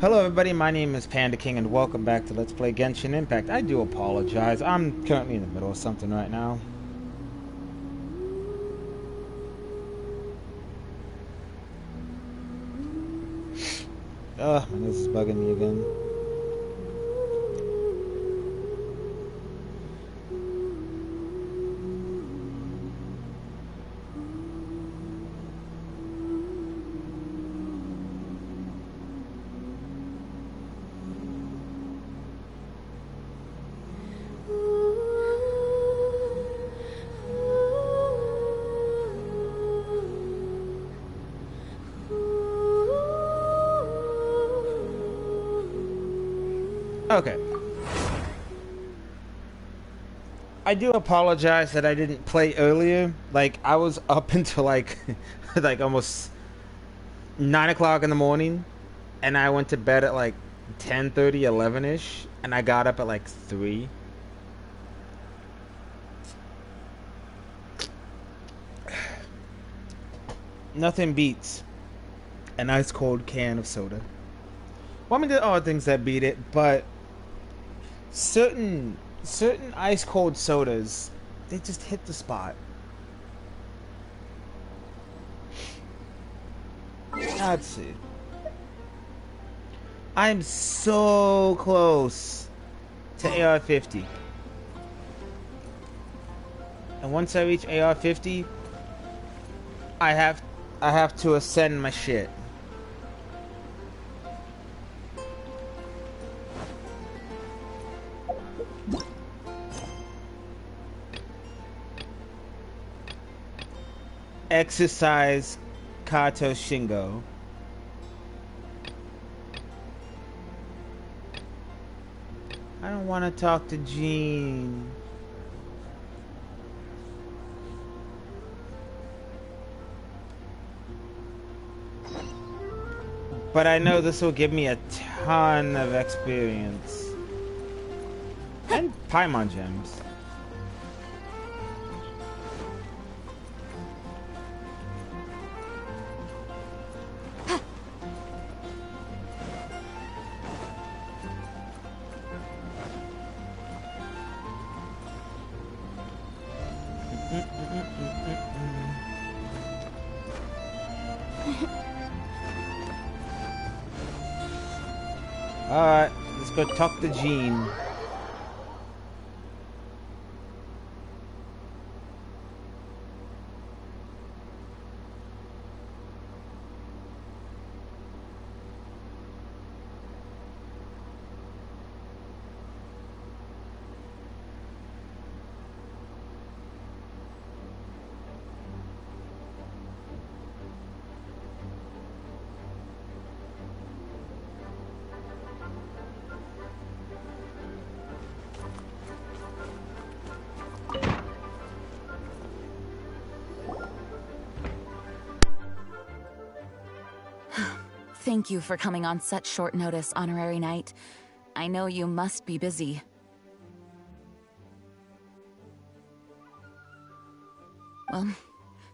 Hello everybody, my name is Panda King and welcome back to Let's Play Genshin Impact. I do apologize, I'm currently in the middle of something right now. Ugh, my nose is bugging me again. Okay. I do apologize that I didn't play earlier. Like, I was up until like, like almost 9 o'clock in the morning. And I went to bed at like 10:30, 11-ish. And I got up at like 3. Nothing beats an ice cold can of soda. Well, I mean, there are things that beat it, but certain ice cold sodas, they just hit the spot. Let's see. I'm so close to AR 50. And once I reach AR 50, I have to ascend my shit. Exercise Kato Shingo. I don't want to talk to Jean. But I know this will give me a ton of experience. And Paimon gems. Alright, let's go talk to Jean. Thank you for coming on such short notice, Honorary Knight. I know you must be busy. Well,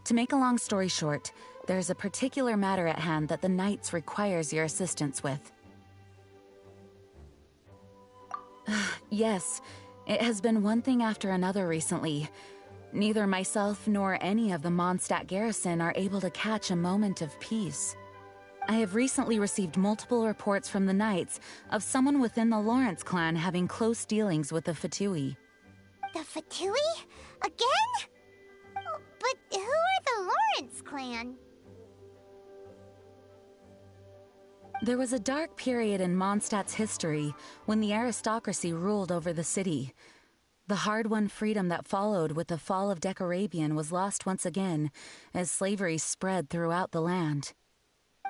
to make a long story short, there's a particular matter at hand that the Knights requires your assistance with. Yes, it has been one thing after another recently. Neither myself nor any of the Mondstadt garrison are able to catch a moment of peace. I have recently received multiple reports from the Knights of someone within the Lawrence clan having close dealings with the Fatui. The Fatui? Again? Oh, but who are the Lawrence clan? There was a dark period in Mondstadt's history when the aristocracy ruled over the city. The hard-won freedom that followed with the fall of Decarabian was lost once again as slavery spread throughout the land.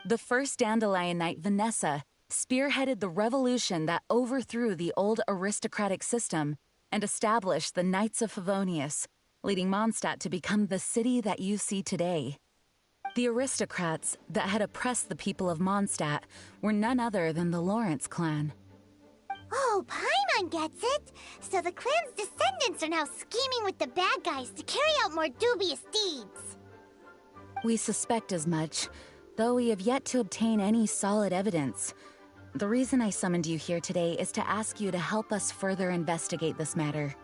The first Dandelion Knight, Vanessa, spearheaded the revolution that overthrew the old aristocratic system and established the Knights of Favonius, leading Mondstadt to become the city that you see today. The aristocrats that had oppressed the people of Mondstadt were none other than the Lawrence clan. Oh, Paimon gets it! So the clan's descendants are now scheming with the bad guys to carry out more dubious deeds. We suspect as much, though we have yet to obtain any solid evidence. The reason I summoned you here today is to ask you to help us further investigate this matter.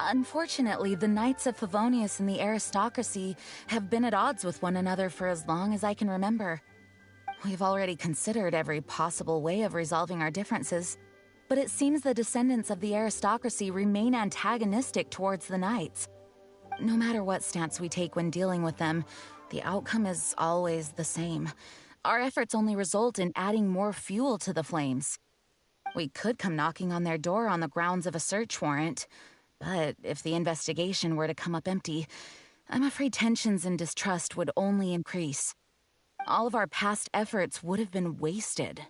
Unfortunately, the Knights of Favonius and the aristocracy have been at odds with one another for as long as I can remember. We've already considered every possible way of resolving our differences, but it seems the descendants of the aristocracy remain antagonistic towards the Knights. No matter what stance we take when dealing with them, the outcome is always the same. Our efforts only result in adding more fuel to the flames. We could come knocking on their door on the grounds of a search warrant, but if the investigation were to come up empty, I'm afraid tensions and distrust would only increase. All of our past efforts would have been wasted.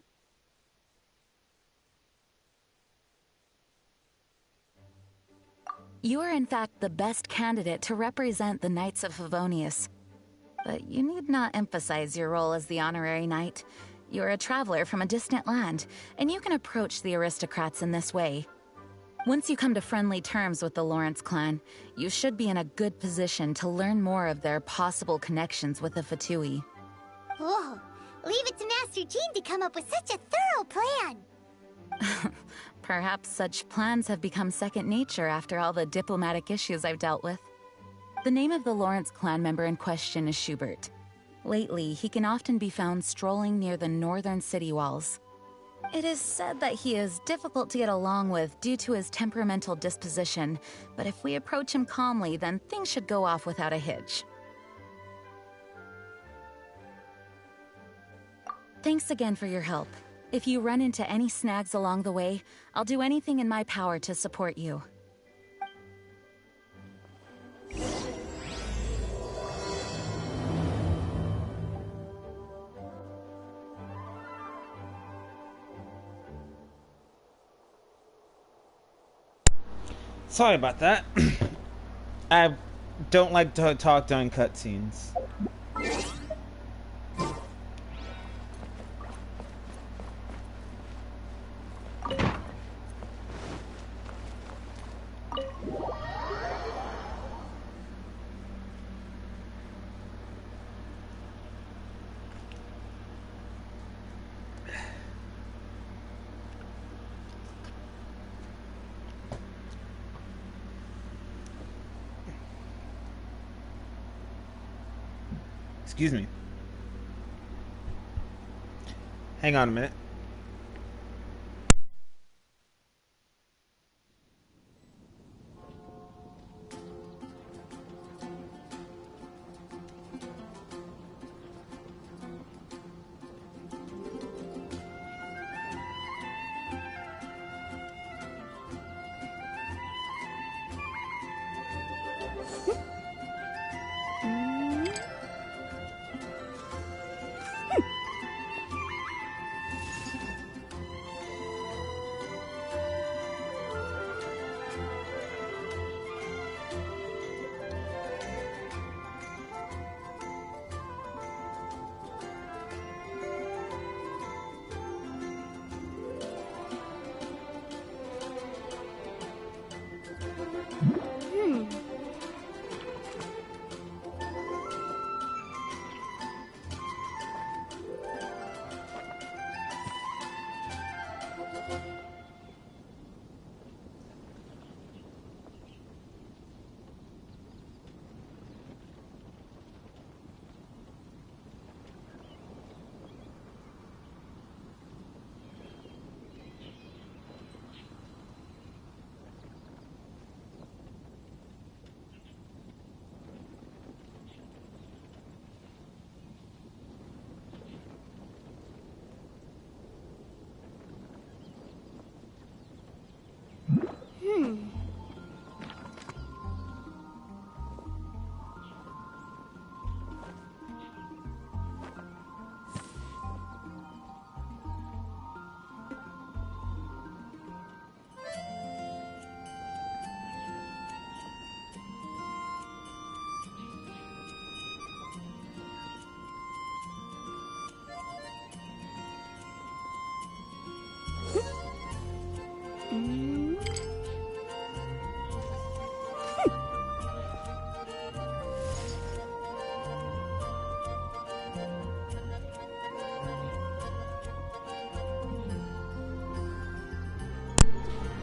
You are in fact the best candidate to represent the Knights of Favonius. But you need not emphasize your role as the honorary knight. You're a traveler from a distant land, and you can approach the aristocrats in this way. Once you come to friendly terms with the Lawrence clan, you should be in a good position to learn more of their possible connections with the Fatui. Whoa, leave it to Master Jean to come up with such a thorough plan! Perhaps such plans have become second nature after all the diplomatic issues I've dealt with. The name of the Lawrence clan member in question is Schubert. Lately, he can often be found strolling near the northern city walls. It is said that he is difficult to get along with due to his temperamental disposition, but if we approach him calmly, then things should go off without a hitch. Thanks again for your help. If you run into any snags along the way, I'll do anything in my power to support you. Sorry about that. I don't like to talk during cutscenes. Excuse me. Hang on a minute.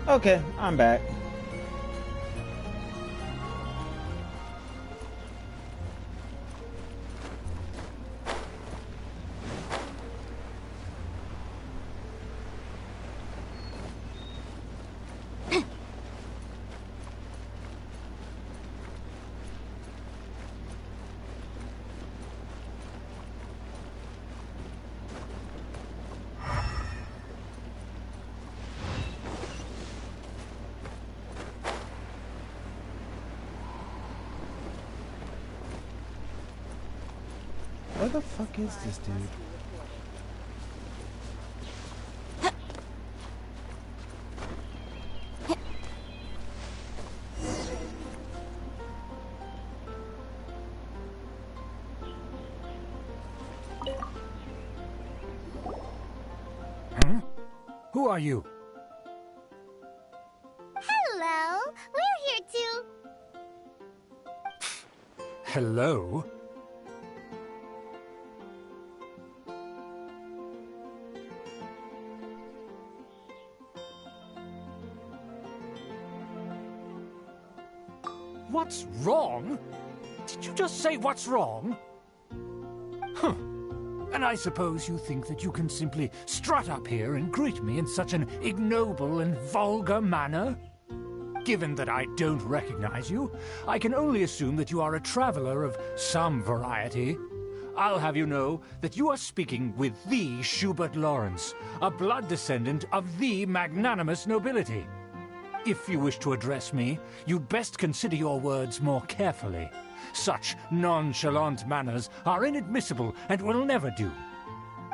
Okay, I'm back. Where the fuck is this dude? Huh? Who are you? Hello, we're here too. Hello? What's wrong? Did you just say what's wrong? Huh. And I suppose you think that you can simply strut up here and greet me in such an ignoble and vulgar manner? Given that I don't recognize you, I can only assume that you are a traveler of some variety. I'll have you know that you are speaking with the Schubert Lawrence, a blood descendant of the magnanimous nobility. If you wish to address me, you'd best consider your words more carefully. Such nonchalant manners are inadmissible and will never do.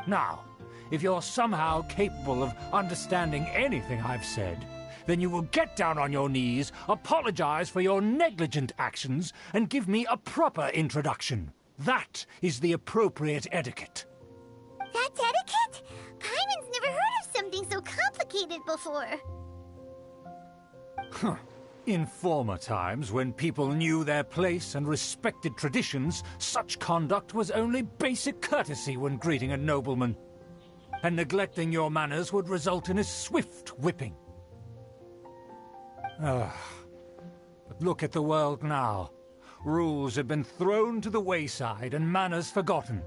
Now, if you're somehow capable of understanding anything I've said, then you will get down on your knees, apologize for your negligent actions, and give me a proper introduction. That is the appropriate etiquette. That's etiquette? Paimon's never heard of something so complicated before. Huh. In former times, when people knew their place and respected traditions, such conduct was only basic courtesy when greeting a nobleman. And neglecting your manners would result in a swift whipping. But look at the world now. Rules have been thrown to the wayside and manners forgotten.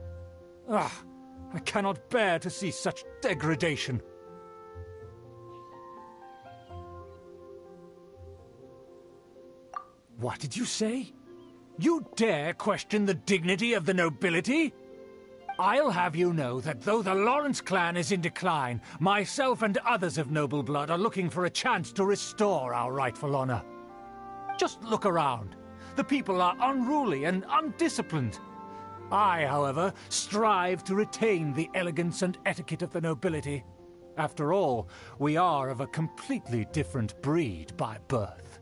I cannot bear to see such degradation. What did you say? You dare question the dignity of the nobility? I'll have you know that though the Lawrence clan is in decline, myself and others of noble blood are looking for a chance to restore our rightful honor. Just look around. The people are unruly and undisciplined. I, however, strive to retain the elegance and etiquette of the nobility. After all, we are of a completely different breed by birth.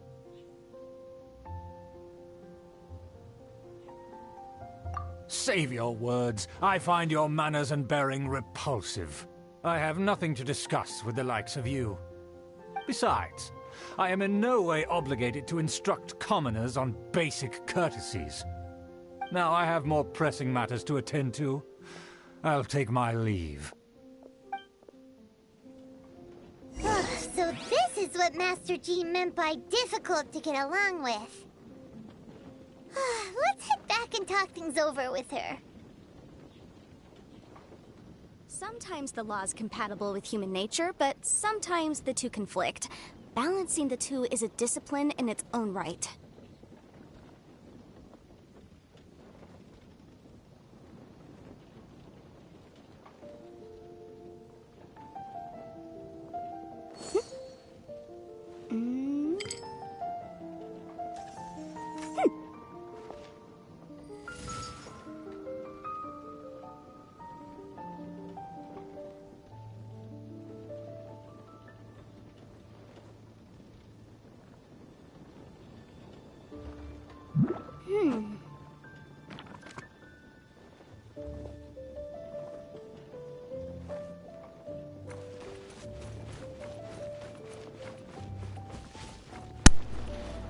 Save your words. I find your manners and bearing repulsive. I have nothing to discuss with the likes of you. Besides, I am in no way obligated to instruct commoners on basic courtesies. Now I have more pressing matters to attend to. I'll take my leave. So this is what Master G meant by difficult to get along with. Let's head back and talk things over with her. Sometimes the law is compatible with human nature, but sometimes the two conflict. Balancing the two is a discipline in its own right.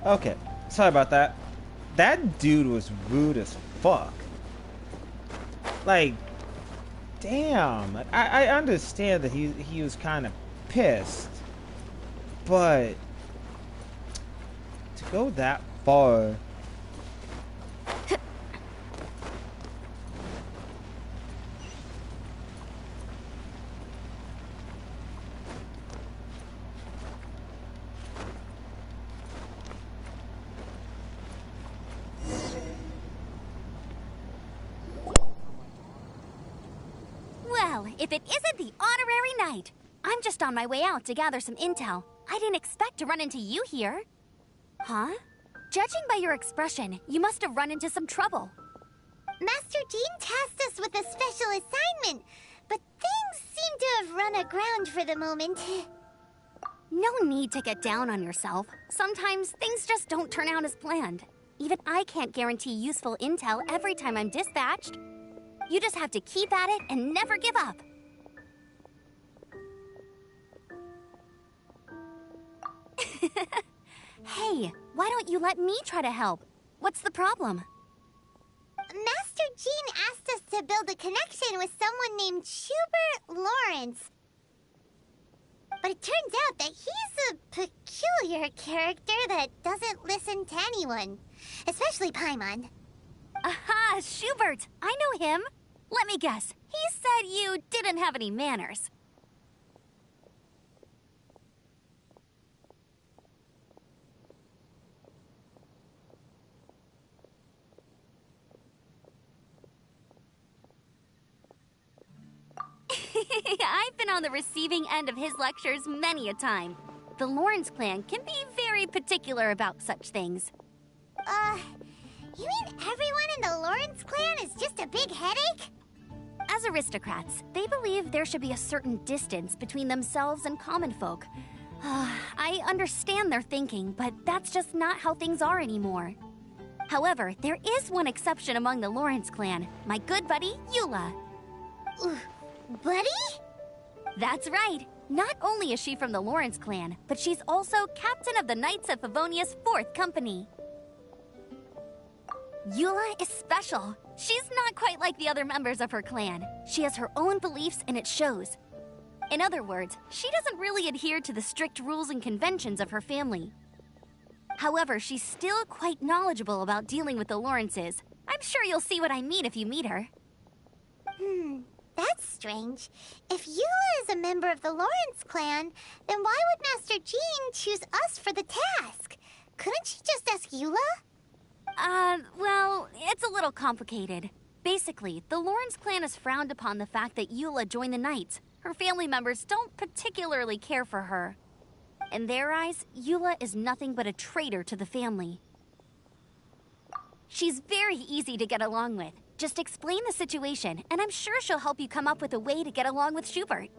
Okay, sorry about that. That dude was rude as fuck. Like, damn. I understand that he was kind of pissed. But to go that far. Well, if it isn't the honorary knight. I'm just on my way out to gather some intel. I didn't expect to run into you here. Huh? Judging by your expression, you must have run into some trouble. Master Jean tasked us with a special assignment, but things seem to have run aground for the moment. No need to get down on yourself. Sometimes things just don't turn out as planned. Even I can't guarantee useful intel every time I'm dispatched. You just have to keep at it and never give up. Hey, why don't you let me try to help? What's the problem? Master Jean asked us to build a connection with someone named Schubert Lawrence. But it turns out that he's a peculiar character that doesn't listen to anyone, especially Paimon. Aha, Schubert! I know him. Let me guess, he said you didn't have any manners. I've been on the receiving end of his lectures many a time. The Lawrence clan can be very particular about such things. You mean everyone in the Lawrence clan is just a big headache? As aristocrats, they believe there should be a certain distance between themselves and common folk. I understand their thinking, but that's just not how things are anymore. However, there is one exception among the Lawrence clan, my good buddy, Eula. Buddy? That's right. Not only is she from the Lawrence clan, but she's also captain of the Knights of Favonia's 4th company. Eula is special. She's not quite like the other members of her clan. She has her own beliefs and it shows. In other words, she doesn't really adhere to the strict rules and conventions of her family. However, she's still quite knowledgeable about dealing with the Lawrences. I'm sure you'll see what I mean if you meet her. That's strange. If Eula is a member of the Lawrence clan, then why would Master Jean choose us for the task? Couldn't she just ask Eula? Well, it's a little complicated. Basically, the Lawrence clan has frowned upon the fact that Eula joined the Knights. Her family members don't particularly care for her. In their eyes, Eula is nothing but a traitor to the family. She's very easy to get along with. Just explain the situation, and I'm sure she'll help you come up with a way to get along with Schubert.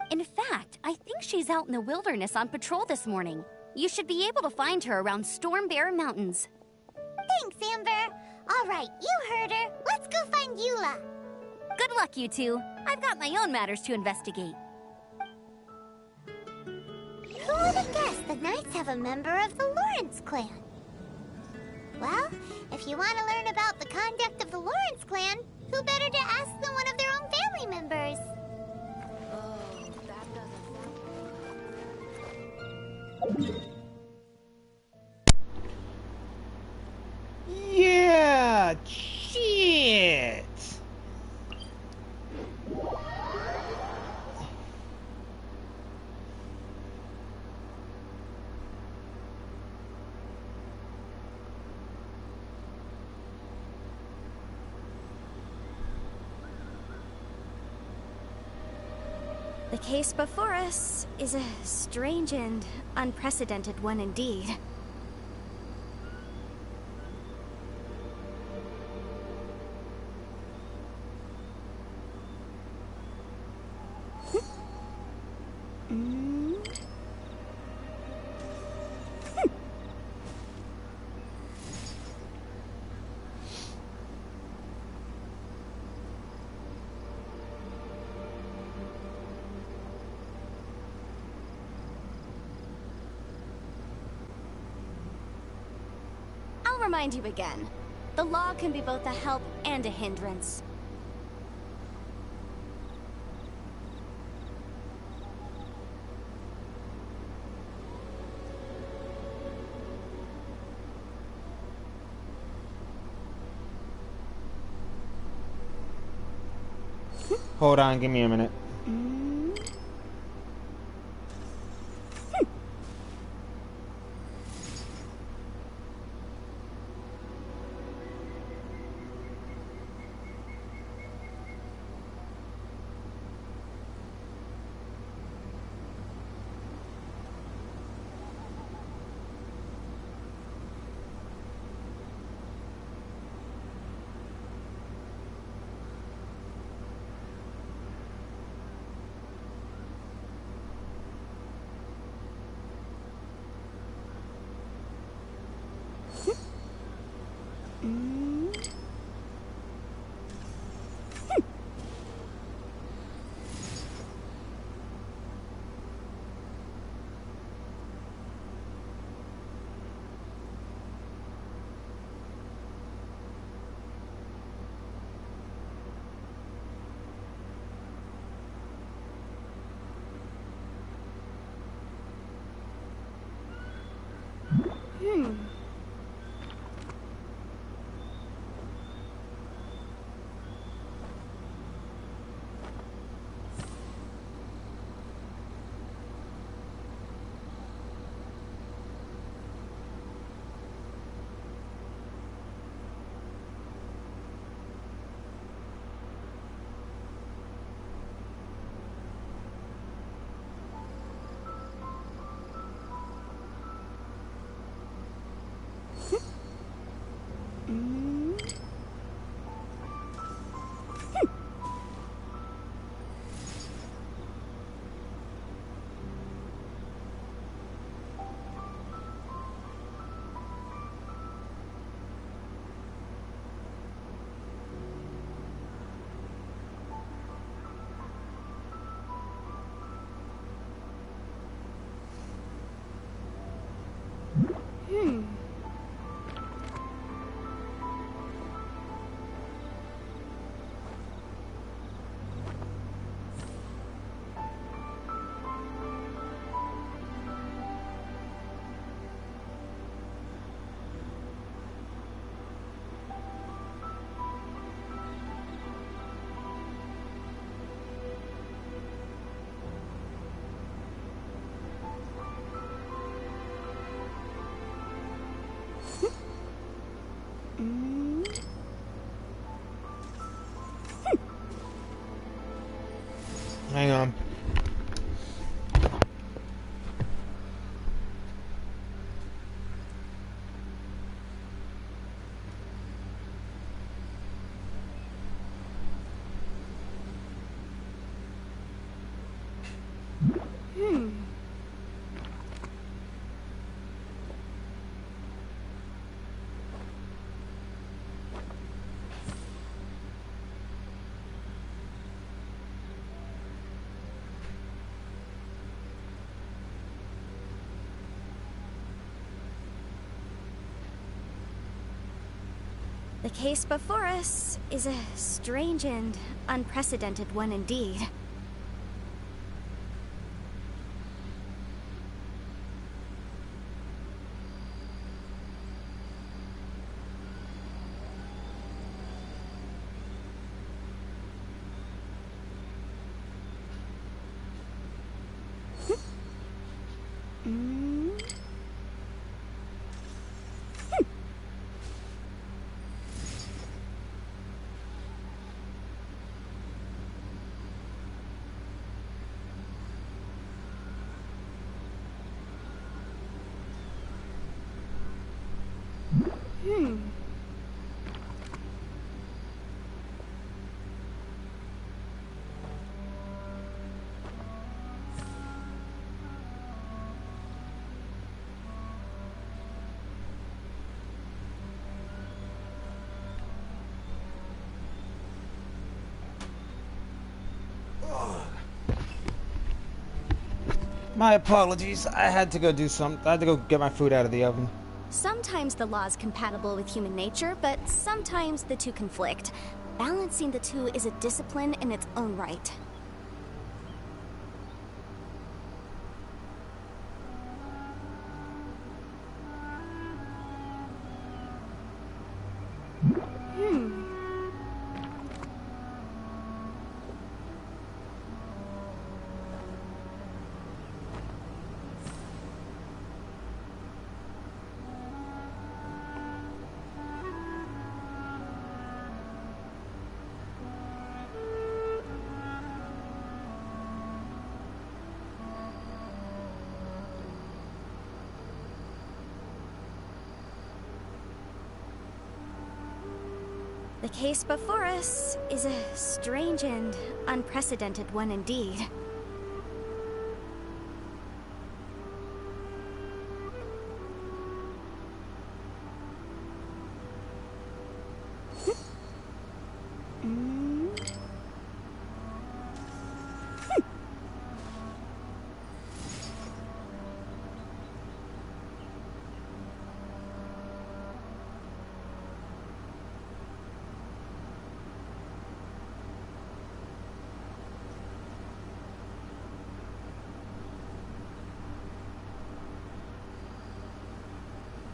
In fact, I think she's out in the wilderness on patrol this morning. You should be able to find her around Storm Bear Mountains. Thanks, Amber. All right, you heard her. Let's go find Eula. Good luck, you two. I've got my own matters to investigate. Who would have guessed the Knights have a member of the Lawrence clan? Well, if you want to learn about the conduct of the Lawrence clan, who better to ask than one of their own family members? Oh, that doesn't sound... Yeah, shit. The case before us is a strange and unprecedented one indeed. I'll remind you again. The law can be both a help and a hindrance. Hold on, give me a minute. Hang on. The case before us is a strange and unprecedented one indeed. My apologies. I had to go do something. I had to go get my food out of the oven. Sometimes the law is compatible with human nature, but sometimes the two conflict. Balancing the two is a discipline in its own right. The case before us is a strange and unprecedented one indeed.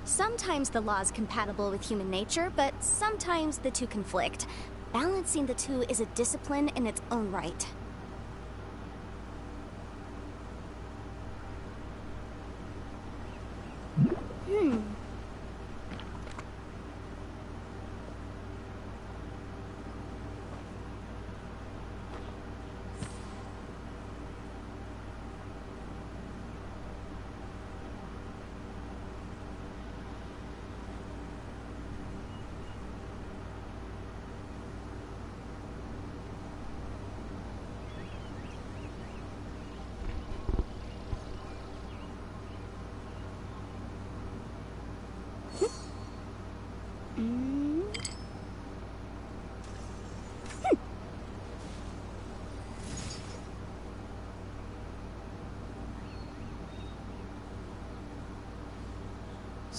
Sometimes the law is compatible with human nature, but sometimes the two conflict. Balancing the two is a discipline in its own right.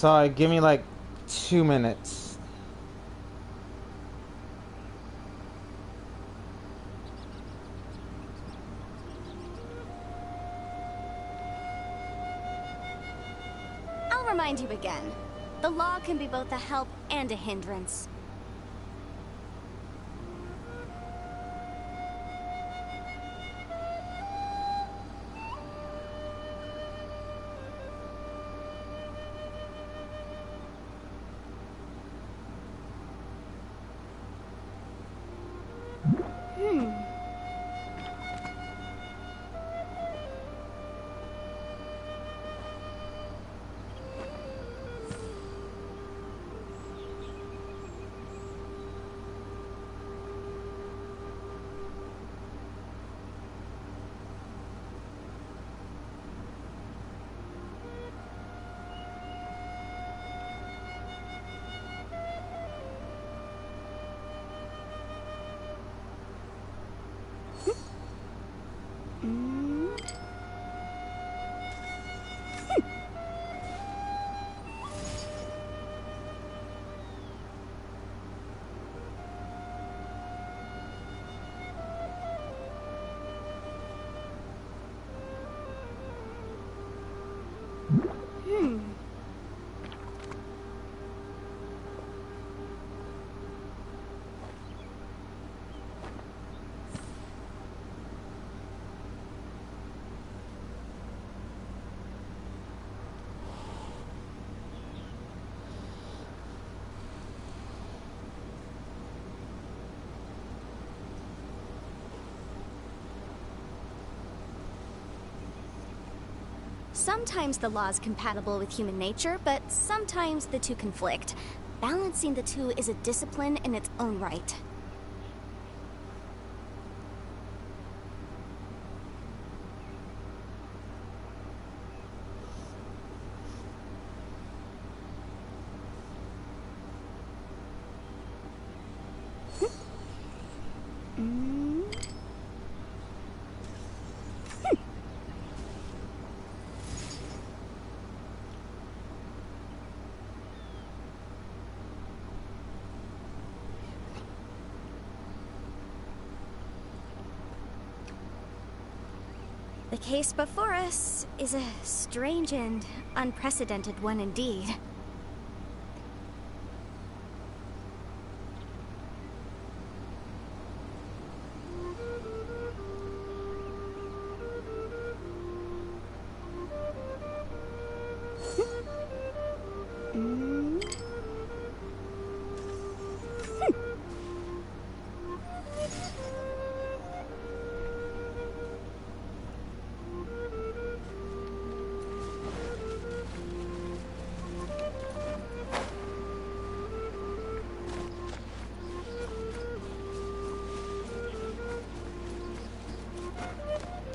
Sorry, give me like 2 minutes. I'll remind you again. The law can be both a help and a hindrance. Sometimes the law is compatible with human nature, but sometimes the two conflict. Balancing the two is a discipline in its own right. The case before us is a strange and unprecedented one indeed.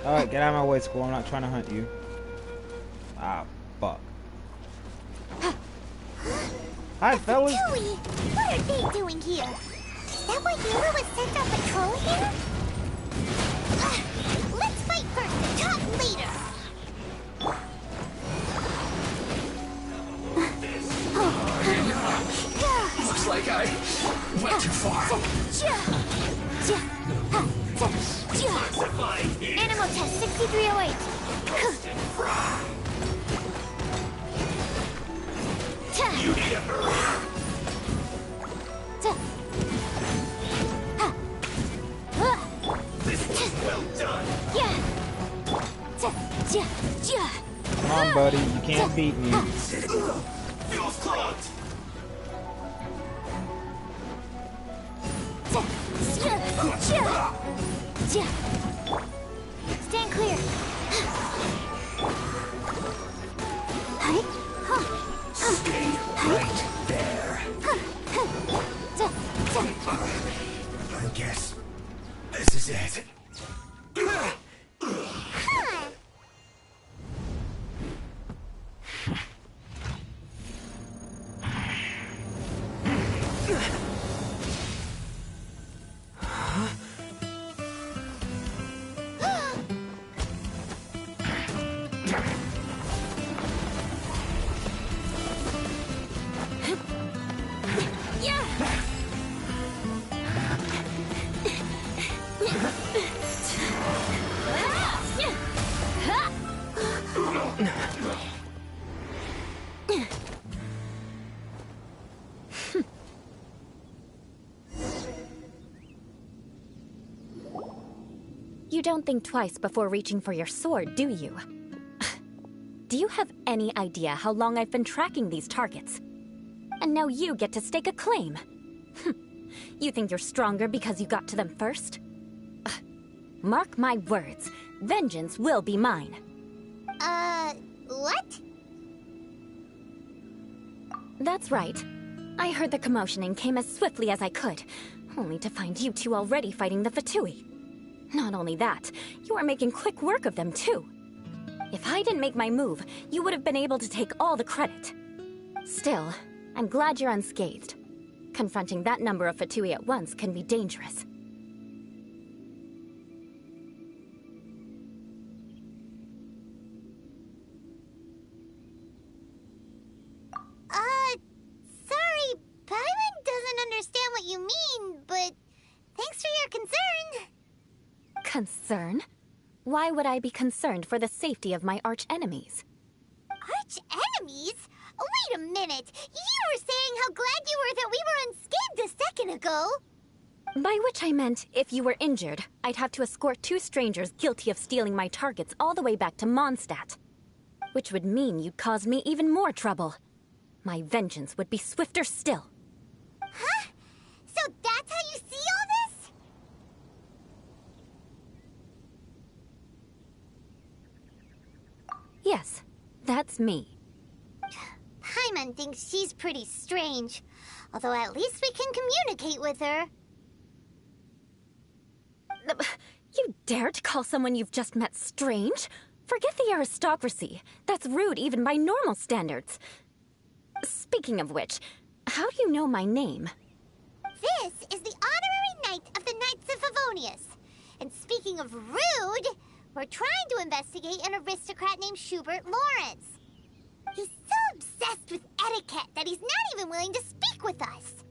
Alright, get out of my way, Squirrel. I'm not trying to hunt you. Ah, fuck. Hi, fellas. Chewie, what are they doing here? Is that why Yoda was sent on patrol here? Let's fight first and talk later. Looks like I went too far. Animal test 6308. You need a This is well done. Come on, buddy. You can't beat me. Feels clogged. Stand clear. Stay right there. I guess this is it. You don't think twice before reaching for your sword, do you? Do you have any idea how long I've been tracking these targets? And now you get to stake a claim. You think you're stronger because you got to them first? Mark my words, vengeance will be mine. What? That's right. I heard the commotion and came as swiftly as I could, only to find you two already fighting the Fatui. Not only that, you are making quick work of them too. If I didn't make my move, you would have been able to take all the credit. Still, I'm glad you're unscathed. Confronting that number of Fatui at once can be dangerous. Sorry, Paimon doesn't understand what you mean, but thanks for your concern. Concern? Why would I be concerned for the safety of my arch-enemies? Arch-enemies? Wait a minute! You were saying how glad you were that we were unscathed a second ago! By which I meant, if you were injured, I'd have to escort two strangers guilty of stealing my targets all the way back to Mondstadt. Which would mean you'd cause me even more trouble. My vengeance would be swifter still. Huh? So that's how you see all this? Yes, that's me. Paimon thinks she's pretty strange. Although at least we can communicate with her. You dare to call someone you've just met strange? Forget the aristocracy. That's rude even by normal standards. Speaking of which, how do you know my name? This is the honorary knight of the Knights of Favonius. And speaking of rude, we're trying to investigate an aristocrat named Schubert Lawrence. He's so obsessed with etiquette that he's not even willing to speak with us.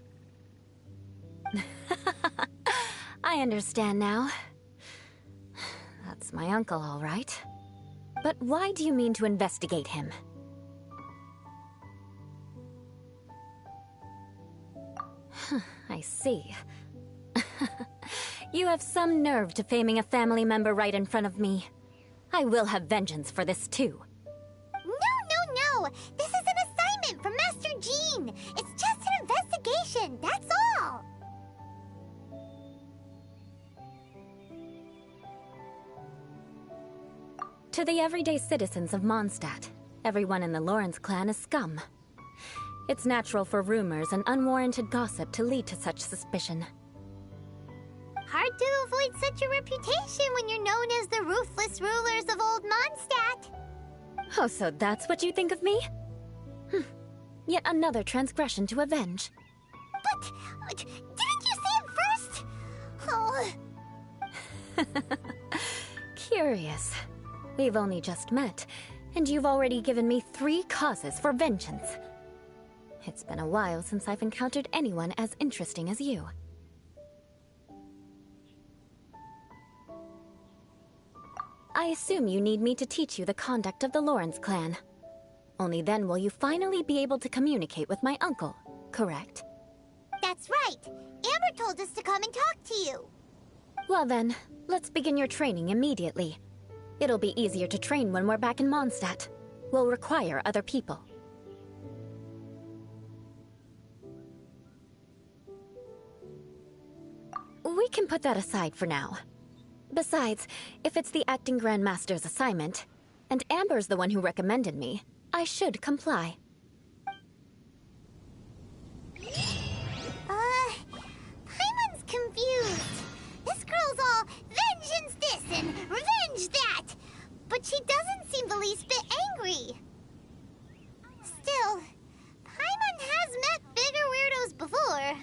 I understand now. That's my uncle, all right. But why do you mean to investigate him? I see. You have some nerve to faming a family member right in front of me. I will have vengeance for this too. No! This is an assignment from Master Jean! It's just an investigation, that's all! To the everyday citizens of Mondstadt, everyone in the Lawrence clan is scum. It's natural for rumors and unwarranted gossip to lead to such suspicion. Hard to avoid such a reputation when you're known as the ruler ruthless rulers of old Mondstadt. Oh, so that's what you think of me? Yet another transgression to avenge. But didn't you say it first? Oh. Curious. We've only just met, and you've already given me 3 causes for vengeance. It's been a while since I've encountered anyone as interesting as you. I assume you need me to teach you the conduct of the Lawrence clan. Only then will you finally be able to communicate with my uncle, correct? That's right. Amber told us to come and talk to you. Well then, let's begin your training immediately. It'll be easier to train when we're back in Mondstadt. We'll require other people. We can put that aside for now. Besides, if it's the acting Grandmaster's assignment, and Amber's the one who recommended me, I should comply. Paimon's confused. This girl's all vengeance this and revenge that. But she doesn't seem the least bit angry. Still, Paimon has met bigger weirdos before.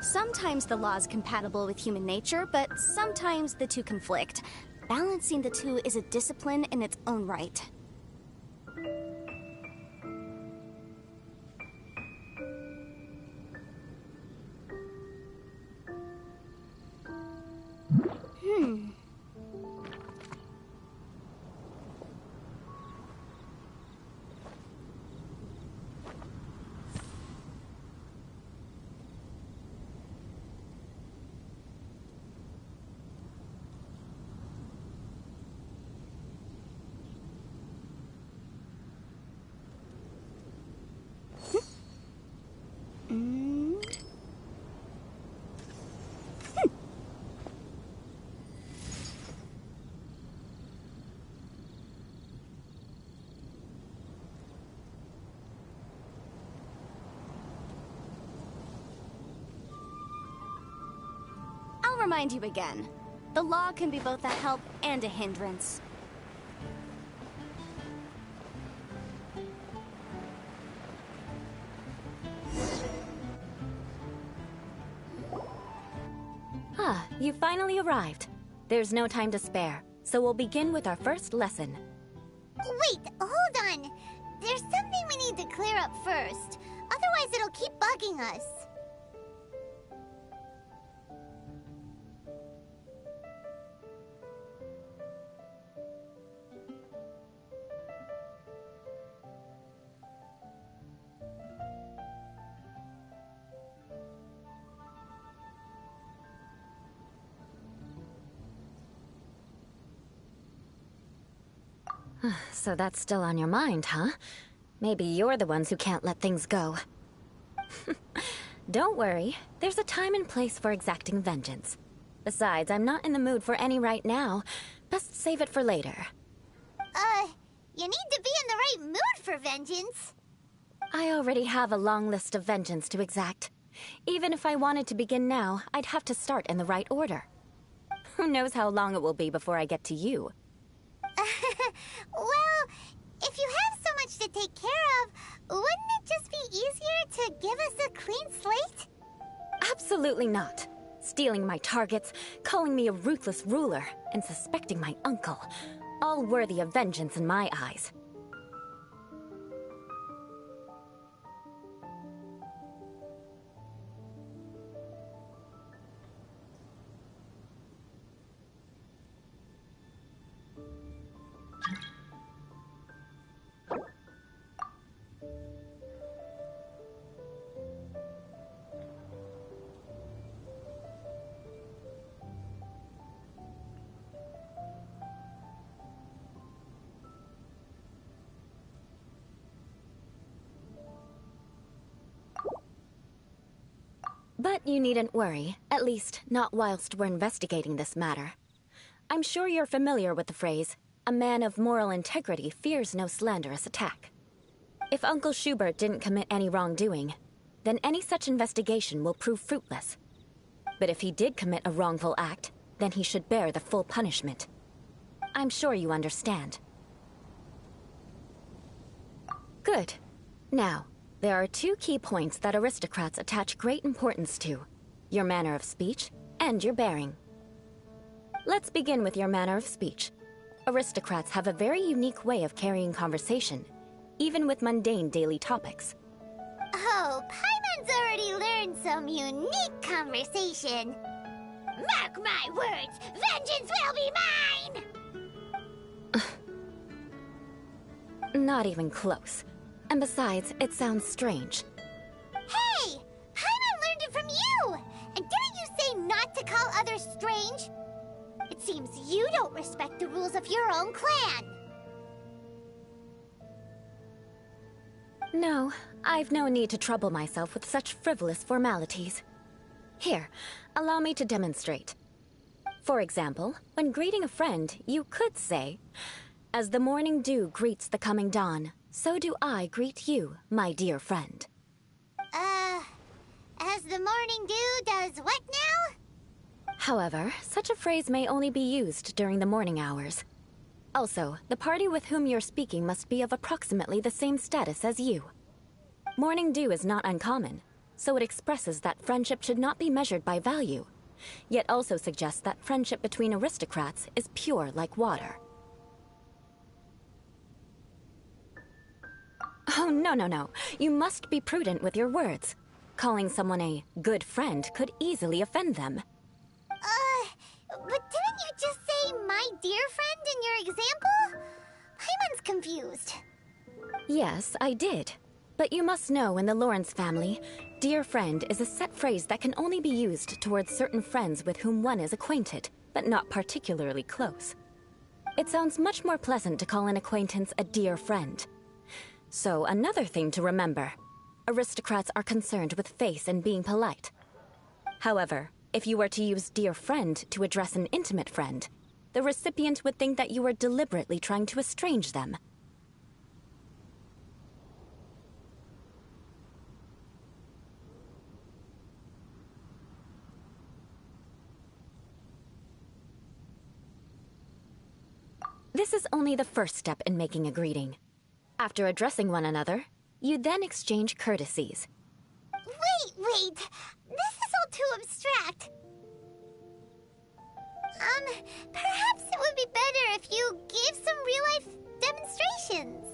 Sometimes the law's compatible with human nature, but sometimes the two conflict. Balancing the two is a discipline in its own right. I'll remind you again. The law can be both a help and a hindrance. Ah, you finally arrived. There's no time to spare, so we'll begin with our first lesson. Wait, hold on. There's something we need to clear up first. Otherwise it'll keep bugging us. So that's still on your mind, huh? Maybe you're the ones who can't let things go. Don't worry, there's a time and place for exacting vengeance. Besides, I'm not in the mood for any right now. Best save it for later. You need to be in the right mood for vengeance. I already have a long list of vengeance to exact. Even if I wanted to begin now, I'd have to start in the right order. Who knows how long it will be before I get to you? Well, if you have so much to take care of, wouldn't it just be easier to give us a clean slate? Absolutely not. Stealing my targets, calling me a ruthless ruler, and suspecting my uncle. All worthy of vengeance in my eyes. But you needn't worry, at least not whilst we're investigating this matter. I'm sure you're familiar with the phrase, a man of moral integrity fears no slanderous attack. If Uncle Schubert didn't commit any wrongdoing, then any such investigation will prove fruitless. But if he did commit a wrongful act, then he should bear the full punishment. I'm sure you understand. Good. Now, there are two key points that aristocrats attach great importance to: your manner of speech and your bearing. Let's begin with your manner of speech. Aristocrats have a very unique way of carrying conversation, even with mundane daily topics. Oh, Paimon's already learned some unique conversation. Mark my words, vengeance will be mine! Not even close. And besides, it sounds strange. Hey! Paimon learned it from you! And didn't you say not to call others strange? It seems you don't respect the rules of your own clan. No, I've no need to trouble myself with such frivolous formalities. Here, allow me to demonstrate. For example, when greeting a friend, you could say, "As the morning dew greets the coming dawn, so do I greet you, my dear friend." As the morning dew does what now? However, such a phrase may only be used during the morning hours. Also, the party with whom you're speaking must be of approximately the same status as you. Morning dew is not uncommon, so it expresses that friendship should not be measured by value, yet also suggests that friendship between aristocrats is pure like water. Oh, no. You must be prudent with your words. Calling someone a good friend could easily offend them. But didn't you just say my dear friend in your example? Paimon's confused. Yes, I did. But you must know in the Lawrence family, dear friend is a set phrase that can only be used towards certain friends with whom one is acquainted, but not particularly close. It sounds much more pleasant to call an acquaintance a dear friend. So, another thing to remember. Aristocrats are concerned with face and being polite. However, if you were to use dear friend to address an intimate friend, the recipient would think that you were deliberately trying to estrange them. This is only the first step in making a greeting. After addressing one another, you then exchange courtesies. Wait! This is all too abstract. Perhaps it would be better if you gave some real-life demonstrations.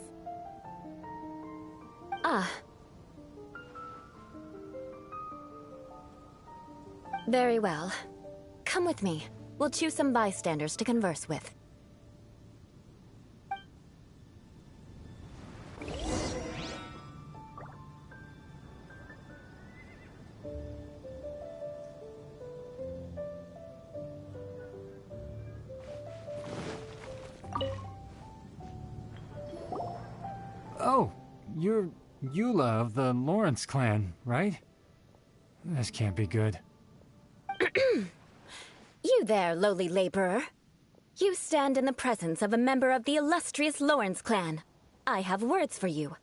Ah. Very well. Come with me. We'll choose some bystanders to converse with. Oh, you're Eula of the Lawrence clan, right? This can't be good. You there, lowly laborer. You stand in the presence of a member of the illustrious Lawrence clan. I have words for you.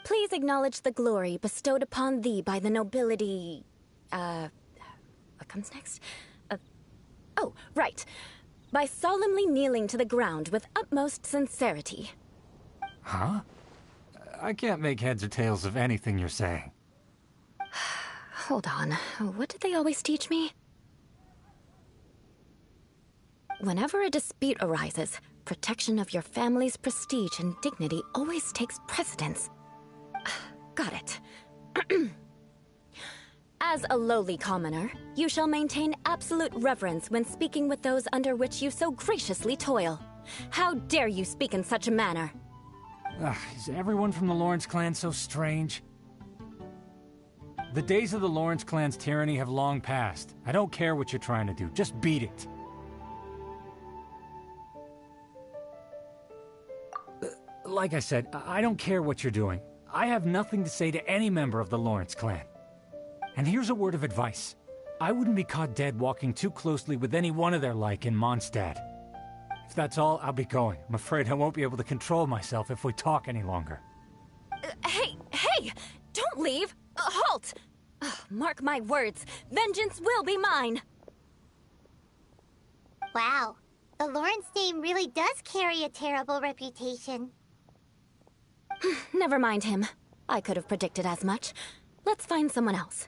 Please acknowledge the glory bestowed upon thee by the nobility... What comes next? Oh, right. By solemnly kneeling to the ground with utmost sincerity. Huh? I can't make heads or tails of anything you're saying. Hold on. What did they always teach me? Whenever a dispute arises, protection of your family's prestige and dignity always takes precedence. Got it. As a lowly commoner, you shall maintain absolute reverence when speaking with those under which you so graciously toil. How dare you speak in such a manner? Is everyone from the Lawrence clan so strange? The days of the Lawrence clan's tyranny have long passed. I don't care what you're trying to do. Just beat it. Like I said, I don't care what you're doing. I have nothing to say to any member of the Lawrence clan. And here's a word of advice. I wouldn't be caught dead walking too closely with any one of their like in Mondstadt. If that's all, I'll be going. I'm afraid I won't be able to control myself if we talk any longer. Hey! Don't leave! Halt! Mark my words, vengeance will be mine! Wow, the Lawrence name really does carry a terrible reputation. Never mind him. I could have predicted as much. Let's find someone else.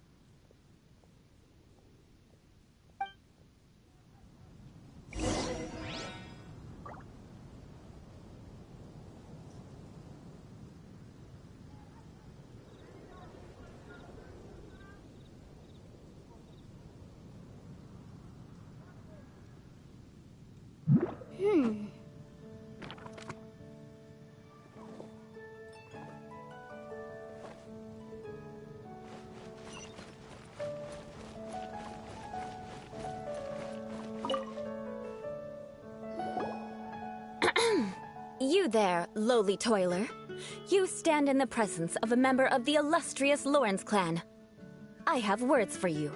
You there, lowly toiler. You stand in the presence of a member of the illustrious Lawrence clan. I have words for you.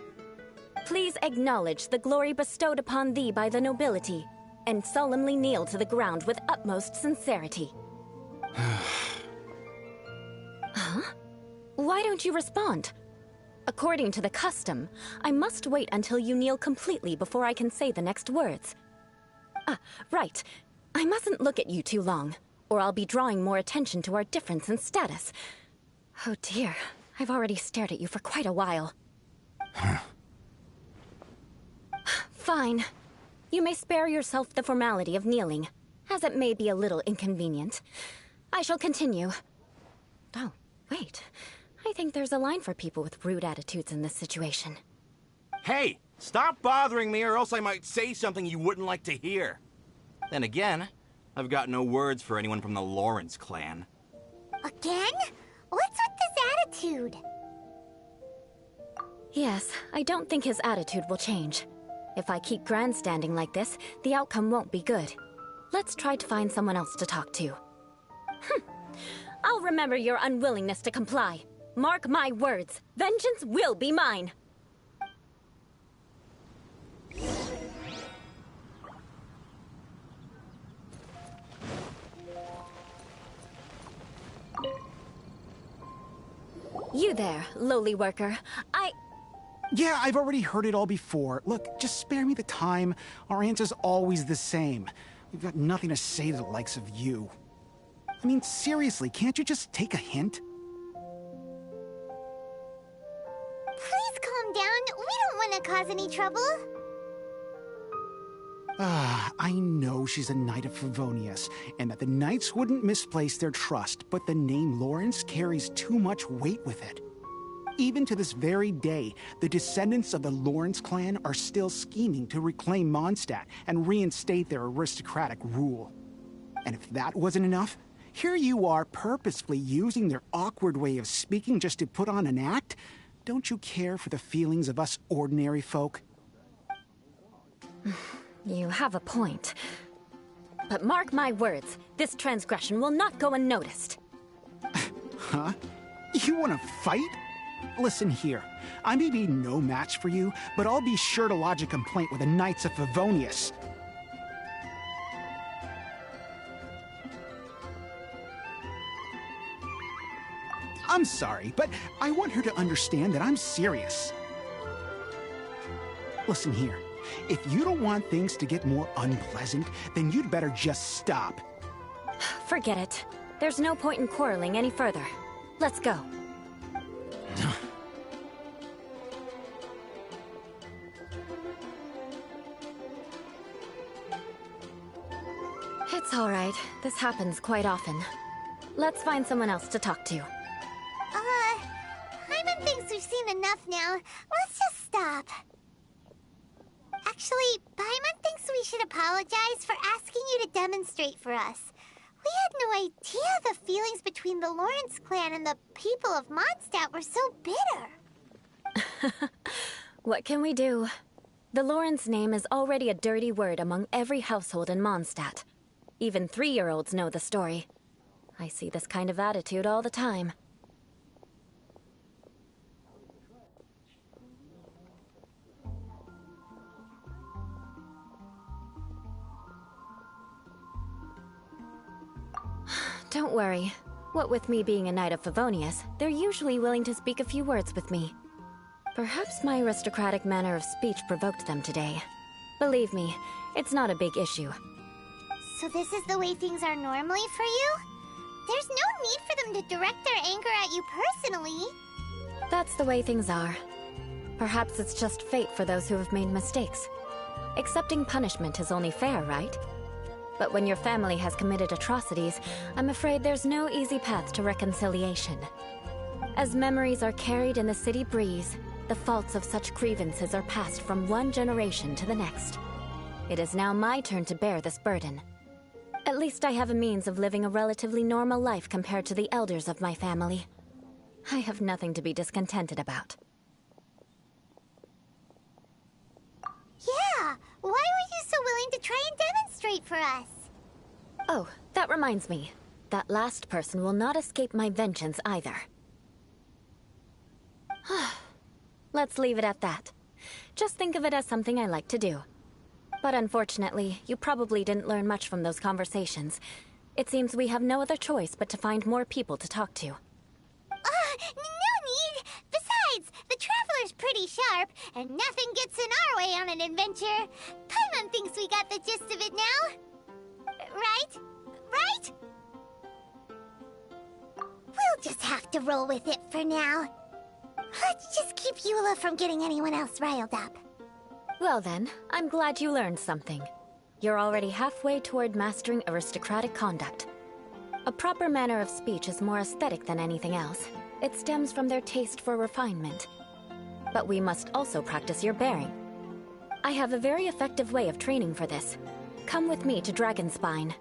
Please acknowledge the glory bestowed upon thee by the nobility, and solemnly kneel to the ground with utmost sincerity. Huh? Why don't you respond? According to the custom, I must wait until you kneel completely before I can say the next words. Right. I mustn't look at you too long, or I'll be drawing more attention to our difference in status. Oh dear, I've already stared at you for quite a while. Fine. You may spare yourself the formality of kneeling, as it may be a little inconvenient. I shall continue. Oh, wait. I think there's a line for people with rude attitudes in this situation. Hey, stop bothering me or else I might say something you wouldn't like to hear. Then again, I've got no words for anyone from the Lawrence clan. Again? What's with this attitude? Yes, I don't think his attitude will change. If I keep grandstanding like this, the outcome won't be good. Let's try to find someone else to talk to. I'll remember your unwillingness to comply. Mark my words, vengeance will be mine. You there, lowly worker. Yeah, I've already heard it all before. Look, just spare me the time. Our answer's always the same. We've got nothing to say to the likes of you. I mean, seriously, can't you just take a hint? Please calm down. We don't want to cause any trouble. I know she's a Knight of Favonius, and that the Knights wouldn't misplace their trust, but the name Lawrence carries too much weight with it. Even to this very day, the descendants of the Lawrence clan are still scheming to reclaim Mondstadt and reinstate their aristocratic rule. And if that wasn't enough, here you are purposefully using their awkward way of speaking just to put on an act? Don't you care for the feelings of us ordinary folk? You have a point. But mark my words, this transgression will not go unnoticed. Huh? You want to fight? Listen here, I may be no match for you, but I'll be sure to lodge a complaint with the Knights of Favonius. I'm sorry, but I want her to understand that I'm serious. Listen here, if you don't want things to get more unpleasant, then you'd better just stop. Forget it. There's no point in quarreling any further. Let's go. It's all right. This happens quite often. Let's find someone else to talk to. Hyman thinks we've seen enough now. Let's just stop. Actually, Paimon thinks we should apologize for asking you to demonstrate for us. We had no idea the feelings between the Lawrence clan and the people of Mondstadt were so bitter. What can we do? The Lawrence name is already a dirty word among every household in Mondstadt. Even 3-year-olds know the story. I see this kind of attitude all the time. Don't worry. What with me being a Knight of Favonius, they're usually willing to speak a few words with me. Perhaps my aristocratic manner of speech provoked them today. Believe me, it's not a big issue. So this is the way things are normally for you? There's no need for them to direct their anger at you personally. That's the way things are. Perhaps it's just fate for those who have made mistakes. Accepting punishment is only fair, right? But when your family has committed atrocities, I'm afraid there's no easy path to reconciliation. As memories are carried in the city breeze, the faults of such grievances are passed from one generation to the next. It is now my turn to bear this burden. At least I have a means of living a relatively normal life compared to the elders of my family. I have nothing to be discontented about. Yeah, why were you so willing to try and demonstrate for us? Oh, that reminds me. That last person will not escape my vengeance either. Let's leave it at that. Just think of it as something I like to do. But unfortunately, you probably didn't learn much from those conversations. It seems we have no other choice but to find more people to talk to. No need! Besides, the Traveler's pretty sharp, and nothing gets in our way on an adventure. Paimon thinks we got the gist of it now. Right? Right? We'll just have to roll with it for now. Let's just keep Eula from getting anyone else riled up. Well then, I'm glad you learned something. You're already halfway toward mastering aristocratic conduct. A proper manner of speech is more aesthetic than anything else. It stems from their taste for refinement. But we must also practice your bearing. I have a very effective way of training for this. Come with me to Dragonspine.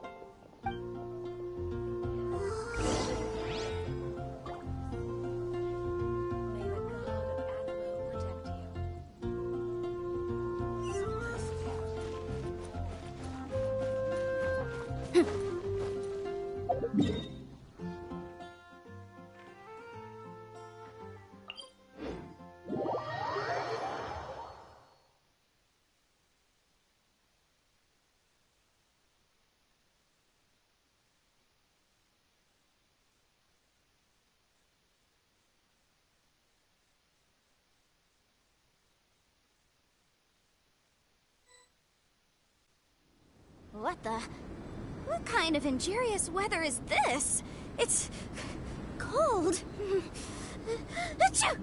What the? What kind of injurious weather is this? It's cold. Achoo!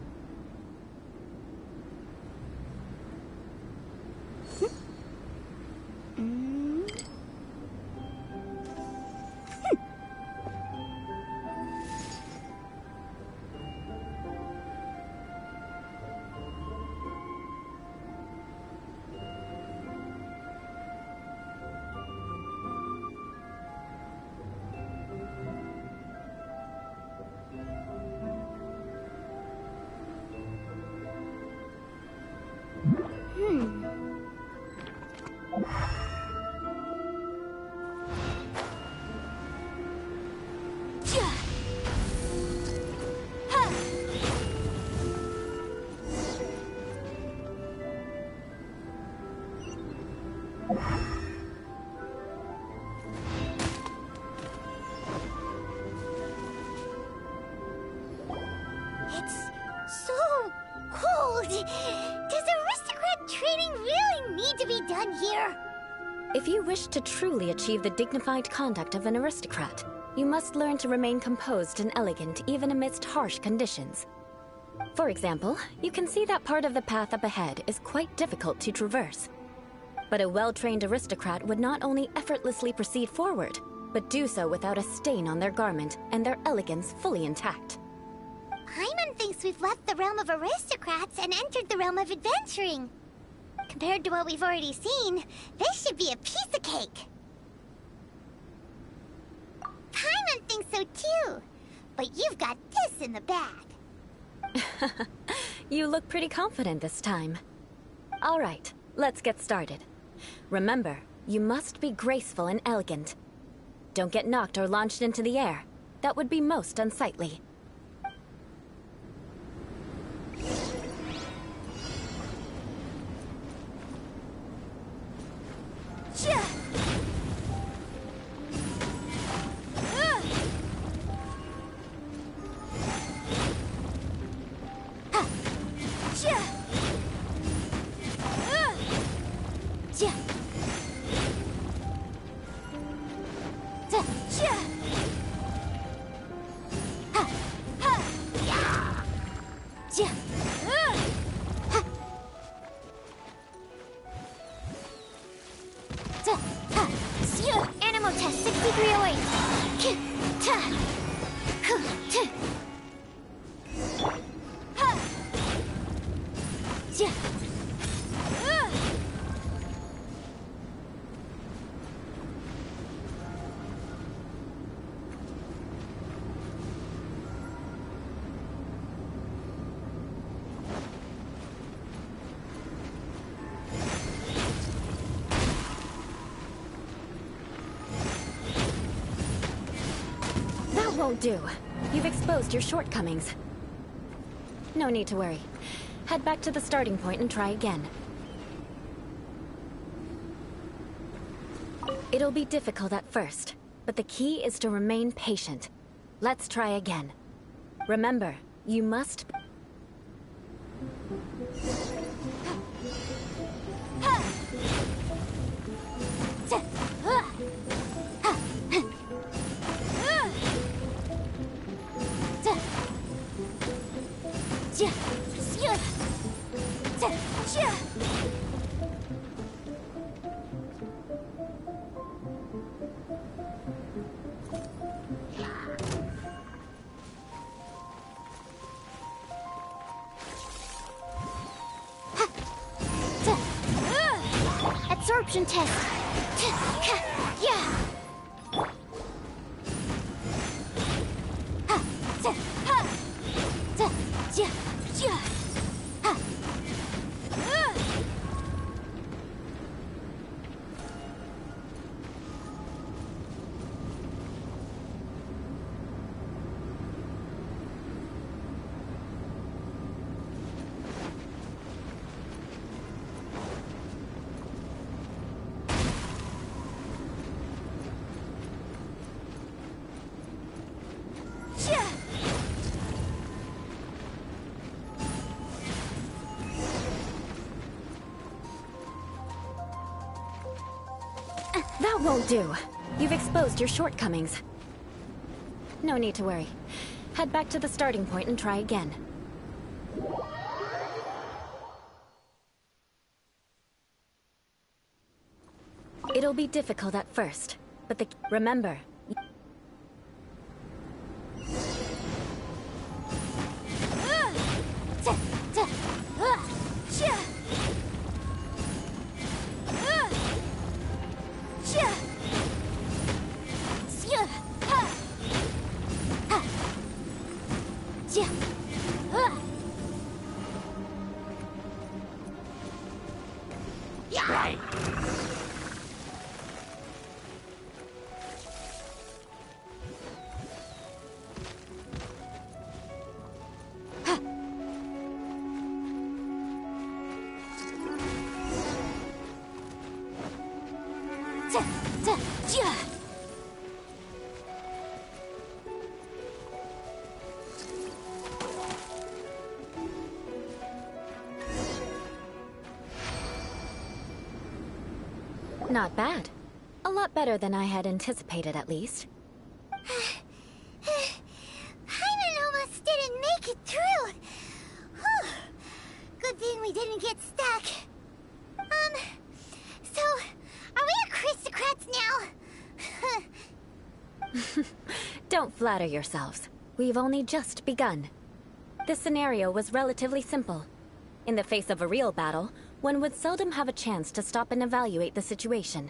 It's so cold. Does aristocrat training really need to be done here? If you wish to truly achieve the dignified conduct of an aristocrat, you must learn to remain composed and elegant even amidst harsh conditions. For example, you can see that part of the path up ahead is quite difficult to traverse. But a well-trained aristocrat would not only effortlessly proceed forward, but do so without a stain on their garment and their elegance fully intact. Paimon thinks we've left the realm of aristocrats and entered the realm of adventuring. Compared to what we've already seen, this should be a piece of cake. Paimon thinks so too, but you've got this in the bag. You look pretty confident this time. All right, let's get started. Remember, you must be graceful and elegant. Don't get knocked or launched into the air. That would be most unsightly. Animal test 6308. That won't do. You've exposed your shortcomings. No need to worry. Head back to the starting point and try again. It'll be difficult at first, but the key is to remain patient. Let's try again. Remember, you must... Absorption test. Yeah. That won't do. You've exposed your shortcomings. No need to worry. Head back to the starting point and try again. It'll be difficult at first, but remember... Not bad. A lot better than I had anticipated, at least. Hyman almost didn't make it through. Whew. Good thing we didn't get stuck. So, are we aristocrats now? Don't flatter yourselves. We've only just begun. This scenario was relatively simple. In the face of a real battle, one would seldom have a chance to stop and evaluate the situation.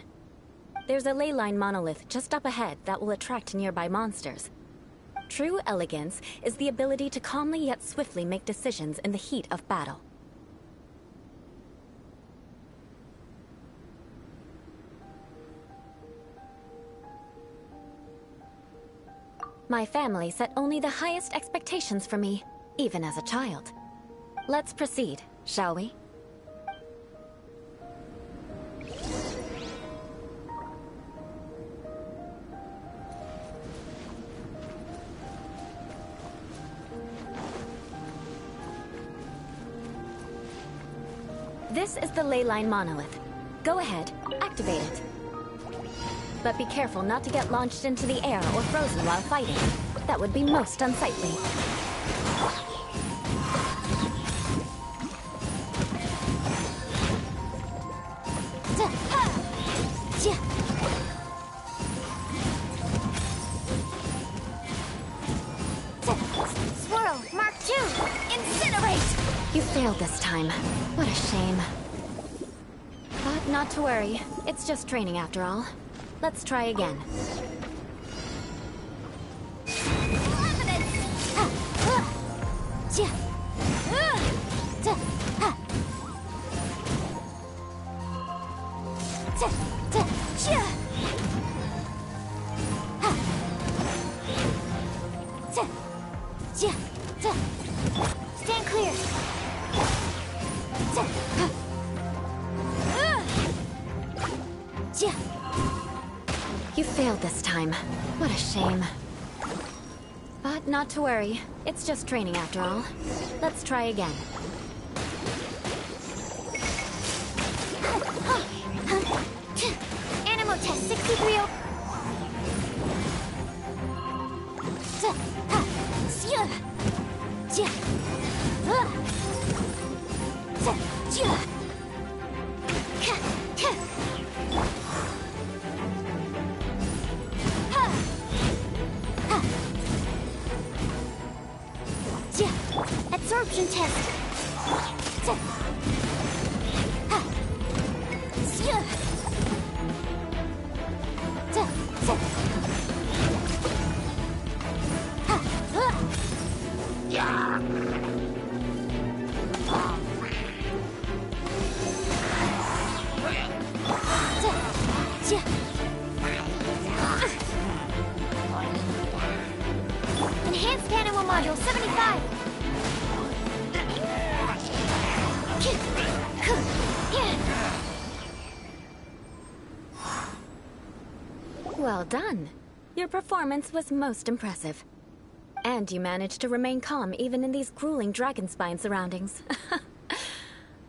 There's a ley line monolith just up ahead that will attract nearby monsters. True elegance is the ability to calmly yet swiftly make decisions in the heat of battle. My family set only the highest expectations for me, even as a child. Let's proceed, shall we? This is the ley line monolith. Go ahead, activate it. But be careful not to get launched into the air or frozen while fighting. That would be most unsightly. Swirl, Mark II! Incinerate! You failed this time. What a shame. But not to worry. It's just training after all. Let's try again. Stand clear! You failed this time. What a shame. But not to worry. It's just training after all. Let's try again. Animal test 630. Absorption test. Enhanced Animal Module 75. Well done. Your performance was most impressive. And you managed to remain calm even in these grueling dragonspine surroundings.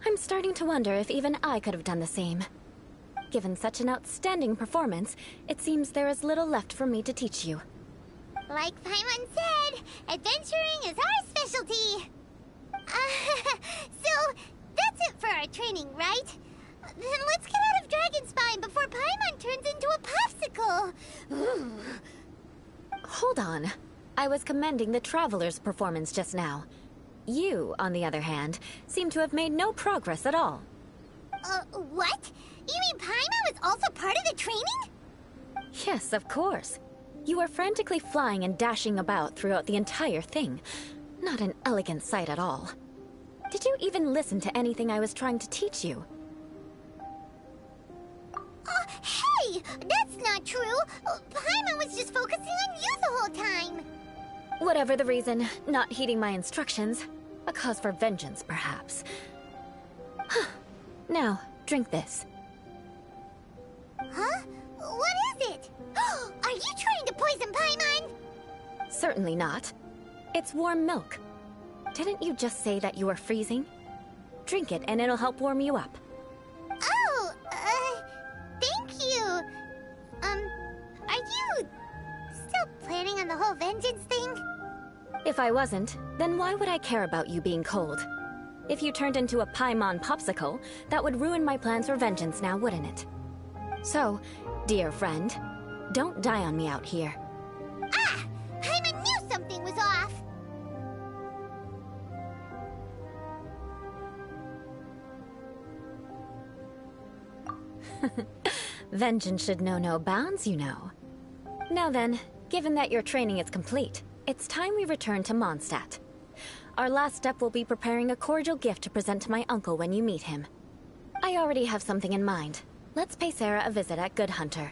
I'm starting to wonder if even I could have done the same. Given such an outstanding performance, it seems there is little left for me to teach you. Like Paimon said, adventuring is our specialty. So, that's it for our training, right? Then let's get out of Dragonspine before Paimon turns into a popsicle. Hold on. I was commending the Traveler's performance just now. You, on the other hand, seem to have made no progress at all. What? You mean Paimon was also part of the training? Yes, of course. You were frantically flying and dashing about throughout the entire thing. Not an elegant sight at all. Did you even listen to anything I was trying to teach you? Hey! That's not true! Paimon was just focusing on you the whole time! Whatever the reason, not heeding my instructions. A cause for vengeance, perhaps. Now, drink this. Huh? What is it? Are you trying to poison Paimon? Certainly not. It's warm milk. Didn't you just say that you were freezing? Drink it and it'll help warm you up. Oh, thank you. Are you still planning on the whole vengeance thing? If I wasn't, then why would I care about you being cold? If you turned into a Paimon popsicle, that would ruin my plans for vengeance now, wouldn't it? So, dear friend, don't die on me out here. Ah! Paimon knew something was off! Vengeance should know no bounds, you know. Now then, given that your training is complete, it's time we return to Mondstadt. Our last step will be preparing a cordial gift to present to my uncle when you meet him. I already have something in mind. Let's pay Sarah a visit at Good Hunter.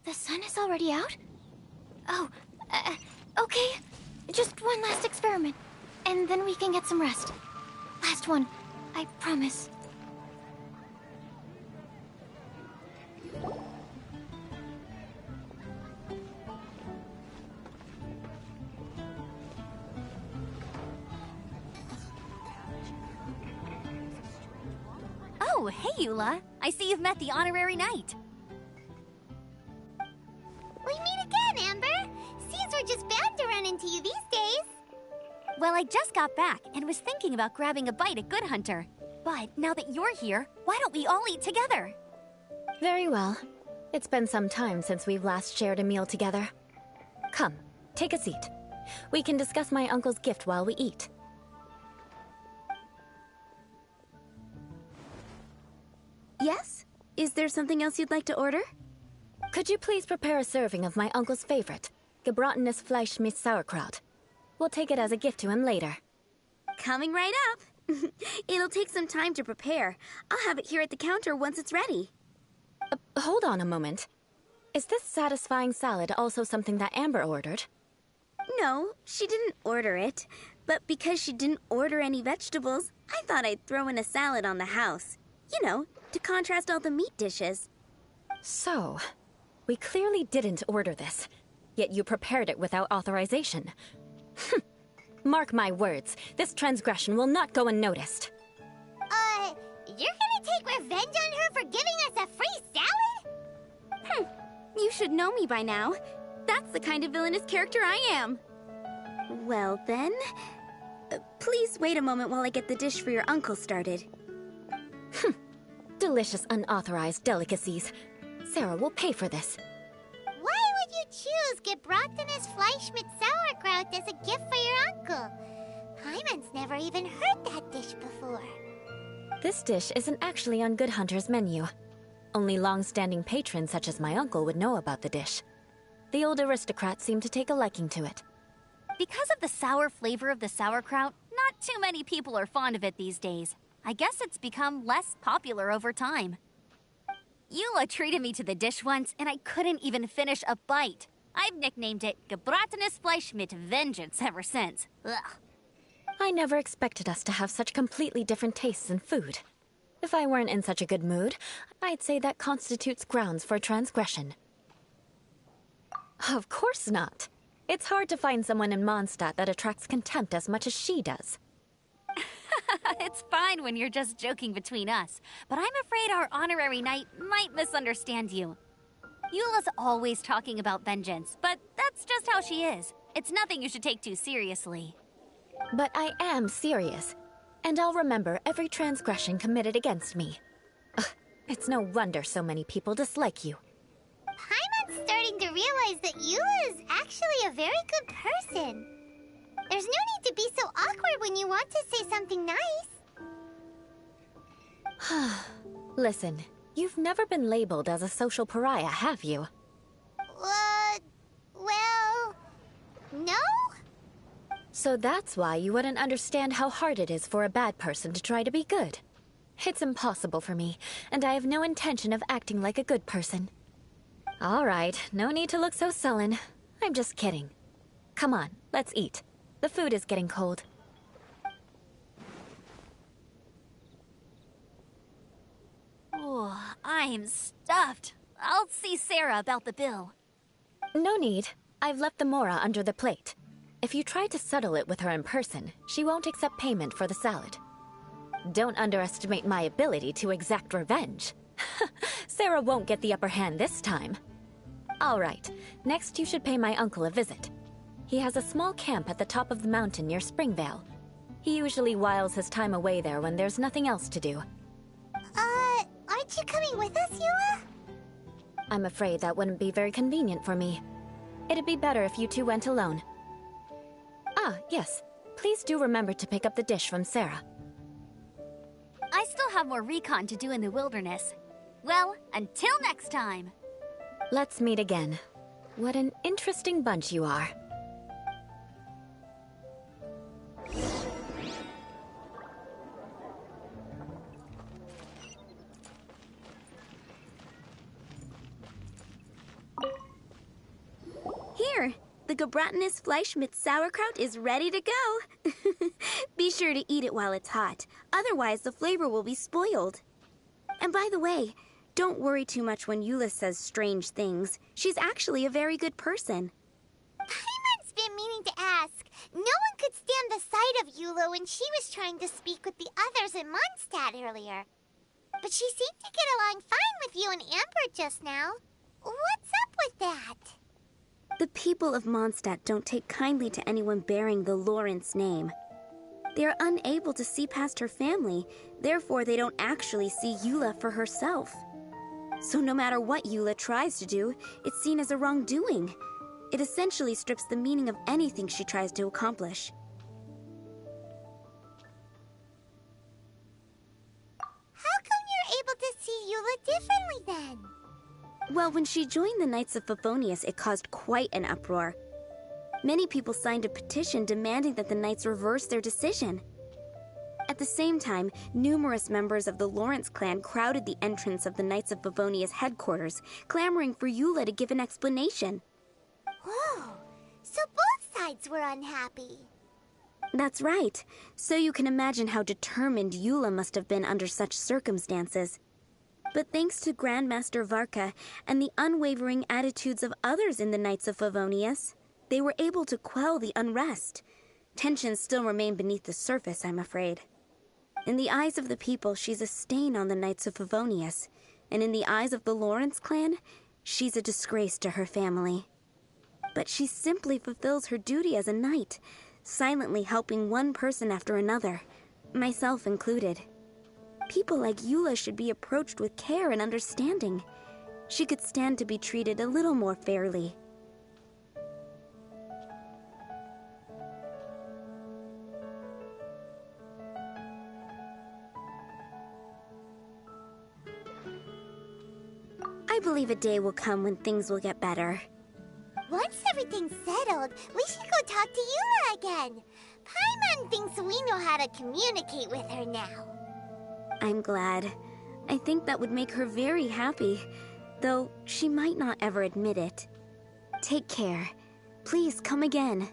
The sun is already out? Oh, okay. Just one last experiment, and then we can get some rest. Last one, I promise. Oh, hey, Eula. I see you've met the honorary knight. We meet again, Amber. Seems we're just bound to run into you these days. Well, I just got back and was thinking about grabbing a bite at Good Hunter. But now that you're here, why don't we all eat together? Very well. It's been some time since we've last shared a meal together. Come, take a seat. We can discuss my uncle's gift while we eat. Yes? Is there something else you'd like to order? Could you please prepare a serving of my uncle's favorite, gebratenes Fleisch mit Sauerkraut? We'll take it as a gift to him later. Coming right up. It'll take some time to prepare. I'll have it here at the counter once it's ready. Hold on a moment. Is this satisfying salad also something that Amber ordered? No, she didn't order it. But because she didn't order any vegetables, I thought I'd throw in a salad on the house. You know, to contrast all the meat dishes. So, we clearly didn't order this, yet you prepared it without authorization. Mark my words, this transgression will not go unnoticed. You're gonna take revenge on her for giving us a free salad? You should know me by now. That's the kind of villainous character I am. Well then, please wait a moment while I get the dish for your uncle started. Delicious unauthorized delicacies. Sarah will pay for this. Why would you choose gebratenes Fleisch mit Sauerkraut as a gift for your uncle? Hyman's never even heard that dish before. This dish isn't actually on Good Hunter's menu. Only long-standing patrons such as my uncle would know about the dish. The old aristocrats seem to take a liking to it. Because of the sour flavor of the sauerkraut, not too many people are fond of it these days. I guess it's become less popular over time. Eula treated me to the dish once, and I couldn't even finish a bite. I've nicknamed it gebratenes Fleisch mit Vengeance ever since. Ugh. I never expected us to have such completely different tastes in food. If I weren't in such a good mood, I'd say that constitutes grounds for transgression. Of course not. It's hard to find someone in Mondstadt that attracts contempt as much as she does. It's fine when you're just joking between us, but I'm afraid our honorary knight might misunderstand you. Eula's always talking about vengeance, but that's just how she is. It's nothing you should take too seriously. But I am serious, and I'll remember every transgression committed against me. Ugh, it's no wonder so many people dislike you. Paimon's starting to realize that Eula is actually a very good person. There's no need to be so awkward when you want to say something nice. Listen, you've never been labeled as a social pariah, have you? Well, no? So that's why you wouldn't understand how hard it is for a bad person to try to be good. It's impossible for me, and I have no intention of acting like a good person. All right, no need to look so sullen. I'm just kidding. Come on, let's eat. The food is getting cold. Oh, I'm stuffed. I'll see Sarah about the bill. No need. I've left the mora under the plate. If you try to settle it with her in person, she won't accept payment for the salad. Don't underestimate my ability to exact revenge. Sarah won't get the upper hand this time. All right, next you should pay my uncle a visit. He has a small camp at the top of the mountain near Springvale. He usually whiles his time away there when there's nothing else to do. Aren't you coming with us, Eula? I'm afraid that wouldn't be very convenient for me. It'd be better if you two went alone. Ah, yes. Please do remember to pick up the dish from Sarah. I still have more recon to do in the wilderness. Well, until next time. Let's meet again. What an interesting bunch you are. The gebratinous Fleischmitz sauerkraut is ready to go. Be sure to eat it while it's hot. Otherwise, the flavor will be spoiled. And by the way, don't worry too much when Eula says strange things. She's actually a very good person. Paimon's been meaning to ask. No one could stand the sight of Eula when she was trying to speak with the others in Mondstadt earlier. But she seemed to get along fine with you and Amber just now. What's up with that? The people of Mondstadt don't take kindly to anyone bearing the Lawrence name. They are unable to see past her family, therefore they don't actually see Eula for herself. So no matter what Eula tries to do, it's seen as a wrongdoing. It essentially strips the meaning of anything she tries to accomplish. How come you're able to see Eula differently then? Well, when she joined the Knights of Favonius, it caused quite an uproar. Many people signed a petition demanding that the Knights reverse their decision. At the same time, numerous members of the Lawrence clan crowded the entrance of the Knights of Favonius headquarters, clamoring for Eula to give an explanation. Whoa, so both sides were unhappy. That's right. So you can imagine how determined Eula must have been under such circumstances. But thanks to Grandmaster Varka and the unwavering attitudes of others in the Knights of Favonius, they were able to quell the unrest. Tensions still remain beneath the surface, I'm afraid. In the eyes of the people, she's a stain on the Knights of Favonius, and in the eyes of the Lawrence clan, she's a disgrace to her family. But she simply fulfills her duty as a knight, silently helping one person after another, myself included. People like Eula should be approached with care and understanding. She could stand to be treated a little more fairly. I believe a day will come when things will get better. Once everything's settled, we should go talk to Eula again. Paimon thinks we know how to communicate with her now. I'm glad. I think that would make her very happy, though she might not ever admit it. Take care. Please come again.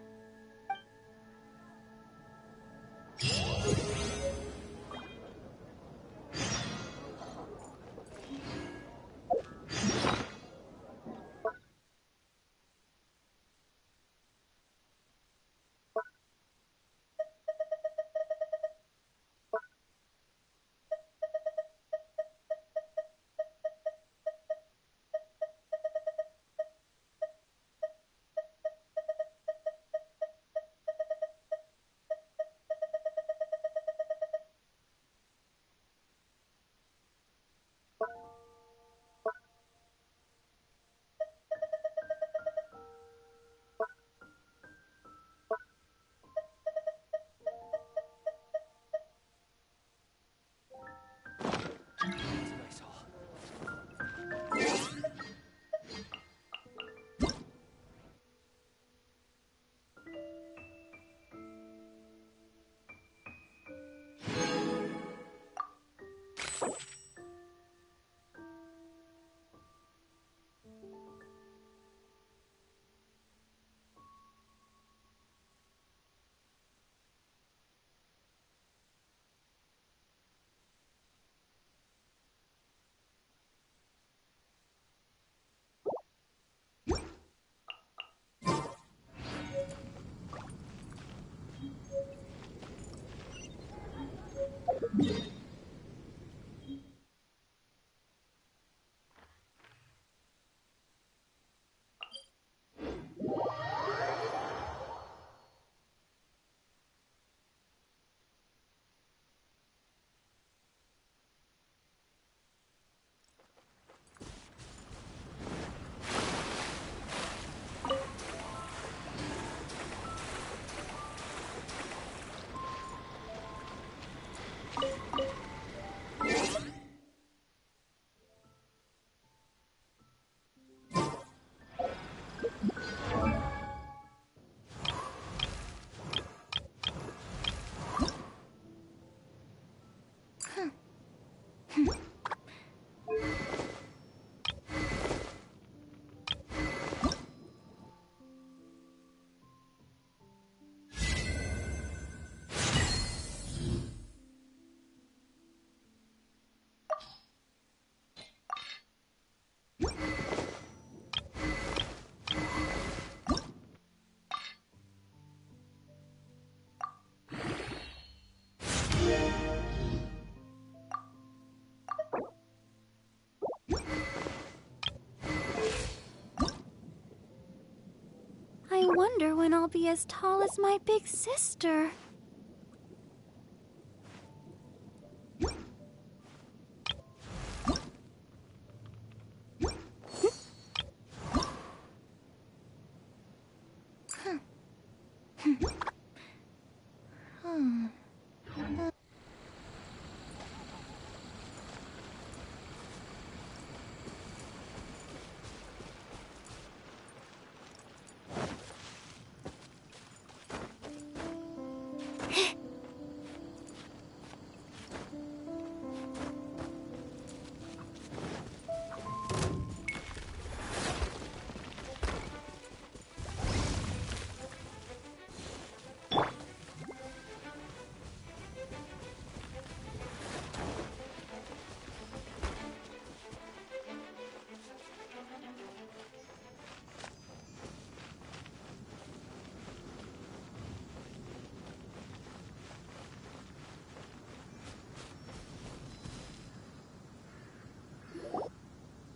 wonder when I'll be as tall as my big sister.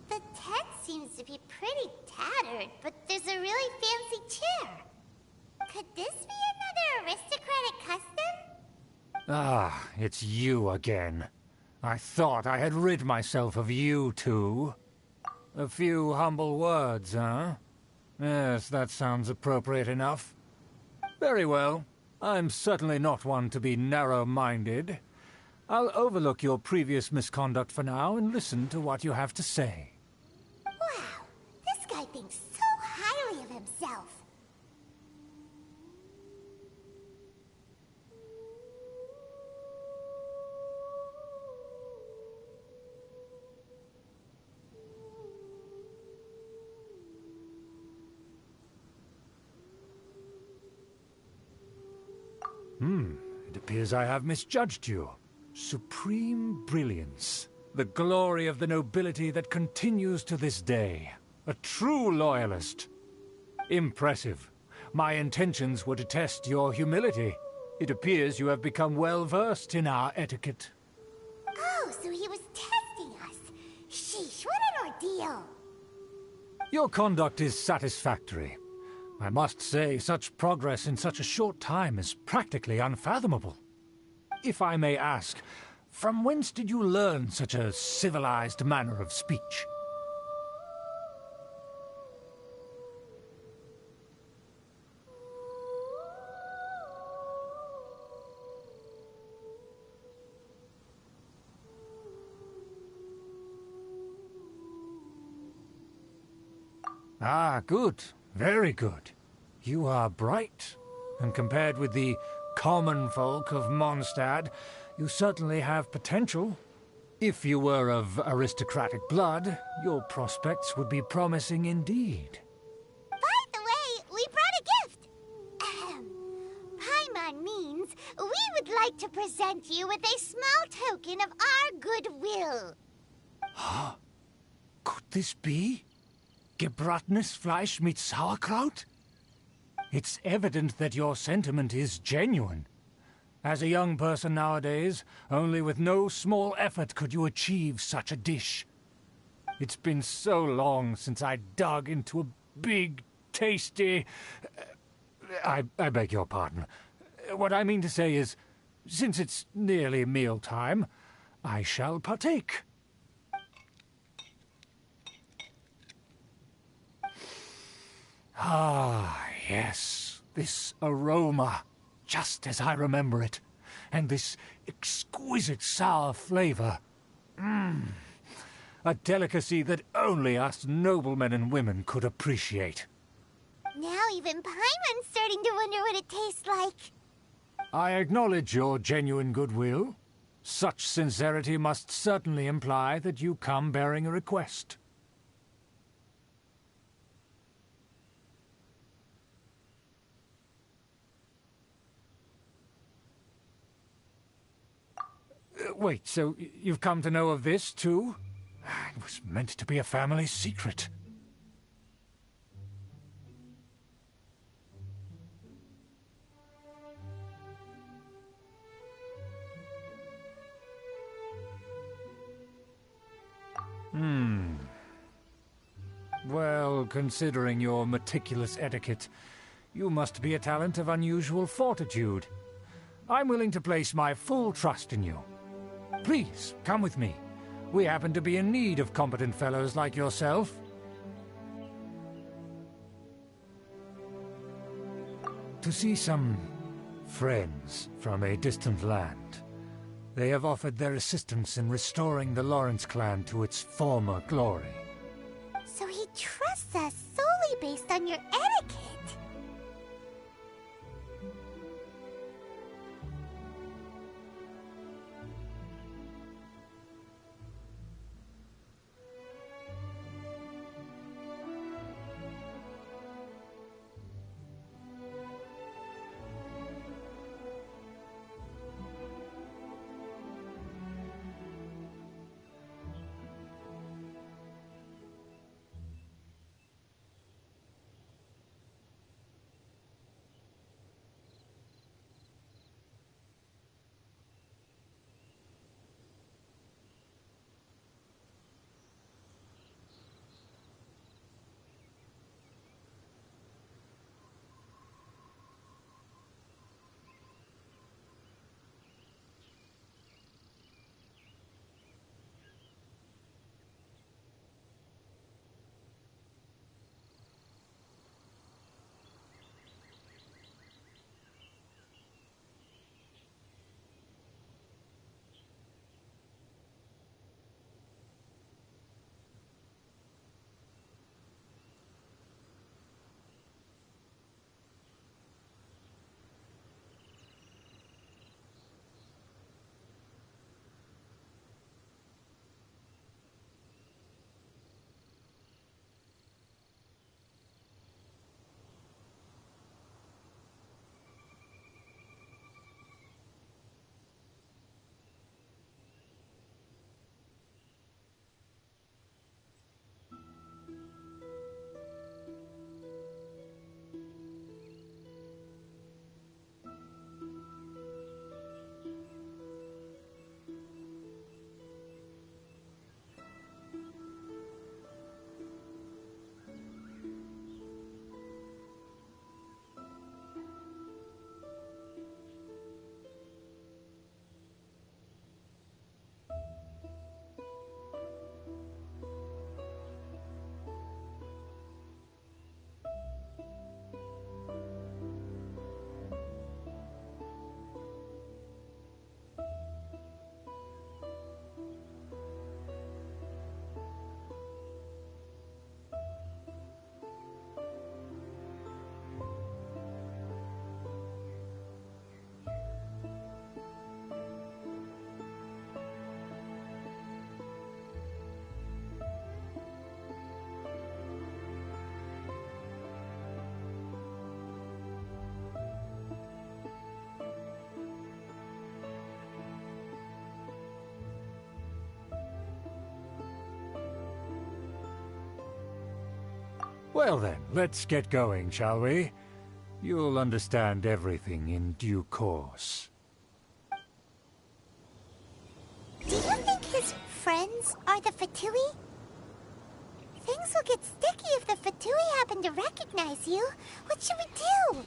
The tent seems to be pretty tattered, but there's a really fancy chair. Could this be another aristocratic custom? Ah, it's you again. I thought I had rid myself of you two. A few humble words, huh? Yes, that sounds appropriate enough. Very well. I'm certainly not one to be narrow-minded. I'll overlook your previous misconduct for now and listen to what you have to say. Wow, this guy thinks so highly of himself. It appears I have misjudged you. Supreme brilliance. The glory of the nobility that continues to this day. A true loyalist. Impressive. My intentions were to test your humility. It appears you have become well-versed in our etiquette. Oh, so he was testing us. Sheesh, what an ordeal. Your conduct is satisfactory. I must say, such progress in such a short time is practically unfathomable. If I may ask, from whence did you learn such a civilized manner of speech? Ah, good. Very good. You are bright, and compared with the common folk of Mondstadt, you certainly have potential. If you were of aristocratic blood, your prospects would be promising indeed. By the way, we brought a gift. Paimon means we would like to present you with a small token of our goodwill. Could this be? Gebratenes Fleisch mit Sauerkraut? It's evident that your sentiment is genuine. As a young person nowadays, only with no small effort could you achieve such a dish. It's been so long since I dug into a big, tasty... I beg your pardon. What I mean to say is, since it's nearly mealtime, I shall partake. Ah, yes, this aroma, just as I remember it, and this exquisite sour flavor. A delicacy that only us noblemen and women could appreciate. Now even Paimon's starting to wonder what it tastes like. I acknowledge your genuine goodwill. Such sincerity must certainly imply that you come bearing a request. Wait, so you've come to know of this, too? It was meant to be a family secret. Well, considering your meticulous etiquette, You must be a talent of unusual fortitude. I'm willing to place my full trust in you. Please, come with me. We happen to be in need of competent fellows like yourself. To see some friends from a distant land. They have offered their assistance in restoring the Lawrence clan to its former glory. So he trusts us solely based on your etiquette. Well then, let's get going, shall we? You'll understand everything in due course. Do you think his friends are the Fatui? Things will get sticky if the Fatui happen to recognize you. What should we do?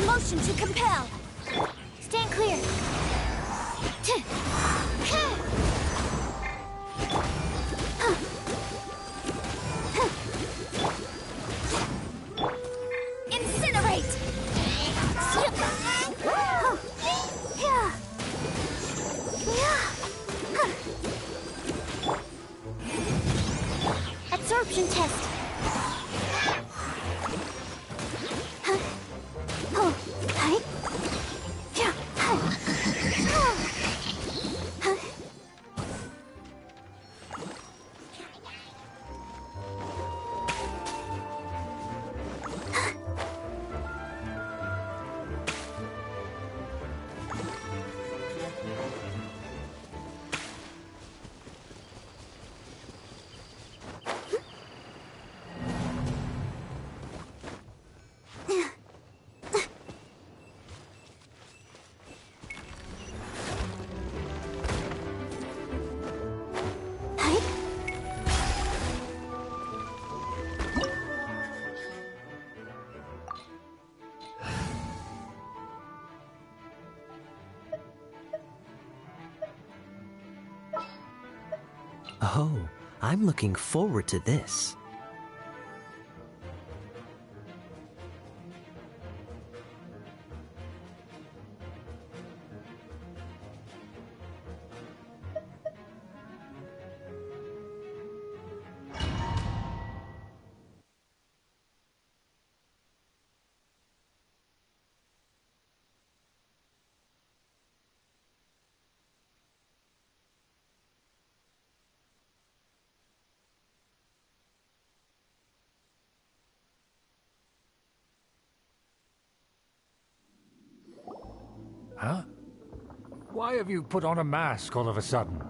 Motion to compel. Stand clear. Incinerate. Absorption test. Oh, I'm looking forward to this. Huh? Why have you put on a mask all of a sudden?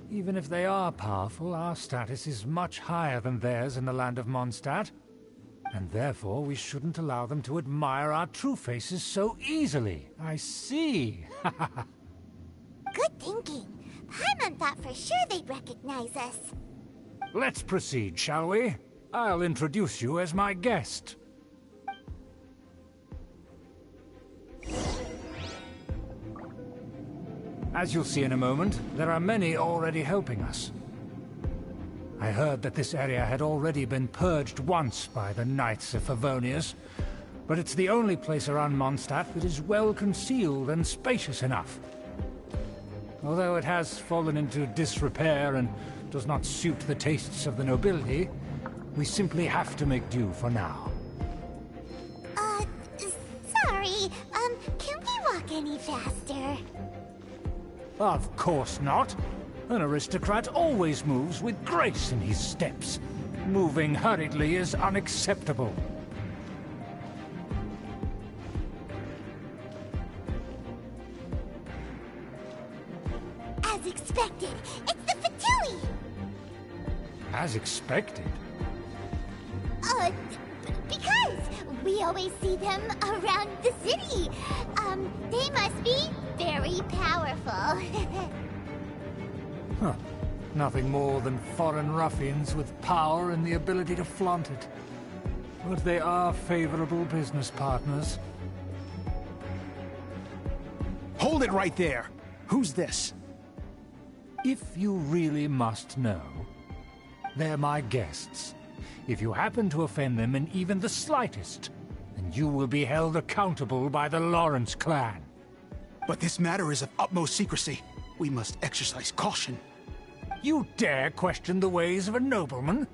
Even if they are powerful, our status is much higher than theirs in the land of Mondstadt. And therefore, we shouldn't allow them to admire our true faces so easily. I see. Good thinking. Paimon thought for sure they'd recognize us. Let's proceed, shall we? I'll introduce you as my guest. As you'll see in a moment, there are many already helping us. I heard that this area had already been purged once by the Knights of Favonius, but it's the only place around Mondstadt that is well concealed and spacious enough. Although it has fallen into disrepair and does not suit the tastes of the nobility, we simply have to make do for now. Sorry, can we walk any faster? Of course not. An aristocrat always moves with grace in his steps. Moving hurriedly is unacceptable. As expected, it's the Fatui! As expected? Because we always see them around the city. They must be very powerful. Huh. Nothing more than foreign ruffians with power and the ability to flaunt it. But they are favorable business partners. Hold it right there! Who's this? If you really must know, they're my guests. If you happen to offend them in even the slightest, then you will be held accountable by the Lawrence clan. But this matter is of utmost secrecy. We must exercise caution. You dare question the ways of a nobleman?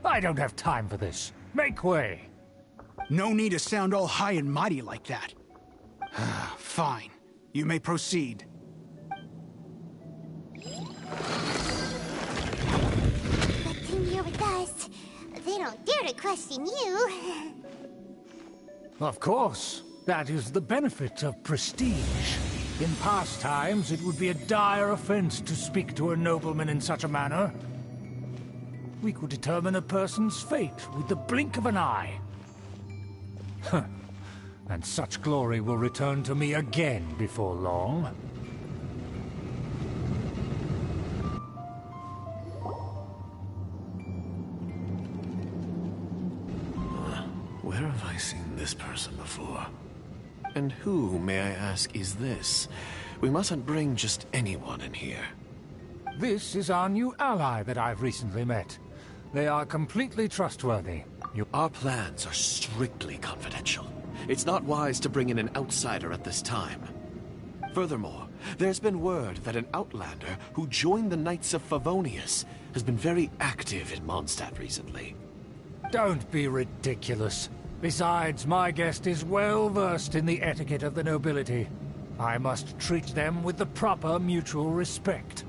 I don't have time for this. Make way! No need to sound all high and mighty like that. Fine. You may proceed. Good thing you're with us. They don't dare to question you. Of course. That is the benefit of prestige. In past times, it would be a dire offense to speak to a nobleman in such a manner. We could determine a person's fate with the blink of an eye. And such glory will return to me again before long. Where have I seen this person before? And who, may I ask, is this? We mustn't bring just anyone in here. This is our new ally that I've recently met. They are completely trustworthy. Our plans are strictly confidential. It's not wise to bring in an outsider at this time. Furthermore, there's been word that an outlander who joined the Knights of Favonius has been very active in Mondstadt recently. Don't be ridiculous. Besides, my guest is well versed in the etiquette of the nobility. I must treat them with the proper mutual respect.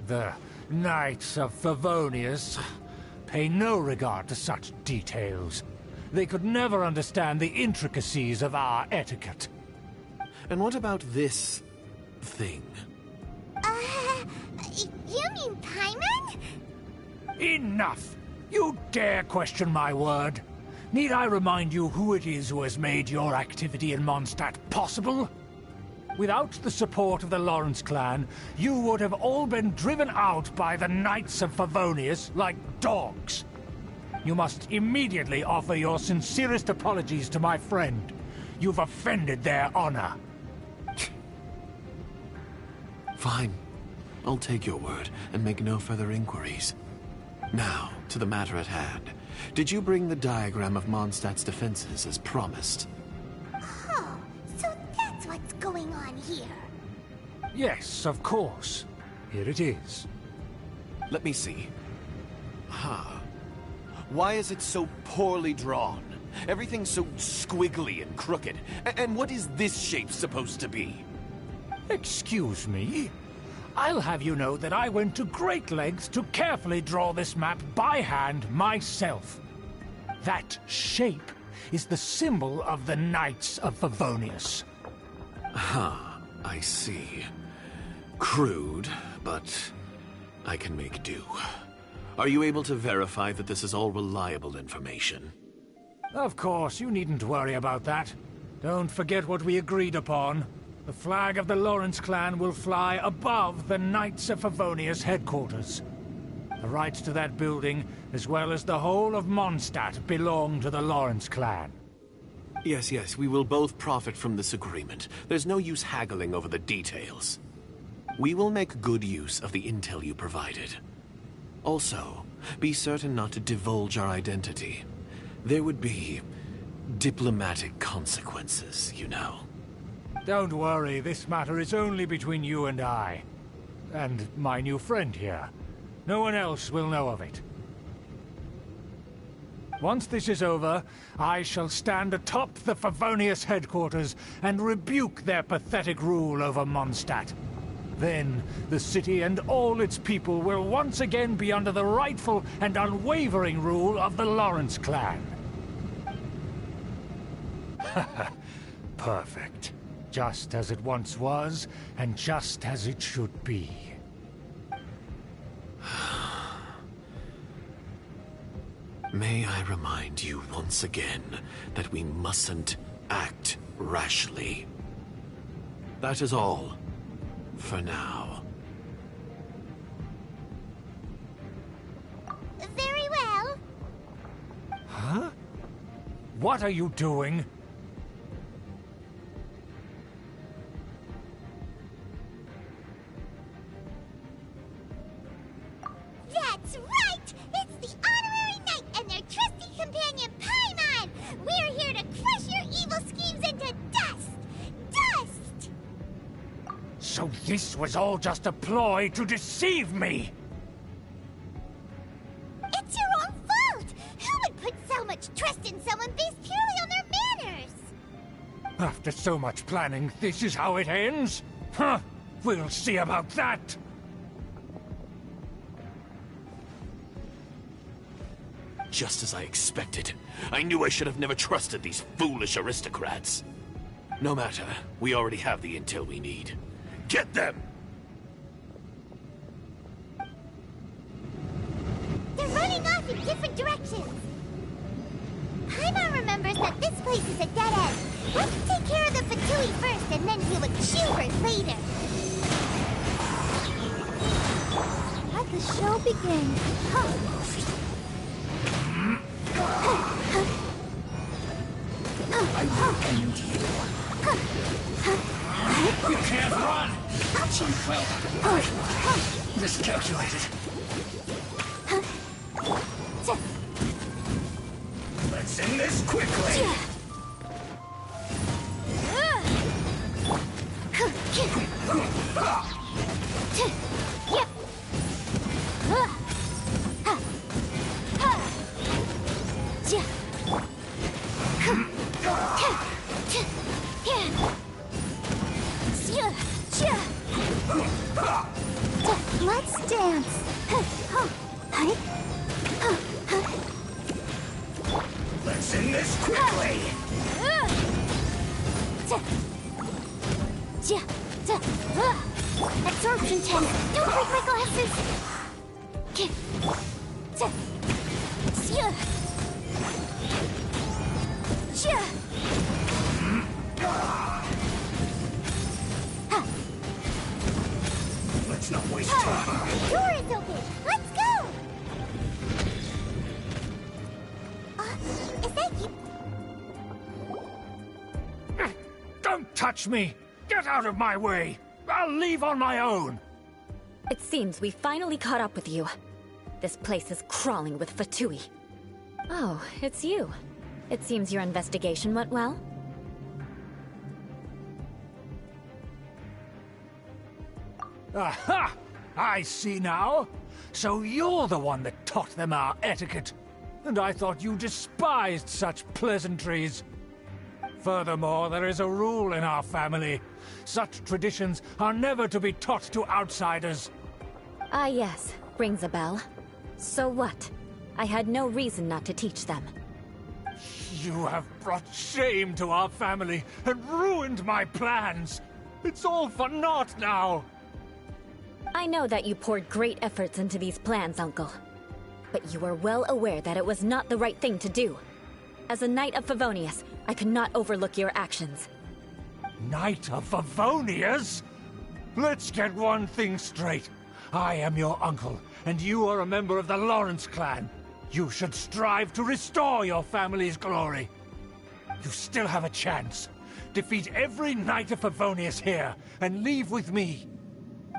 The Knights of Favonius pay no regard to such details. They could never understand the intricacies of our etiquette. And what about this thing? You mean Paimon? Enough! You dare question my word? Need I remind you who it is who has made your activity in Mondstadt possible? Without the support of the Lawrence clan, you would have all been driven out by the Knights of Favonius like dogs. You must immediately offer your sincerest apologies to my friend. You've offended their honor. Fine. I'll take your word and make no further inquiries. Now, to the matter at hand. Did you bring the diagram of Mondstadt's defenses as promised? Oh, so that's what's going on here. Yes, of course. Here it is. Let me see. Why is it so poorly drawn? Everything's so squiggly and crooked. And what is this shape supposed to be? Excuse me? I'll have you know that I went to great lengths to carefully draw this map by hand myself. That shape is the symbol of the Knights of Favonius. I see. Crude, but I can make do. Are you able to verify that this is all reliable information? Of course, you needn't worry about that. Don't forget what we agreed upon. The flag of the Lawrence clan will fly above the Knights of Favonius headquarters. The rights to that building, as well as the whole of Mondstadt, belong to the Lawrence clan. Yes, we will both profit from this agreement. There's no use haggling over the details. We will make good use of the intel you provided. Also, be certain not to divulge our identity. There would be diplomatic consequences, you know. Don't worry, this matter is only between you and I. And my new friend here. No one else will know of it. Once this is over, I shall stand atop the Favonius headquarters and rebuke their pathetic rule over Mondstadt. Then, the city and all its people will once again be under the rightful and unwavering rule of the Lawrence clan. Perfect. Just as it once was, and just as it should be. May I remind you once again that we mustn't act rashly. That is all, for now. Very well. Huh? What are you doing? That's right! It's the Honorary Knight and their trusty companion, Paimon! We're here to crush your evil schemes into dust! Dust! So this was all just a ploy to deceive me! It's your own fault! Who would put so much trust in someone based purely on their manners? After so much planning, this is how it ends? Huh! We'll see about that! Just as I expected. I knew I should have never trusted these foolish aristocrats. No matter, we already have the intel we need. Get them! They're running off in different directions. Paimon remembers that this place is a dead end. Let's take care of the Fatui first and then deal with Schubert later. Let the show begin. I will end you. You can't run! Chief, well, I miscalculated. Let's end this quickly! Let's dance. Let's end this quickly! Absorption 10. Don't break my glasses. Let's not waste time. The door is open. Let's go. Is that you? Don't touch me! Get out of my way! I'll leave on my own! It seems we finally caught up with you. This place is crawling with Fatui. Oh, it's you. It seems your investigation went well. Aha! I see now. So you're the one that taught them our etiquette. And I thought you despised such pleasantries. Furthermore, there is a rule in our family. Such traditions are never to be taught to outsiders. Ah yes, rings a bell. So what? I had no reason not to teach them. You have brought shame to our family and ruined my plans. It's all for naught now. I know that you poured great efforts into these plans, Uncle. But you are well aware that it was not the right thing to do. As a Knight of Favonius, I could not overlook your actions. Knight of Favonius? Let's get one thing straight. I am your uncle, and you are a member of the Lawrence clan. You should strive to restore your family's glory. You still have a chance. Defeat every Knight of Favonius here, and leave with me.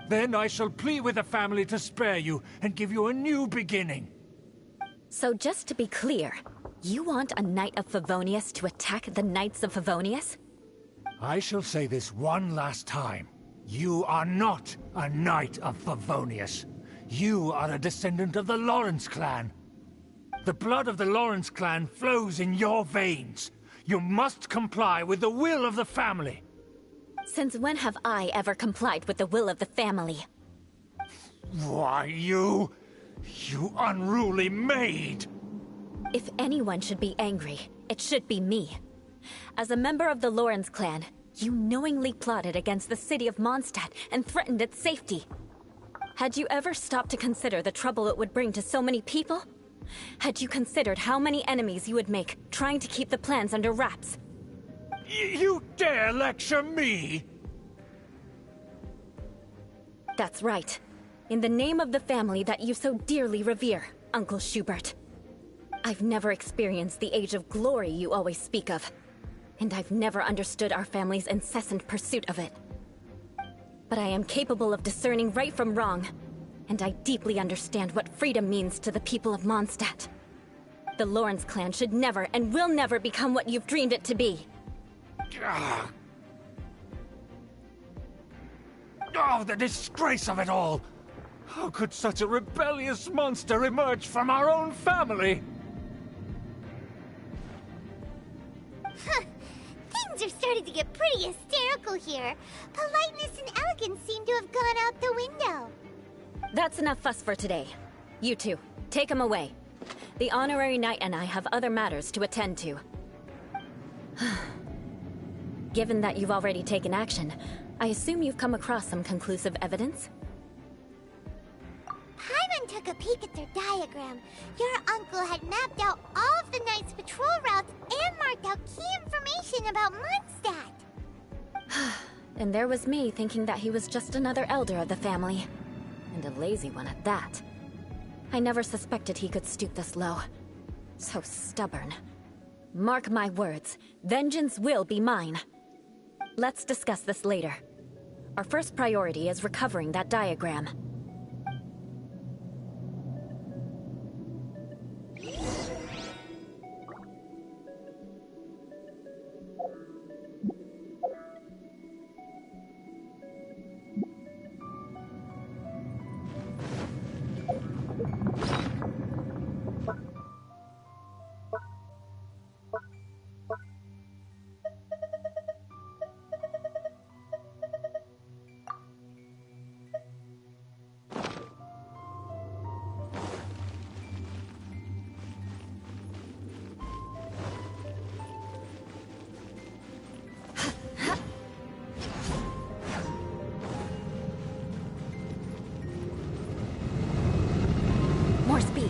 Then I shall plead with the family to spare you and give you a new beginning. So just to be clear, you want a Knight of Favonius to attack the Knights of Favonius? I shall say this one last time. You are not a Knight of Favonius. You are a descendant of the Lawrence clan. The blood of the Lawrence clan flows in your veins. You must comply with the will of the family. Since when have I ever complied with the will of the family? Why, you unruly maid! If anyone should be angry, it should be me. As a member of the Lawrence clan, you knowingly plotted against the city of Mondstadt and threatened its safety. Had you ever stopped to consider the trouble it would bring to so many people? Had you considered how many enemies you would make trying to keep the plans under wraps? You dare lecture me? That's right. In the name of the family that you so dearly revere, Uncle Schubert. I've never experienced the age of glory you always speak of. And I've never understood our family's incessant pursuit of it. But I am capable of discerning right from wrong. And I deeply understand what freedom means to the people of Mondstadt. The Lawrence clan should never and will never become what you've dreamed it to be. Oh, the disgrace of it all! How could such a rebellious monster emerge from our own family? Things are starting to get pretty hysterical here. Politeness and elegance seem to have gone out the window. That's enough fuss for today. You two, take him away. The honorary knight and I have other matters to attend to. Given that you've already taken action, I assume you've come across some conclusive evidence? Paimon took a peek at their diagram. Your uncle had mapped out all of the Knight's patrol routes and marked out key information about Mondstadt. And there was me thinking that he was just another elder of the family. And a lazy one at that. I never suspected he could stoop this low. So stubborn. Mark my words, vengeance will be mine. Let's discuss this later. Our first priority is recovering that diagram. More speed.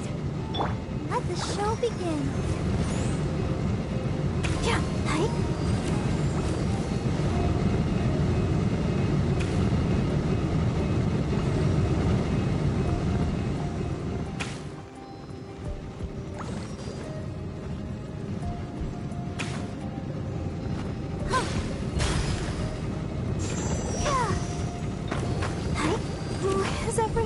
Let the show begin. Yeah, Hi. Is everyone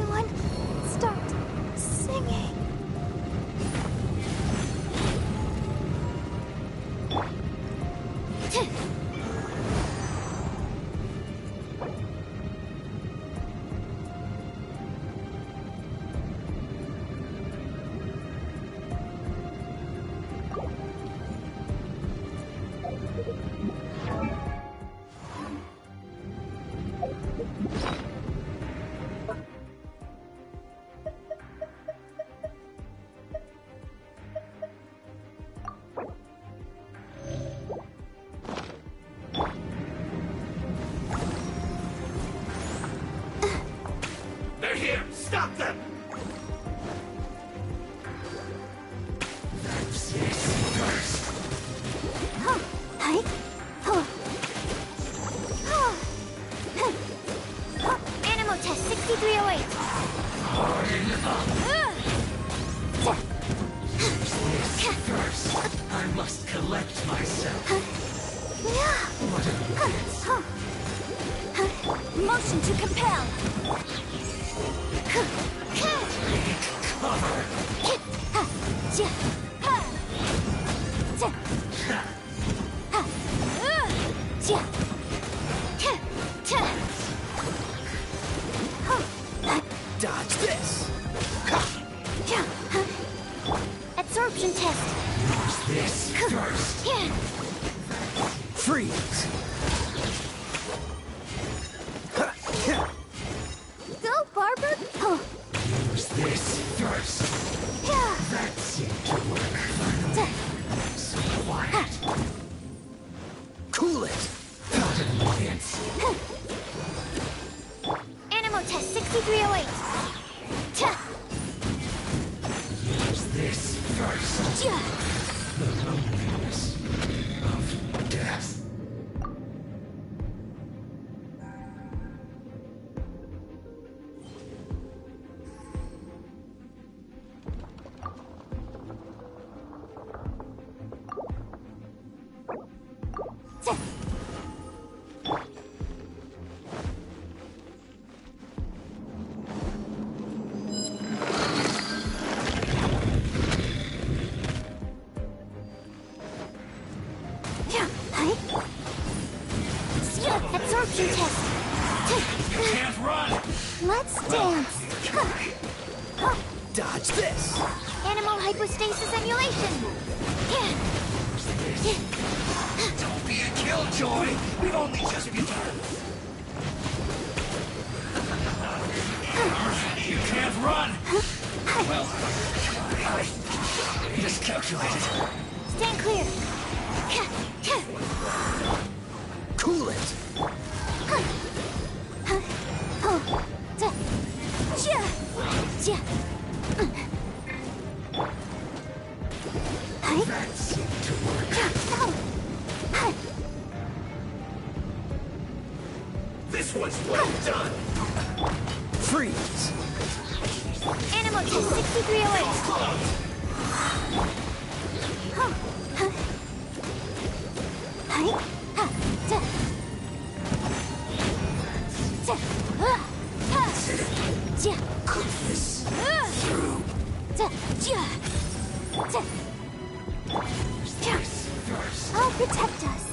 collect myself. Motion to compel. Cover. Dodge this! Absorption test. Use this first. Freeze! Go, Barber. Use this first. That seemed to work. So quiet. Cool it! Not an annoyance. Animo test 6308. Use this first. The loneliness of death. Absorption test. Can't run. Let's dance. Dodge this! Animal hypostasis emulation. Don't be a killjoy. We've only just begun. You can't run. Well, I miscalculated. Stand clear. Cool it! That seemed to work. This one's well done. Freeze! Animal test 6308. Put this through. This first. I'll protect us.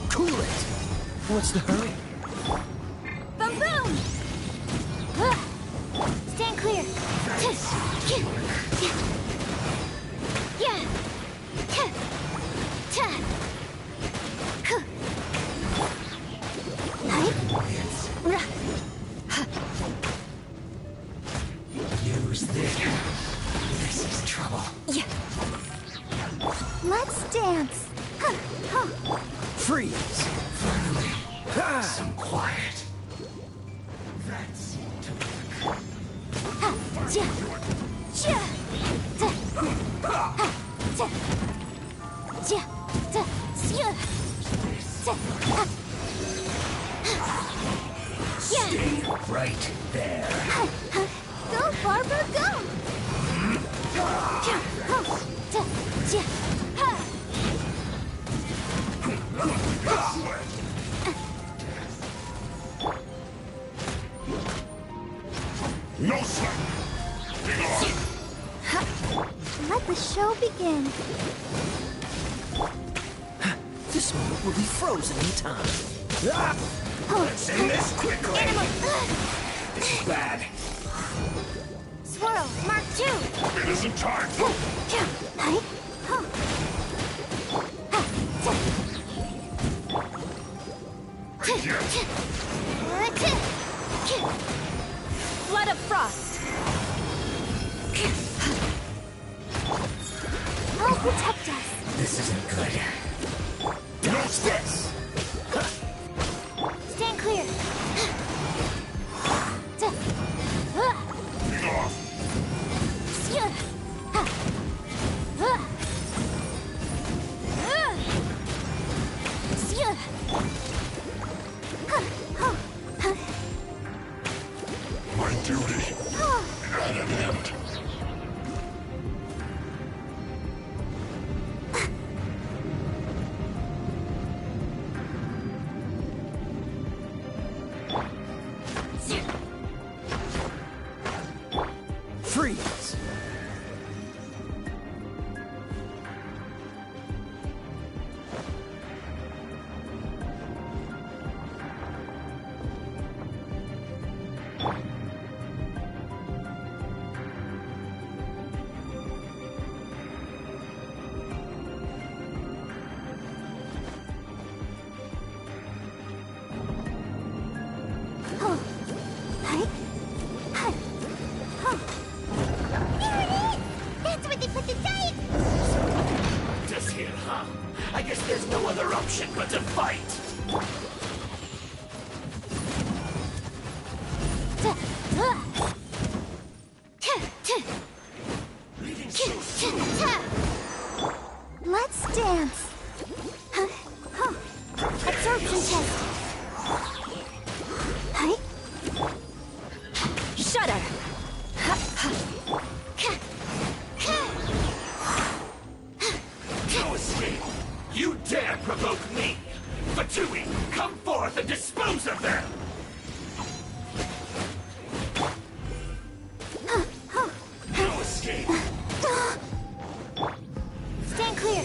Cool it! What's the hurry? Boom boom! Stand clear. Use this. This is trouble. Let's dance. Freeze! Finally, some quiet. That seemed to work. Stay right there. Go, Barber, go! No sweat. Let the show begin. This moment will be frozen in time. Let's end this quickly. This is bad. Swirl, Mark 2. It isn't time. Flood of frost! I'll protect us. This isn't good. Dodge this! Stand clear. My duty at an end. option but to fight. Leaving so soon. Let's dance. Absorption test. Hi. Shudder! No escape. You dare provoke me. Fatui, come forth and dispose of them. No escape. Stand clear.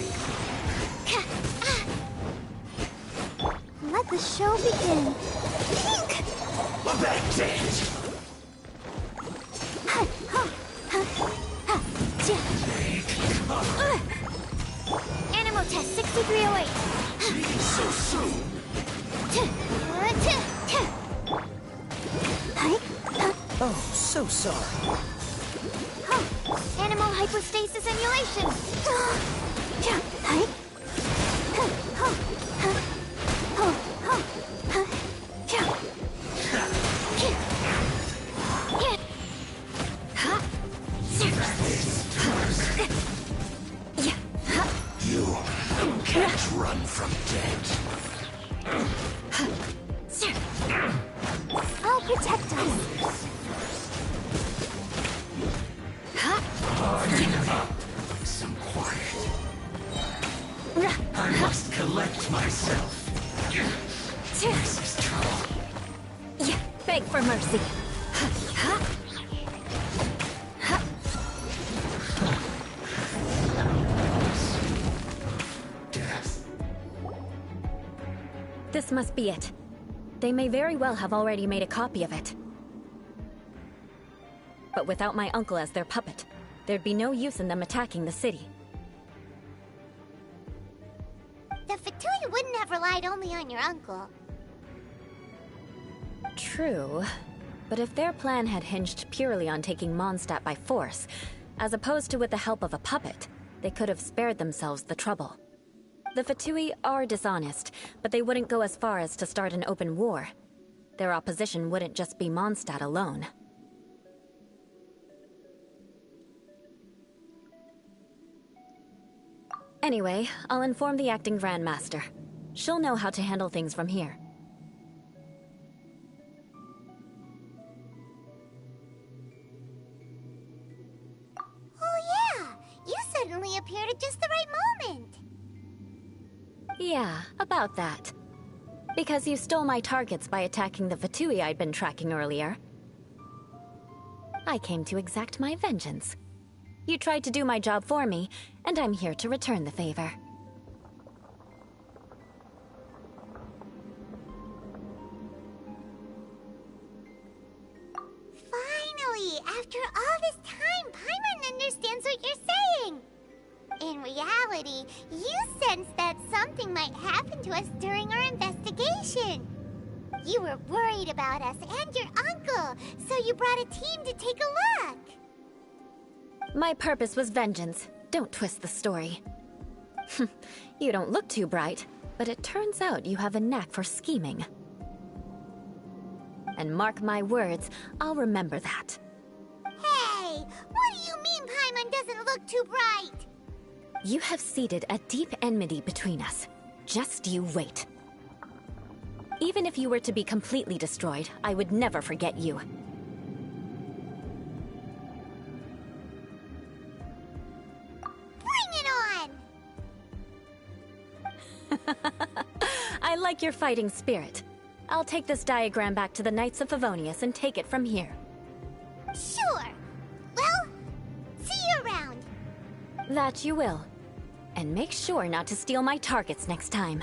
Let the show begin. Pink! That's it. Animal test 6308. Leaving so soon. Oh, so sorry. Animal hypostasis simulation. You can't run from death. I'll protect us. Some quiet. I must collect myself. This is trouble. Yeah, beg for mercy. Death. This must be it. They may very well have already made a copy of it. But without my uncle as their puppet, there'd be no use in them attacking the city. The Fatui wouldn't have relied only on your uncle. True. But if their plan had hinged purely on taking Mondstadt by force, as opposed to with the help of a puppet, they could have spared themselves the trouble. The Fatui are dishonest, but they wouldn't go as far as to start an open war. Their opposition wouldn't just be Mondstadt alone. Anyway, I'll inform the acting Grandmaster. She'll know how to handle things from here. Oh yeah! You suddenly appeared at just the right moment! Yeah, about that. Because you stole my targets by attacking the Fatui I'd been tracking earlier. I came to exact my vengeance. You tried to do my job for me, and I'm here to return the favor. Finally! After all this time, Paimon understands what you're saying! In reality, you sensed that something might happen to us during our investigation. You were worried about us and your uncle, so you brought a team to take a look. My purpose was vengeance. Don't twist the story. You don't look too bright, but it turns out you have a knack for scheming. And mark my words, I'll remember that. Hey! What do you mean Paimon doesn't look too bright? You have seeded a deep enmity between us. Just you wait. Even if you were to be completely destroyed, I would never forget you. Bring it on! I like your fighting spirit. I'll take this diagram back to the Knights of Favonius and take it from here. Sure. Well, see you around. That you will. And make sure not to steal my targets next time.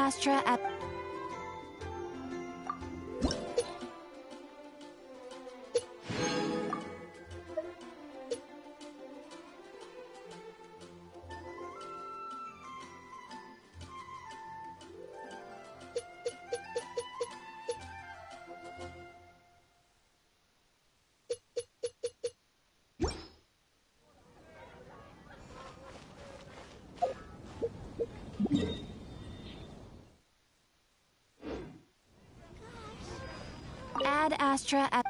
Astra at... Ad Astra at...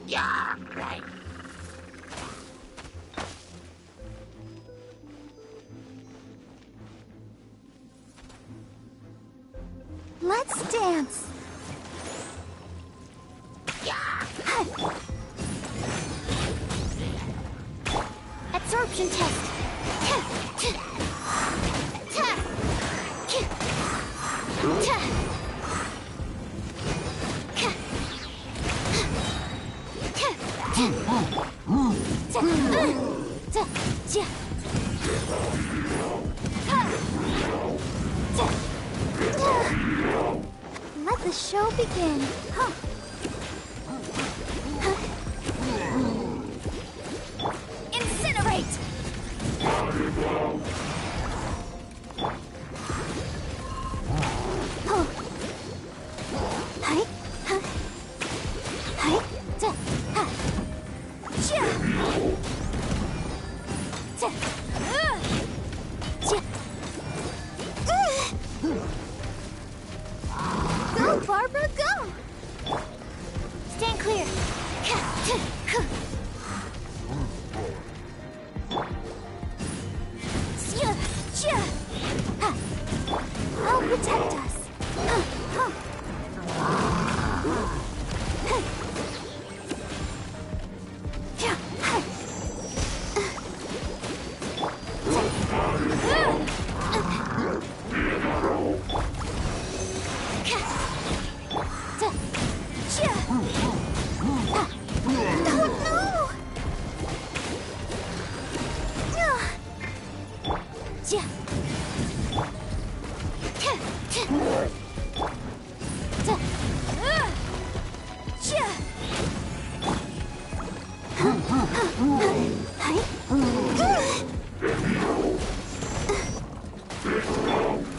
Yeah, right. Let's dance. Absorption test. Let the show begin. Huh. Incinerate! Go, Barbara, go! Stand clear. I'll protect us.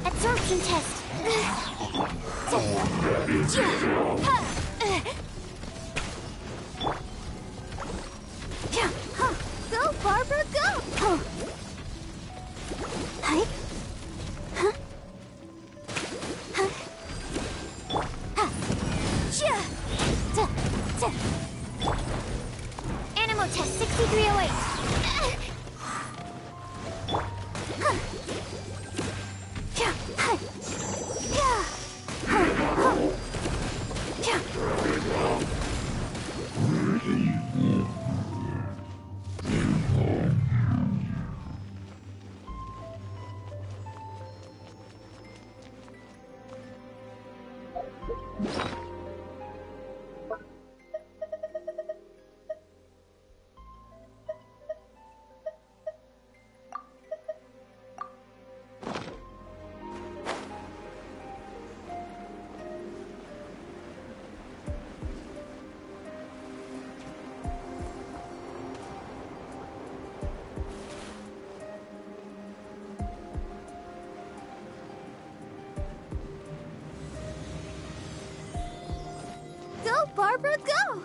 Absorption test. Barbara, go!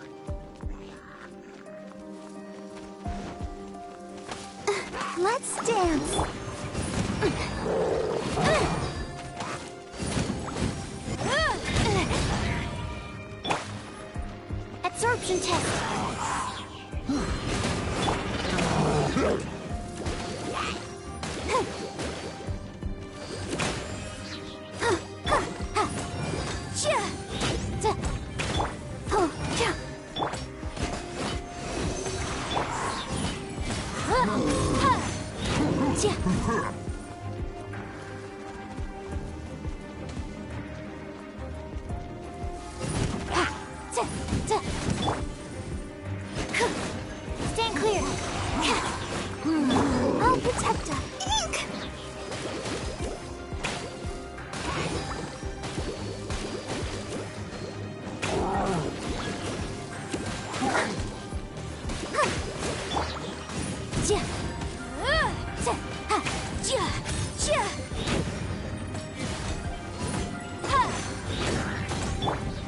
Let's dance. Absorption test. Stand clear. I'll protect her. Ink!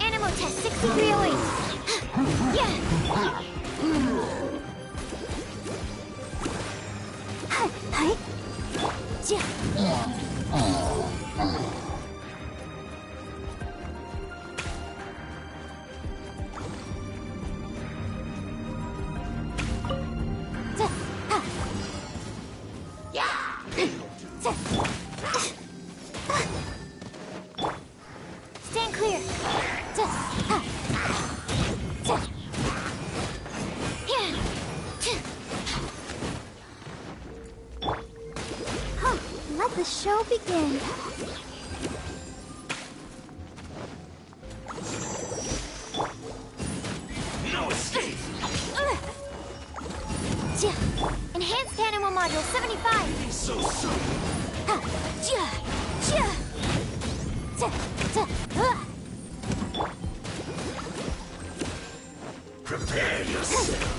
Animal test 6308. Yeah. Hi. Stand clear. Let the show begin. No escape! Enhanced animal module 75. So soon! Prepare yourself!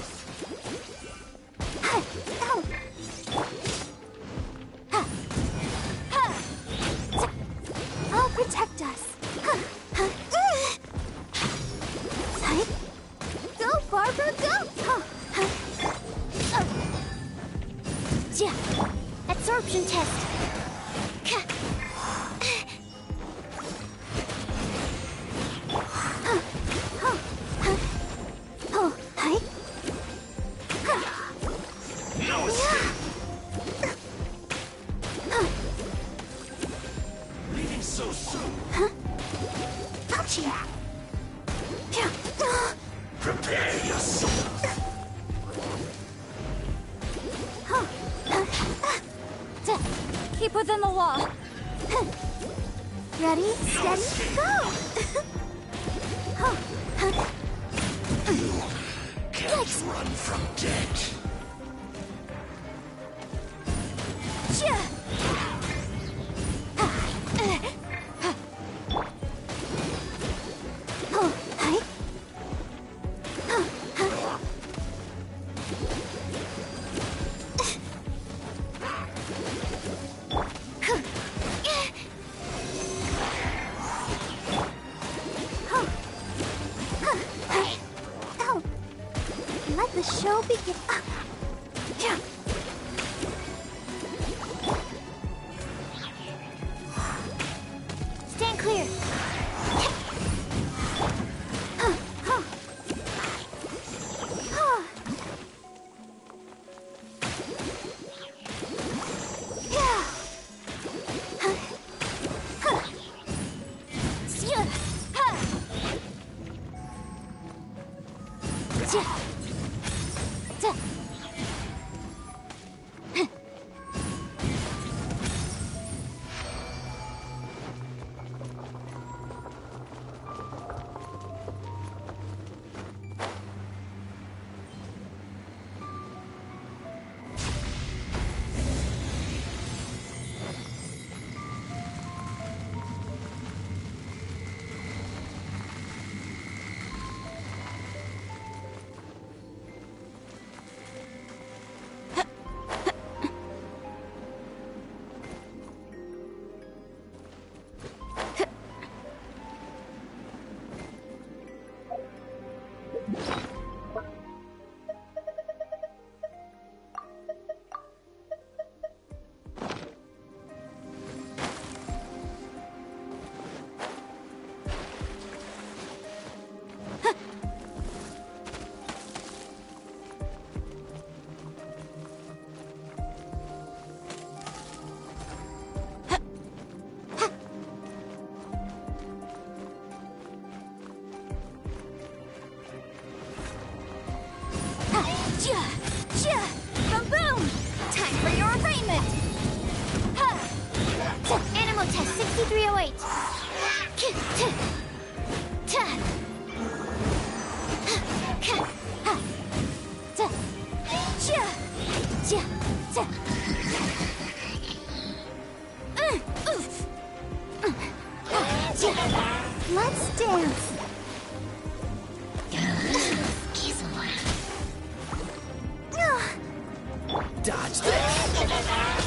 I'll protect us. Go, Barbara, go! Absorption test. No escape! Leaving so soon! Prepare yourself! Keep within the law. Ready, steady, go! Can't run from death! Let the show begin. Stand clear. Let's dance. Dodge that!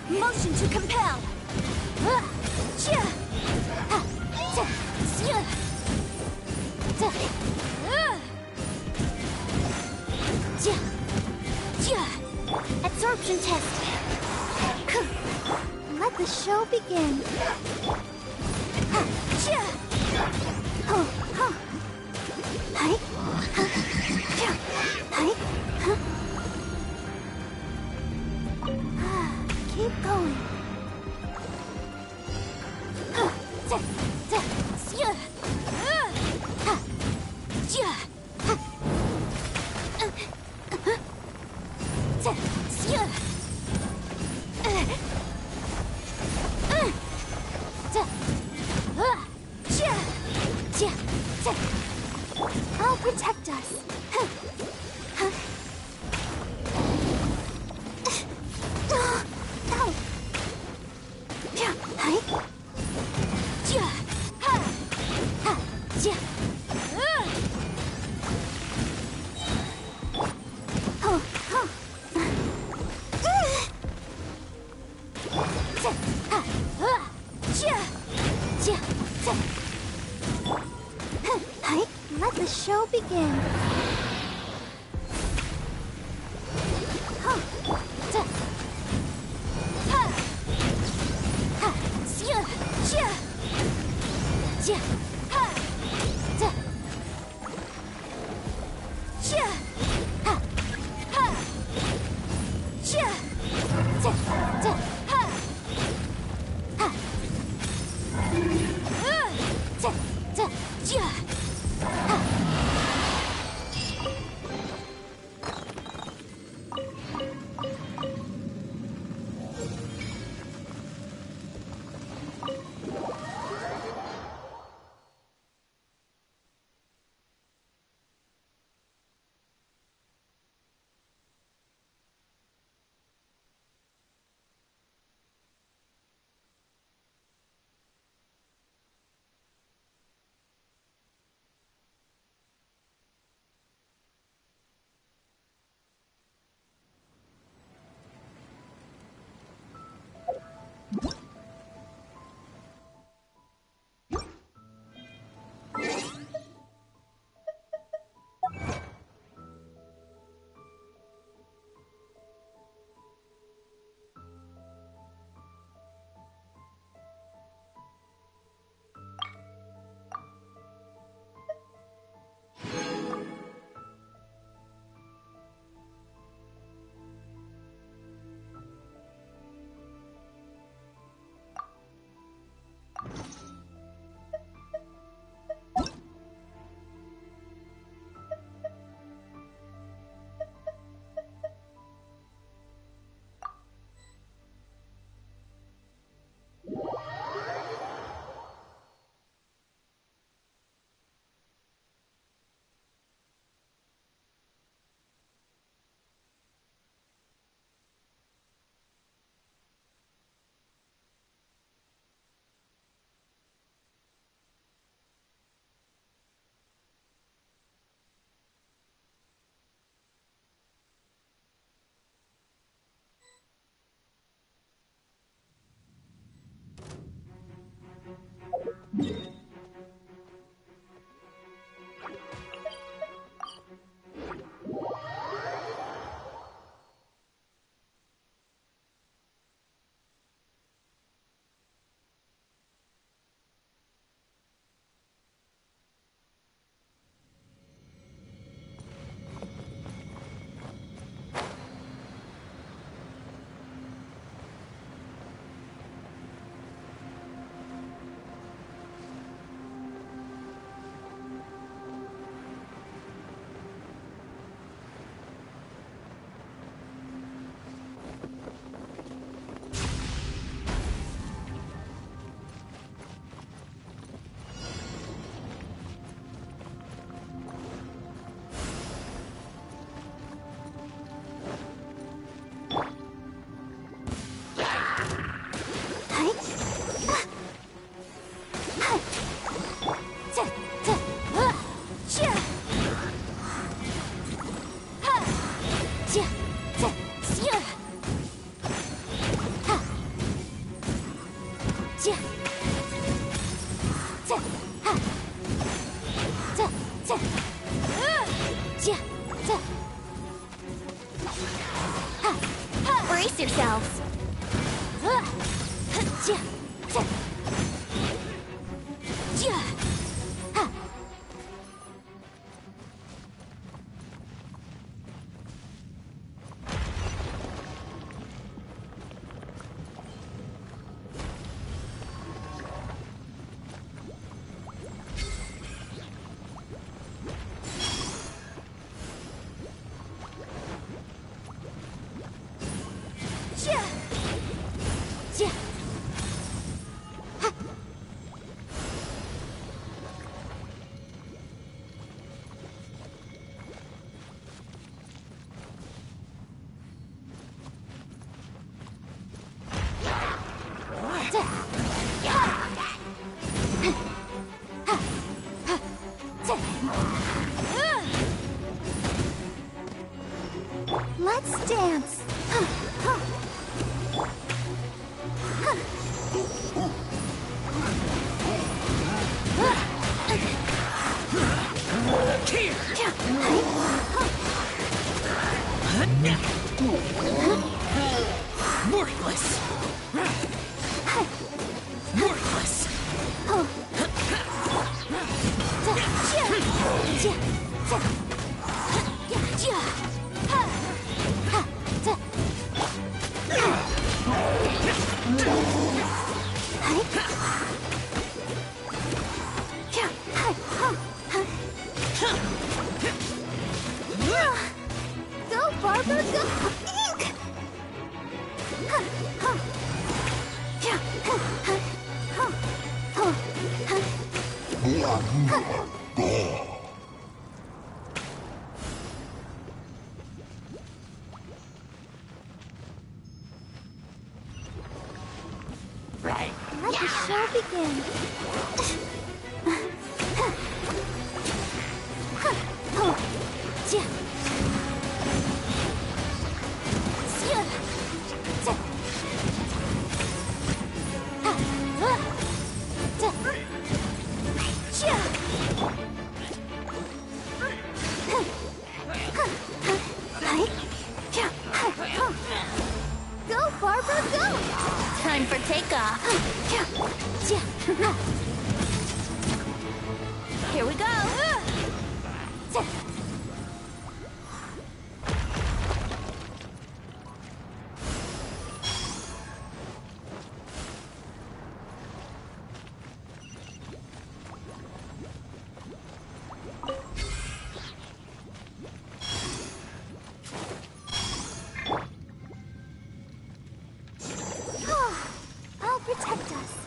Motion to compel. Absorption test. Let the show begin. Keep going. I'll protect us. Let the show begin. yourselves! Let's dance. Worthless! Worthless! Go, Barbara, go! Let the show begin. Go, Barbara, go! Time for takeoff. Here we go. I'll protect us.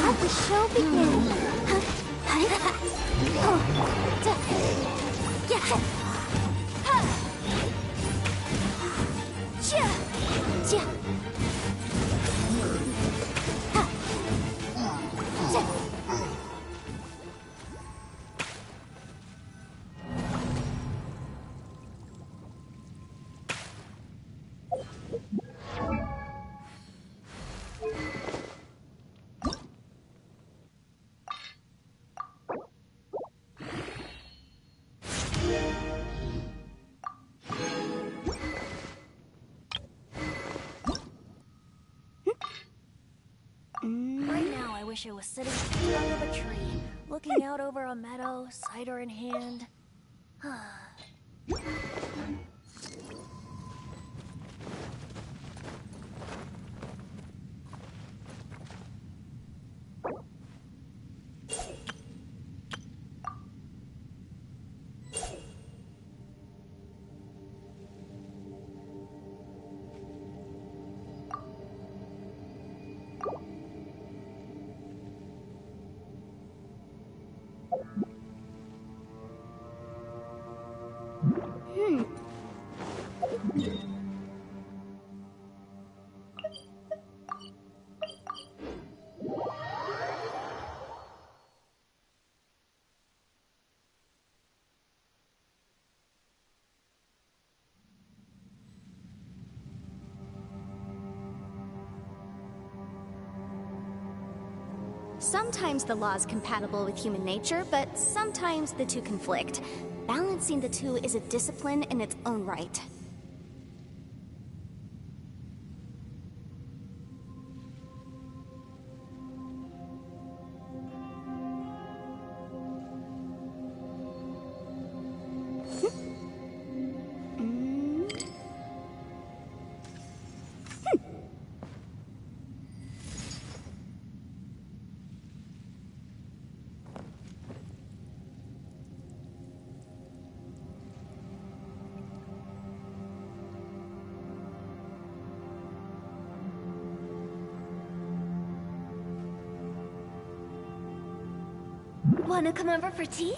Let the show begin. Right now, I wish I was sitting at the trunk of a tree, looking out over a meadow, cider in hand. Sometimes the law is compatible with human nature, but sometimes the two conflict. Balancing the two is a discipline in its own right. Wanna come over for tea?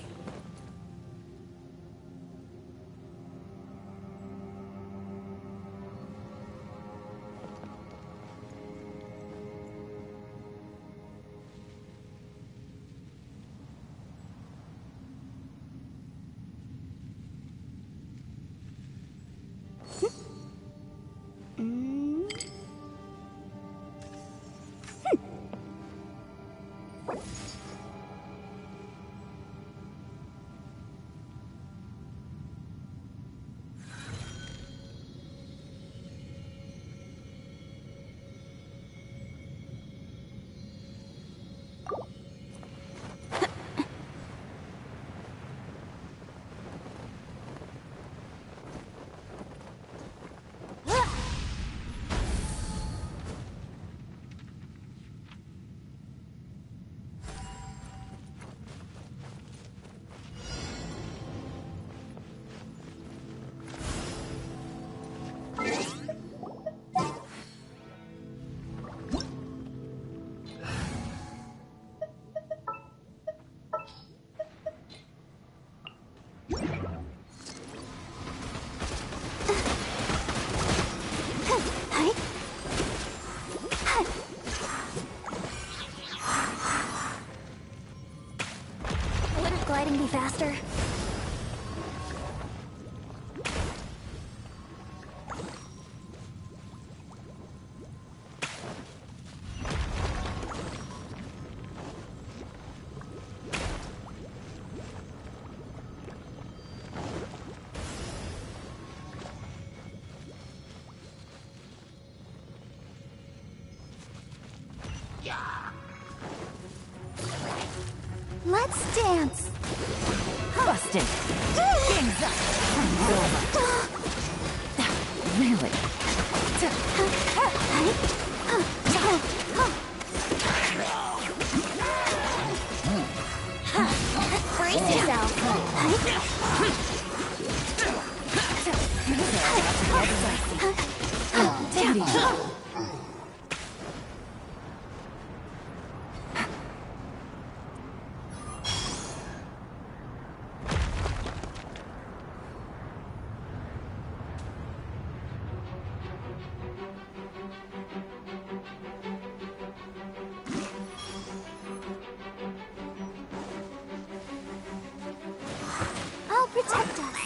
Gliding be faster? Let's dance! Busted! Game's up! Really? Brace yourself! I'll protect us.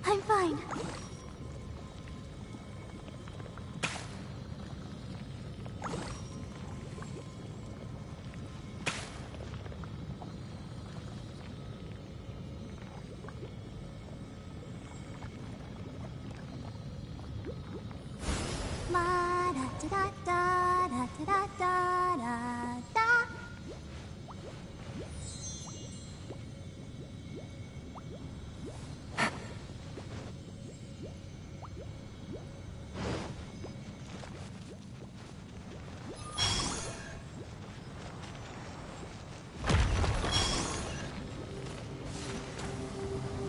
I'm fine. La da da da da da da da da.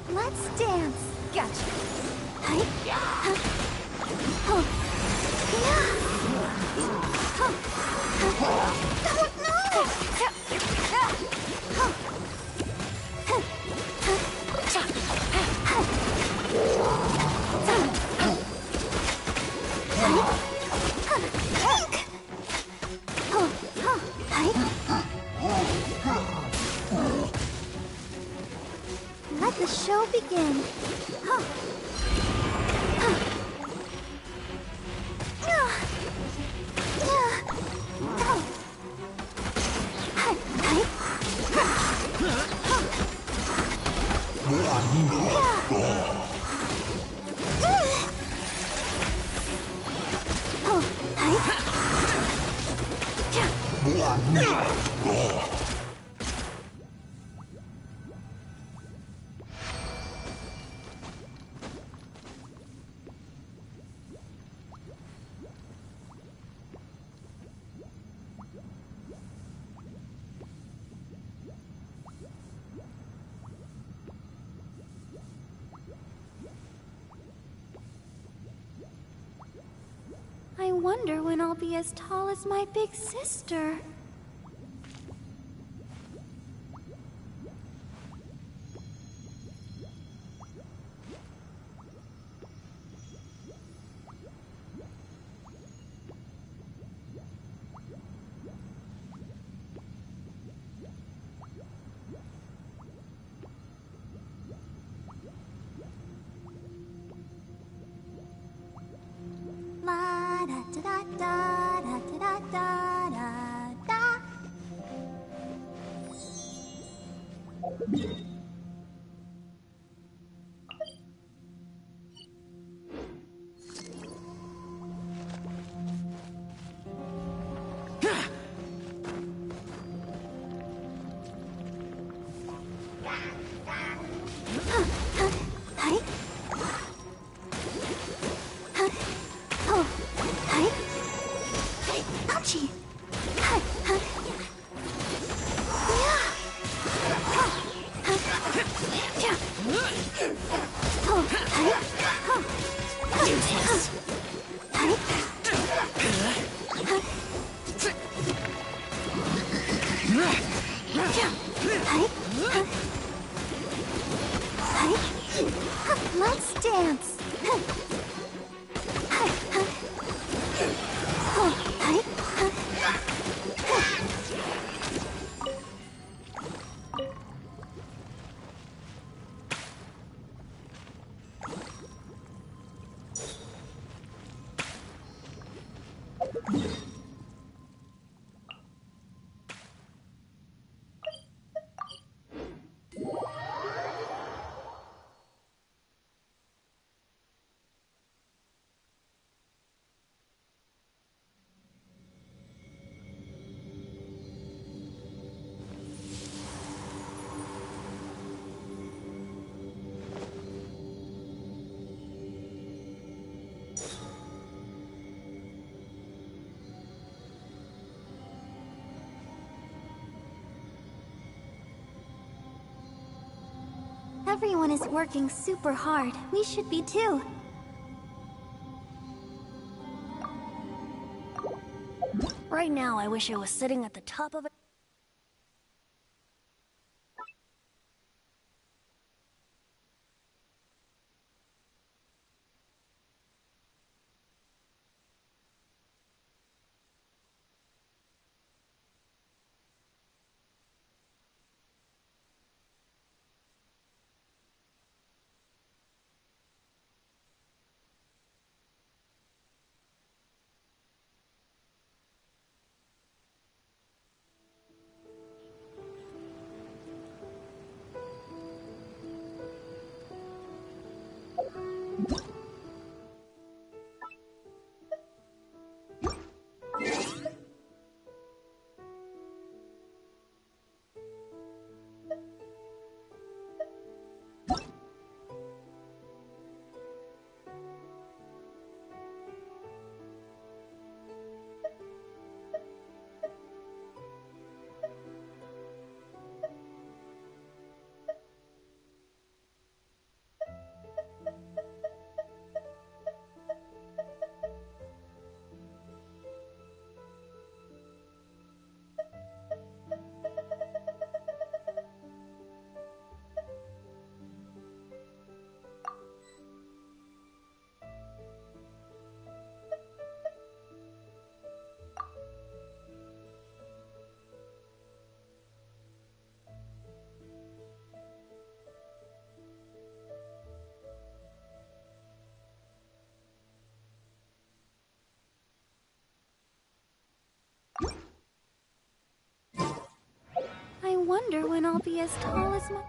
Let's dance. Gotcha. Let the show begin. Huh. I wonder when I'll be as tall as my big sister. La da da da da da da da da. Ouchie! Let's dance! Everyone is working super hard. We should be too. Right now, I wish I was sitting at the top of it. wonder when I'll be as tall as my...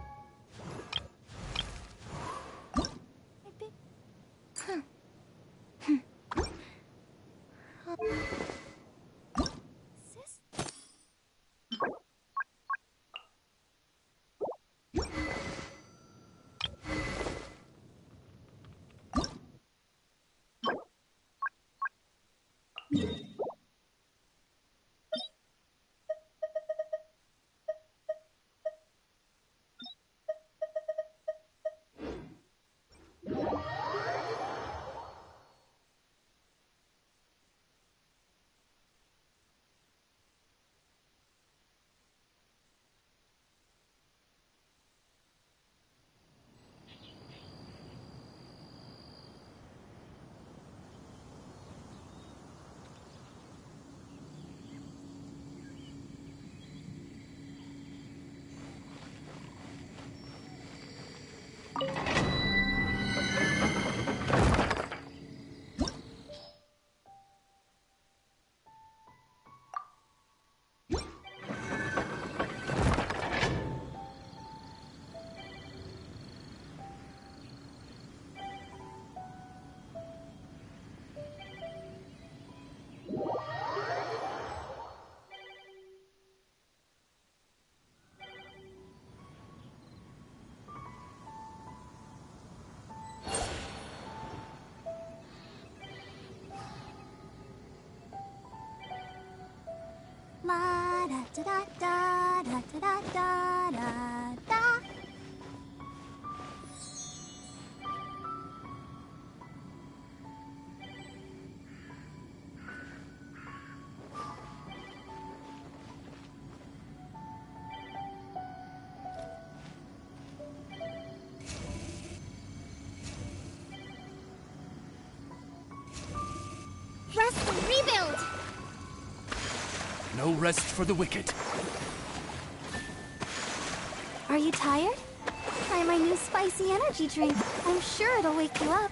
La da da da da da da da da da. Rest and rebuild! No rest for the wicked. Are you tired? Try my new spicy energy drink. I'm sure it'll wake you up.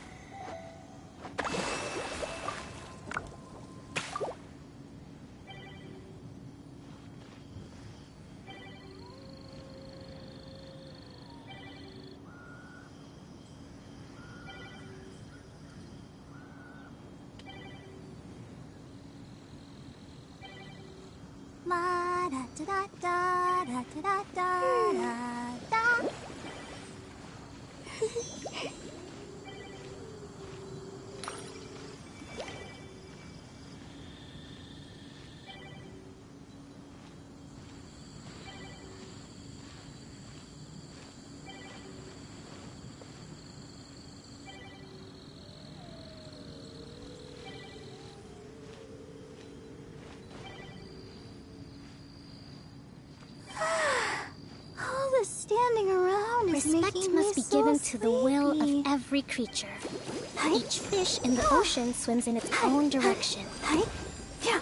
La da da da da da da da da da. All this standing around is Respect making must me be so given to the will sleepy. of every creature. Each fish in the ocean swims in its own direction. Yeah.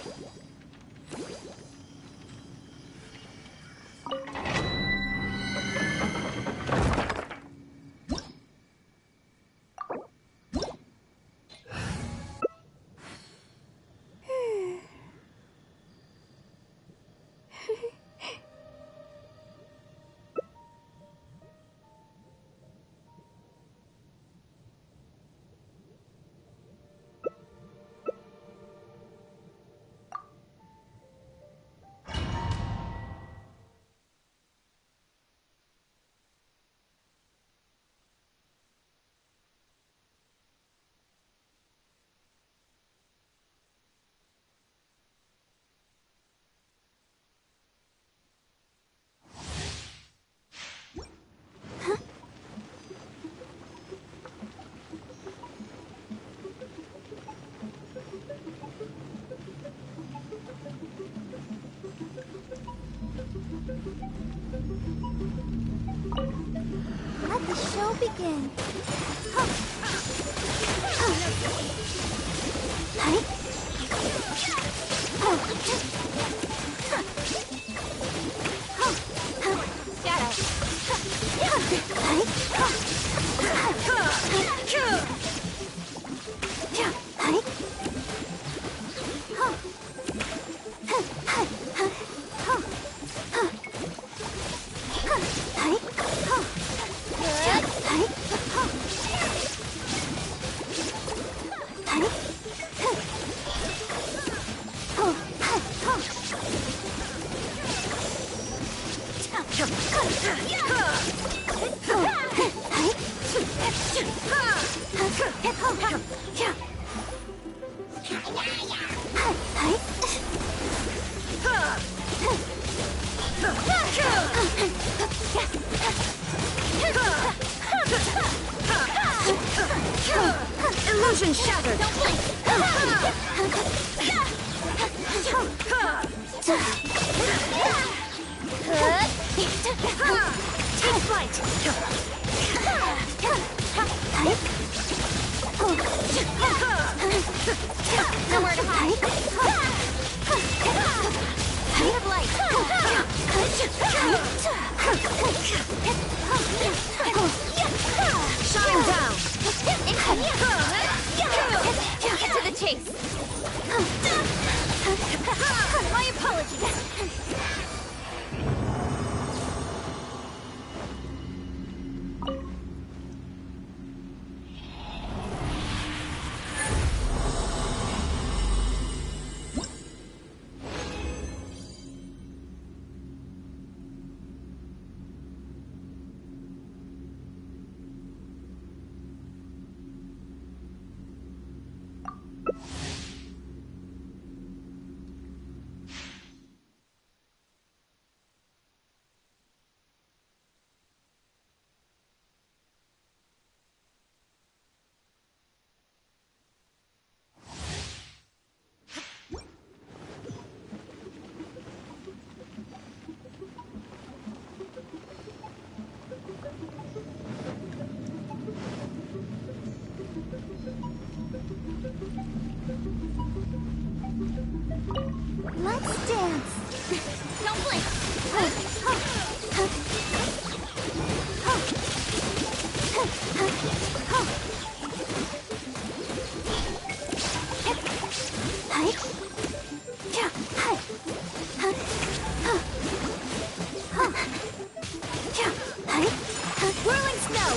Let the show begin. Illusion shattered! Don't blink! Take flight! Nowhere to hide! We have light! Shine down! Get to the chase! My apologies! Let's dance. Don't blink. Whirling snow.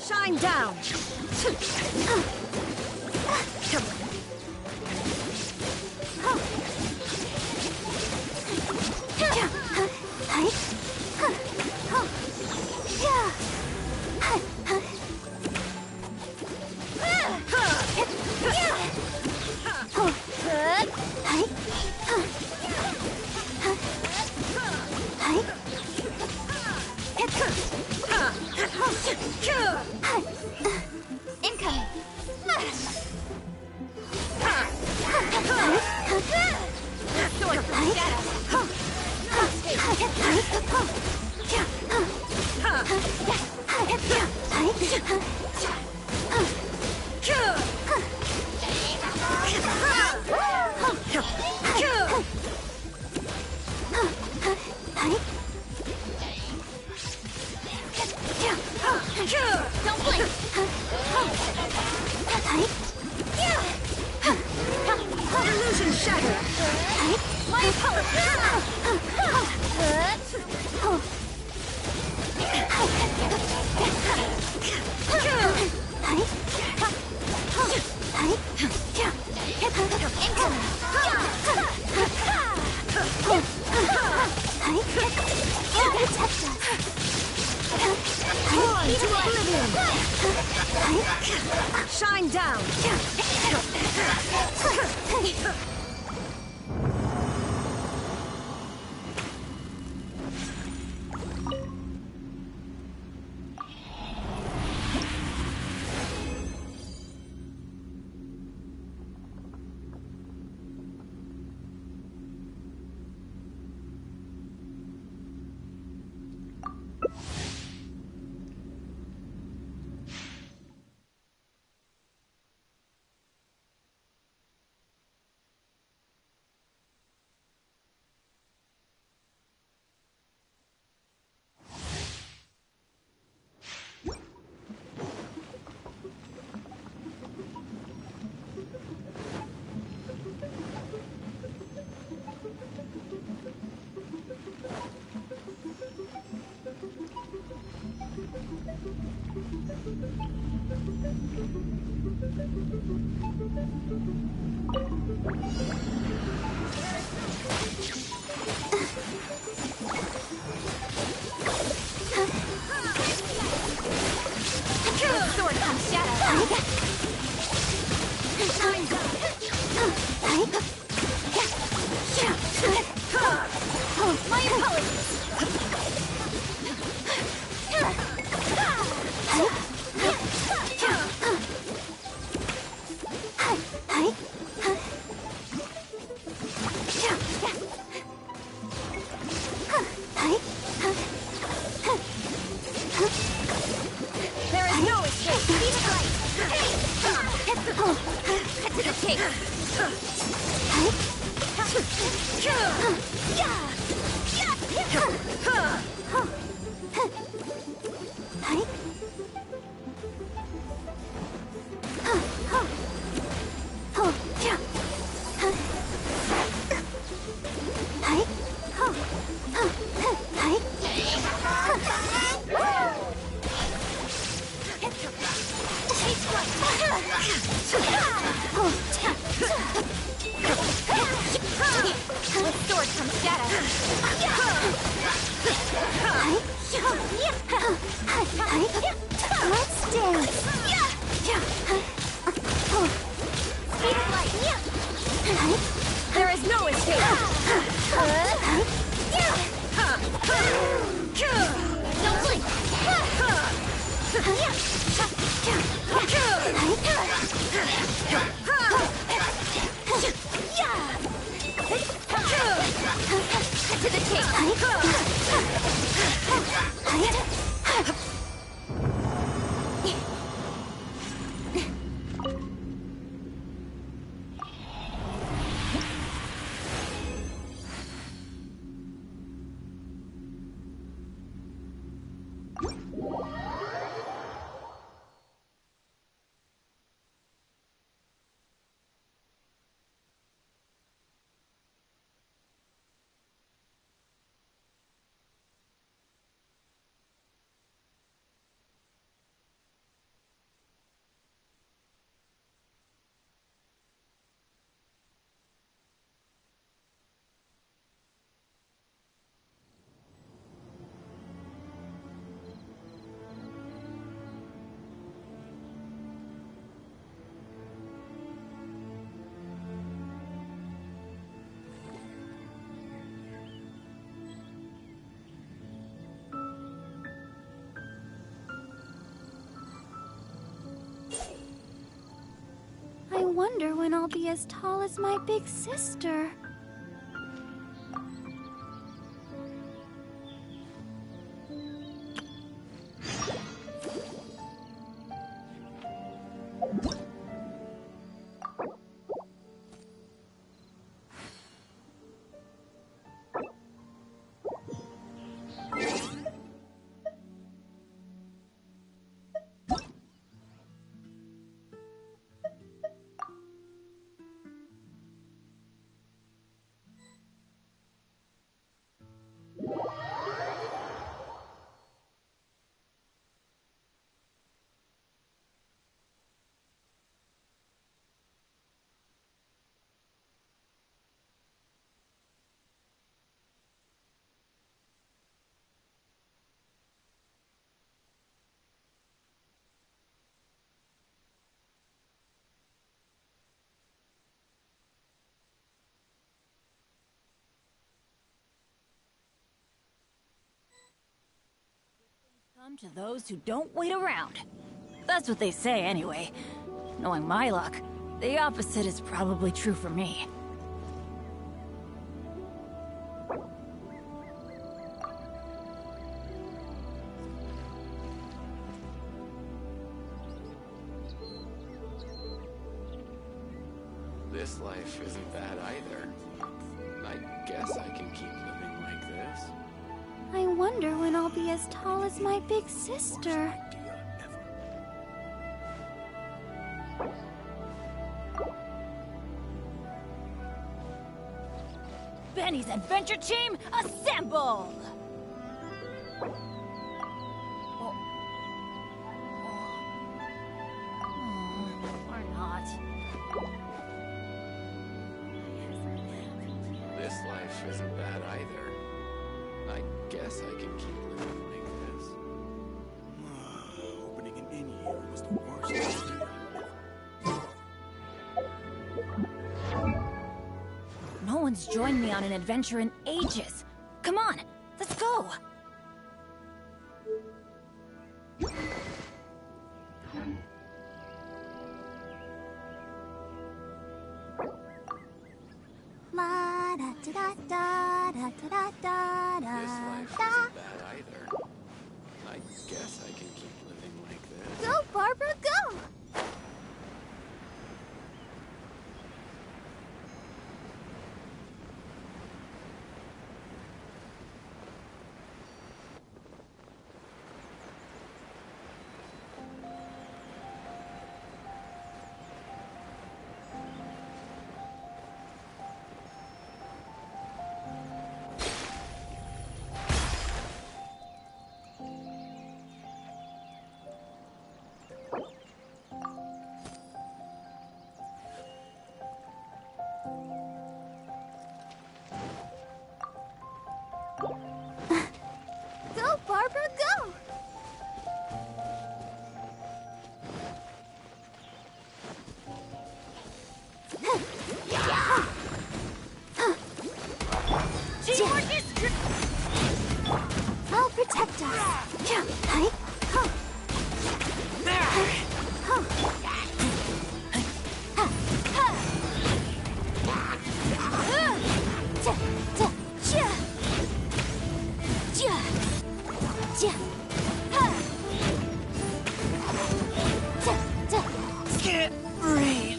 Shine down! Incoming. Sword from Don't blink. Illusion shattered! My apologies. To oblivion! Shine down! Sword comes shadow. My apologies. There is no escape. Keep it light. To the tape. With sword comes shadow. Let's dance. Speed of light. There is no escape. Don't blink. To the tape. I wonder when I'll be as tall as my big sister. Come to those who don't wait around. That's what they say anyway. Knowing my luck, the opposite is probably true for me. This life isn't bad either. I guess I can keep living like this. I wonder when I'll be as tall as my big sister. Benny's adventure team, assemble! Or not. This life isn't bad either. guess I can keep living like this. Opening an inn here was the worst idea. No one's joined me on an adventure in ages. Come on, let's go! La da da da da da da da This life da. isn't bad either. I guess I can keep living like this. Go, Barbara, go! Go, Barbara, go! Teamwork is I'll protect us. Yeah, hi. Huh. Get ready.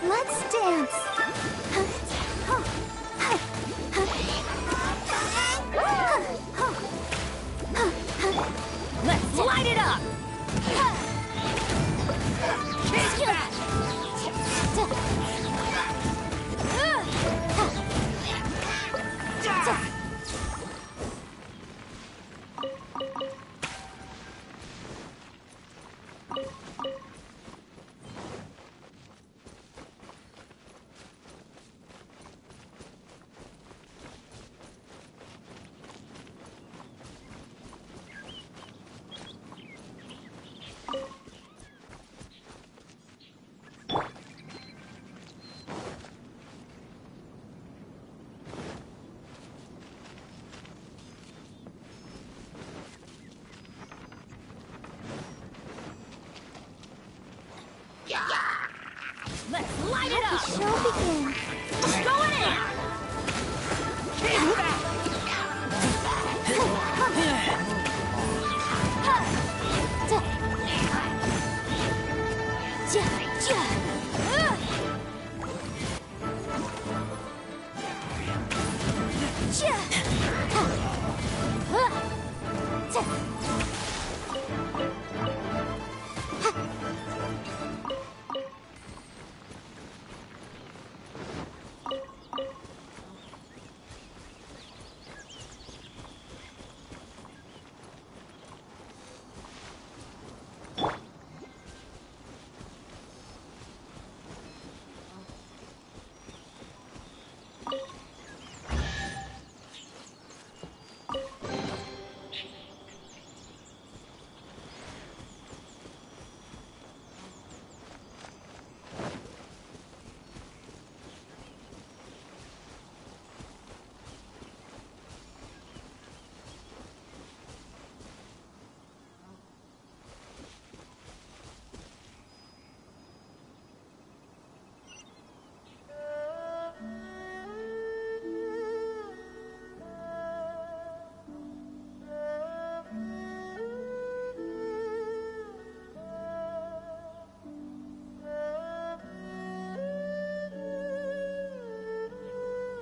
Let's dance. Let's light it up! Let's light it The up! show begins. Going in!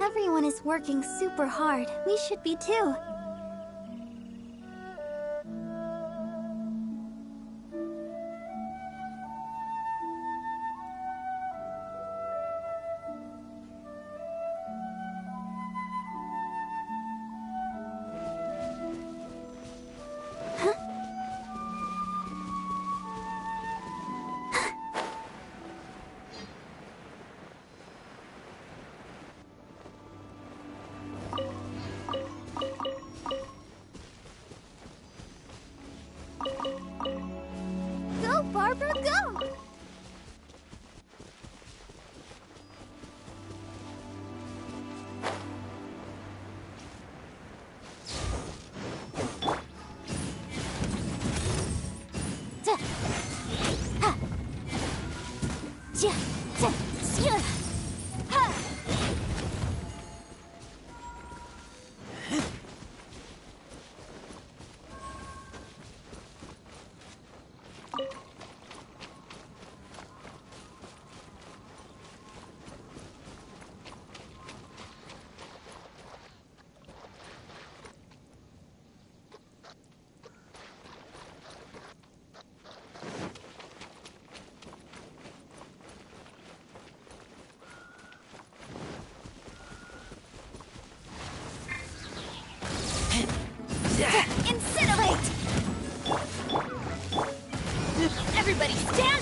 Everyone is working super hard. We should be too. Incinerate! Everybody stand!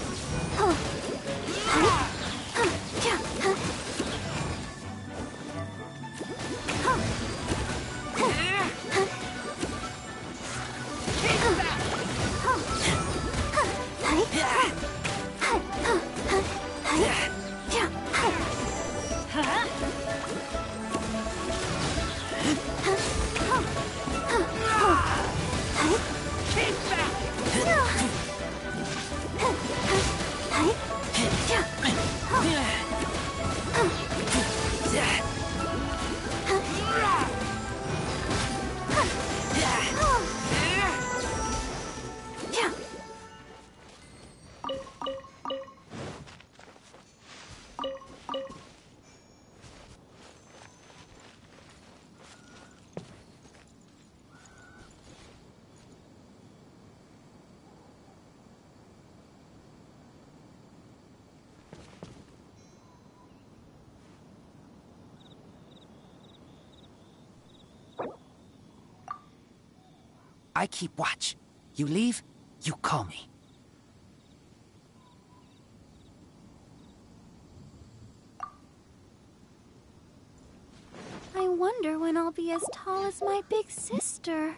I keep watch. You leave, you call me. I wonder when I'll be as tall as my big sister.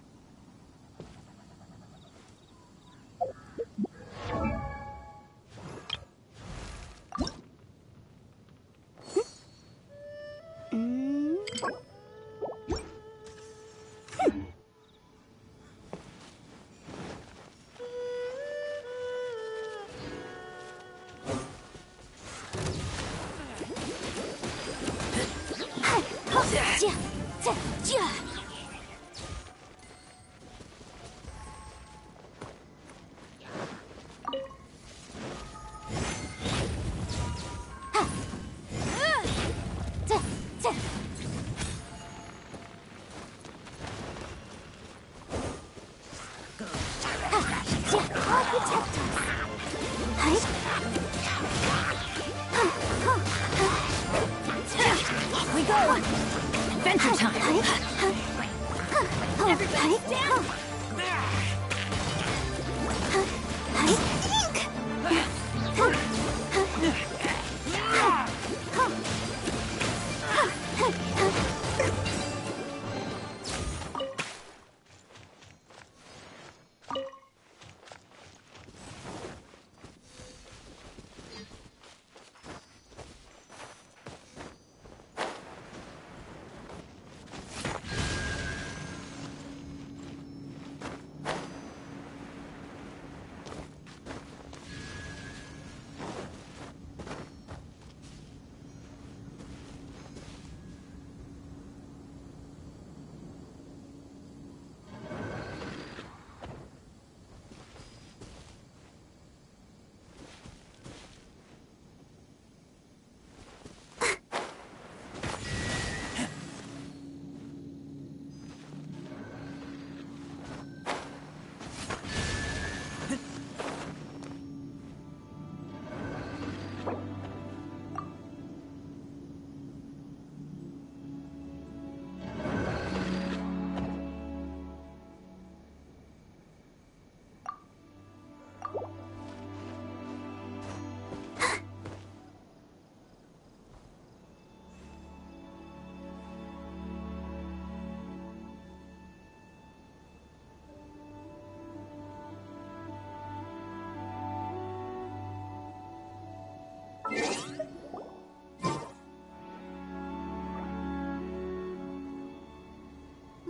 Off we go! Adventure time! Everybody stand!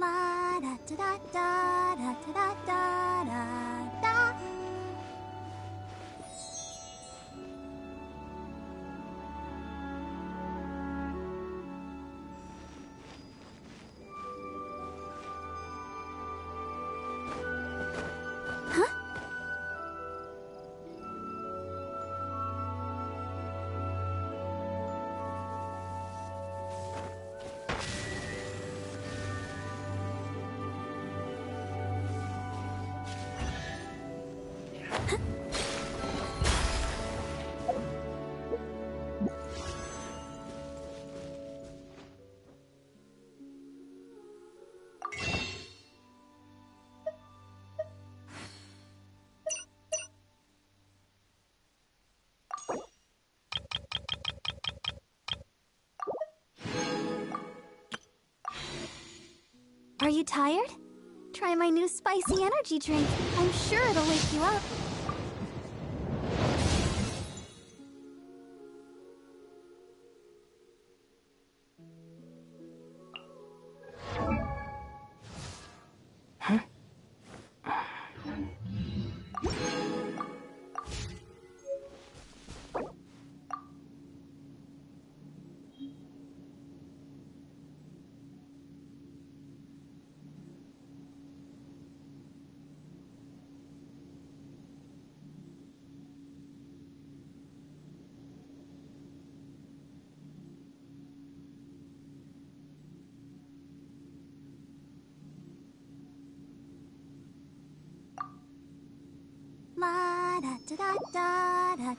La da da da da da da da da. Are you tired? Try my new spicy energy drink. I'm sure it'll wake you up. La da da da da.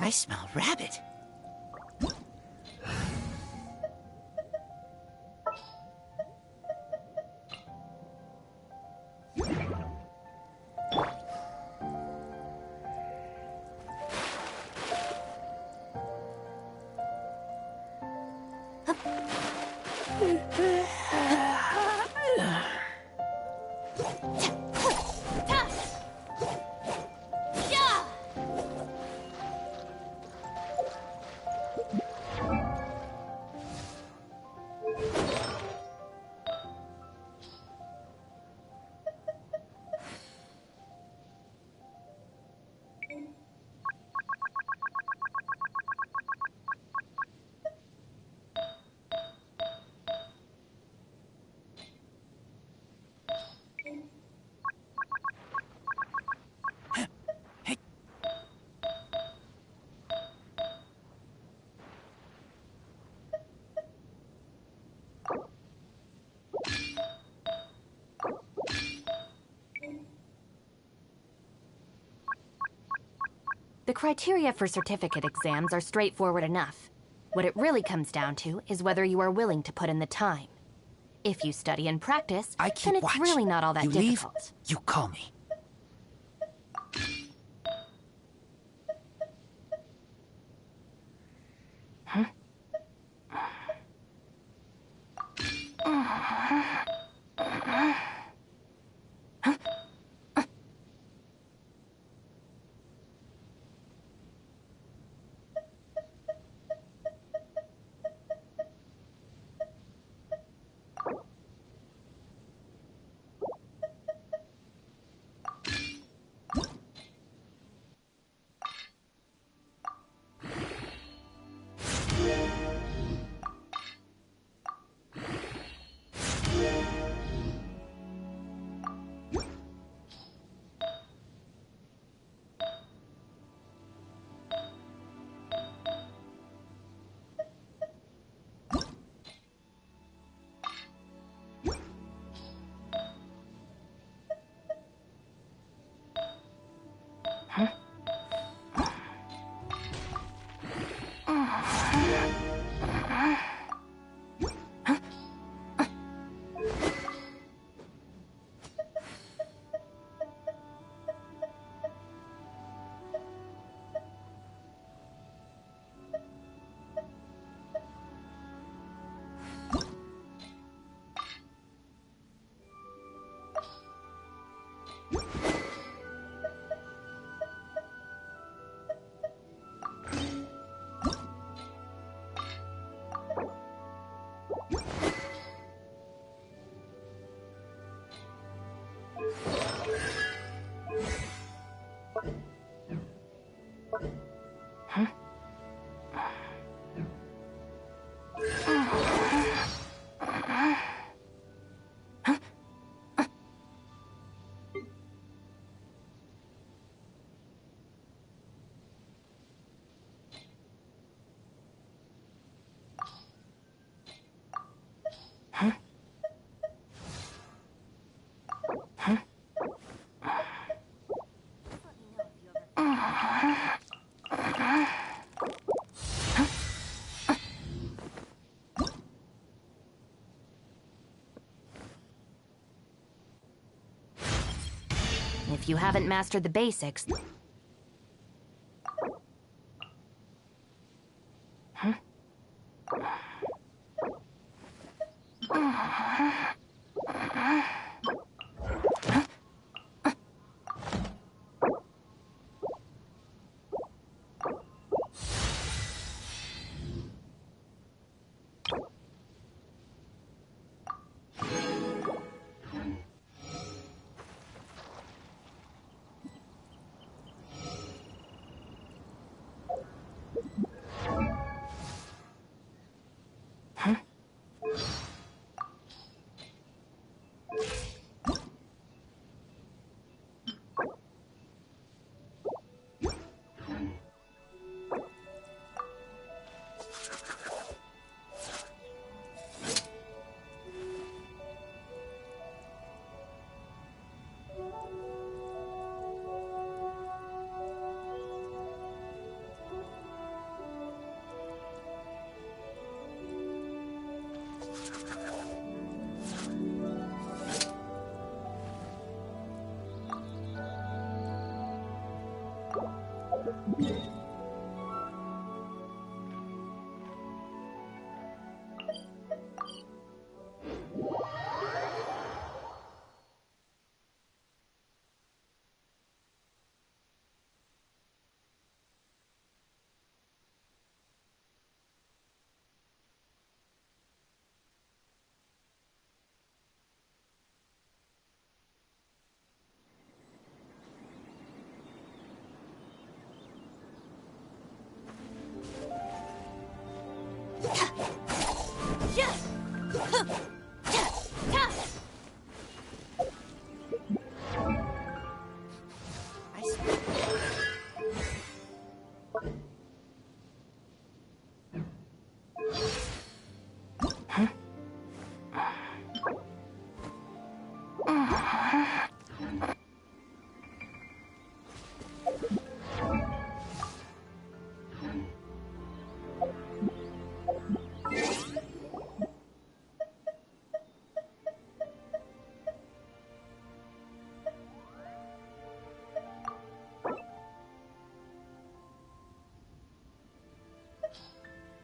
I smell rabbit. The criteria for certificate exams are straightforward enough. What it really comes down to is whether you are willing to put in the time. If you study and practice, then it's really not all that difficult. You call me. If you haven't mastered the basics... Huh?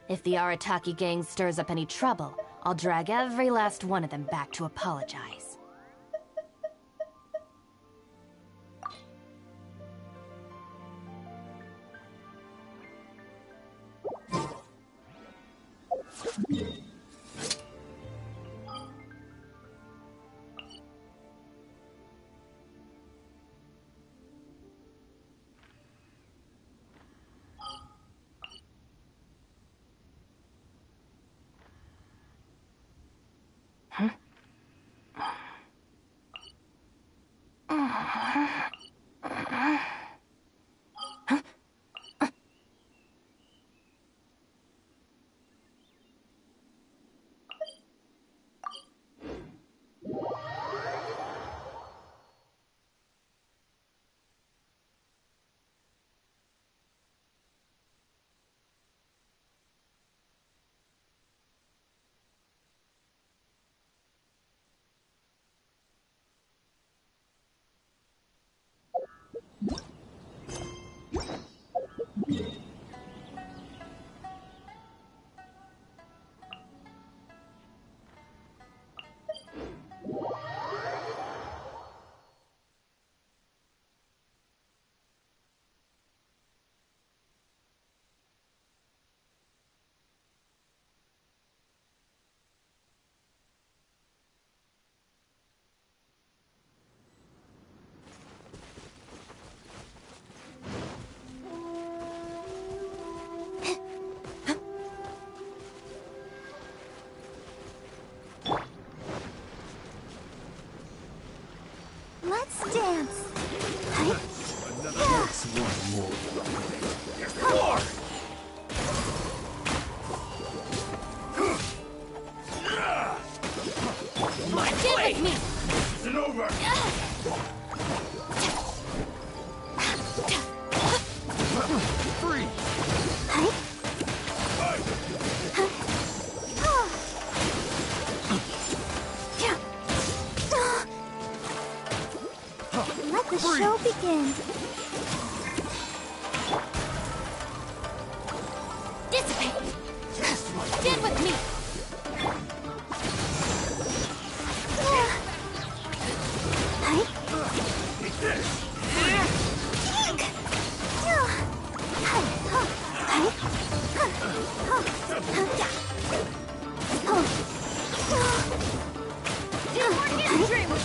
If the Arataki gang stirs up any trouble, I'll drag every last one of them back to apologize. Let's dance. That's one more. My play isn't over. Free. Let the show begins. Dissipate! Stand with me!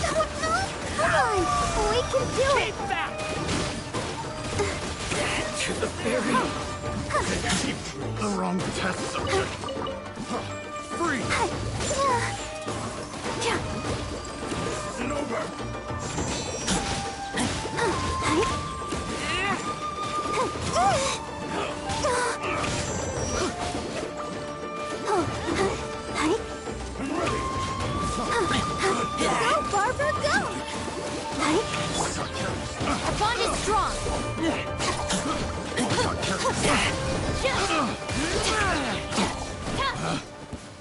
Come on! We can do it! To the ferry! The wrong test subject! Free! And over! Go, Barbara, go! Our bond is strong!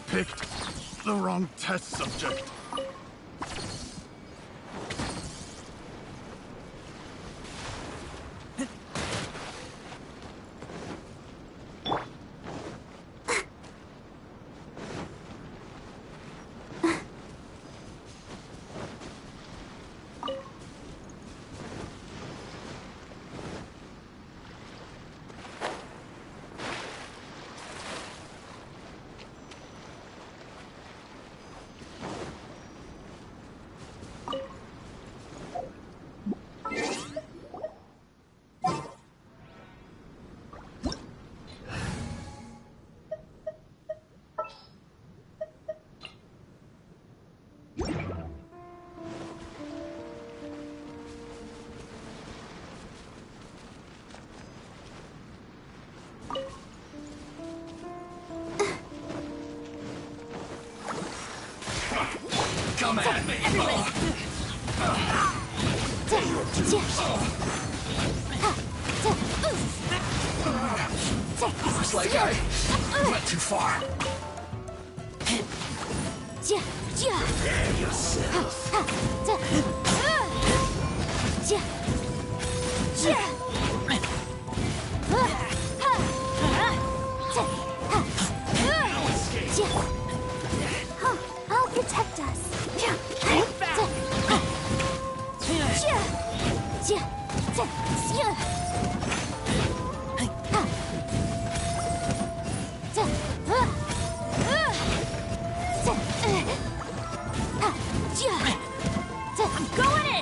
Picked the wrong test subject. Come at me! Looks like I went too far. Prepare yourself. I'll protect us. I'm going in!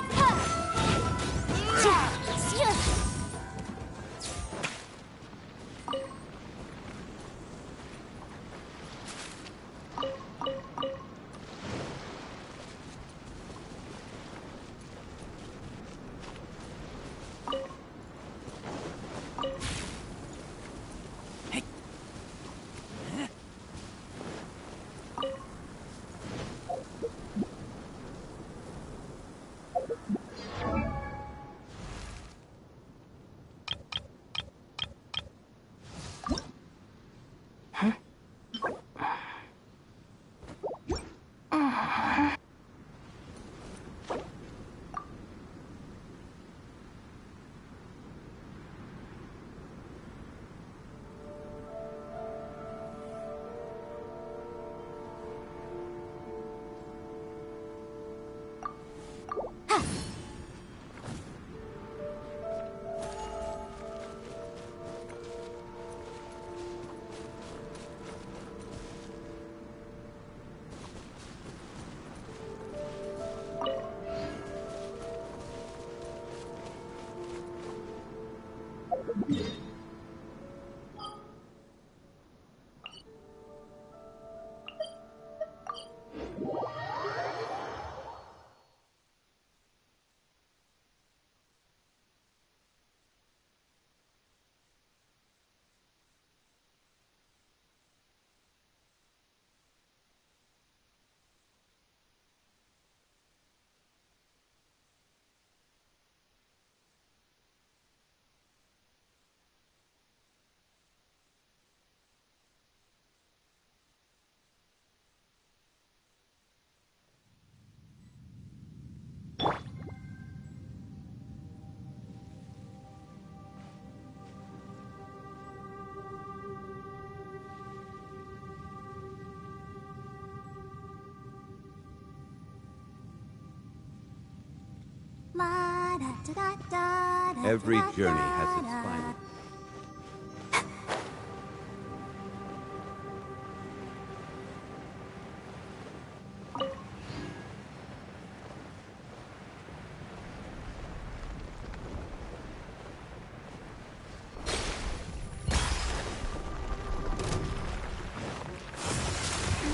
Every journey has its final.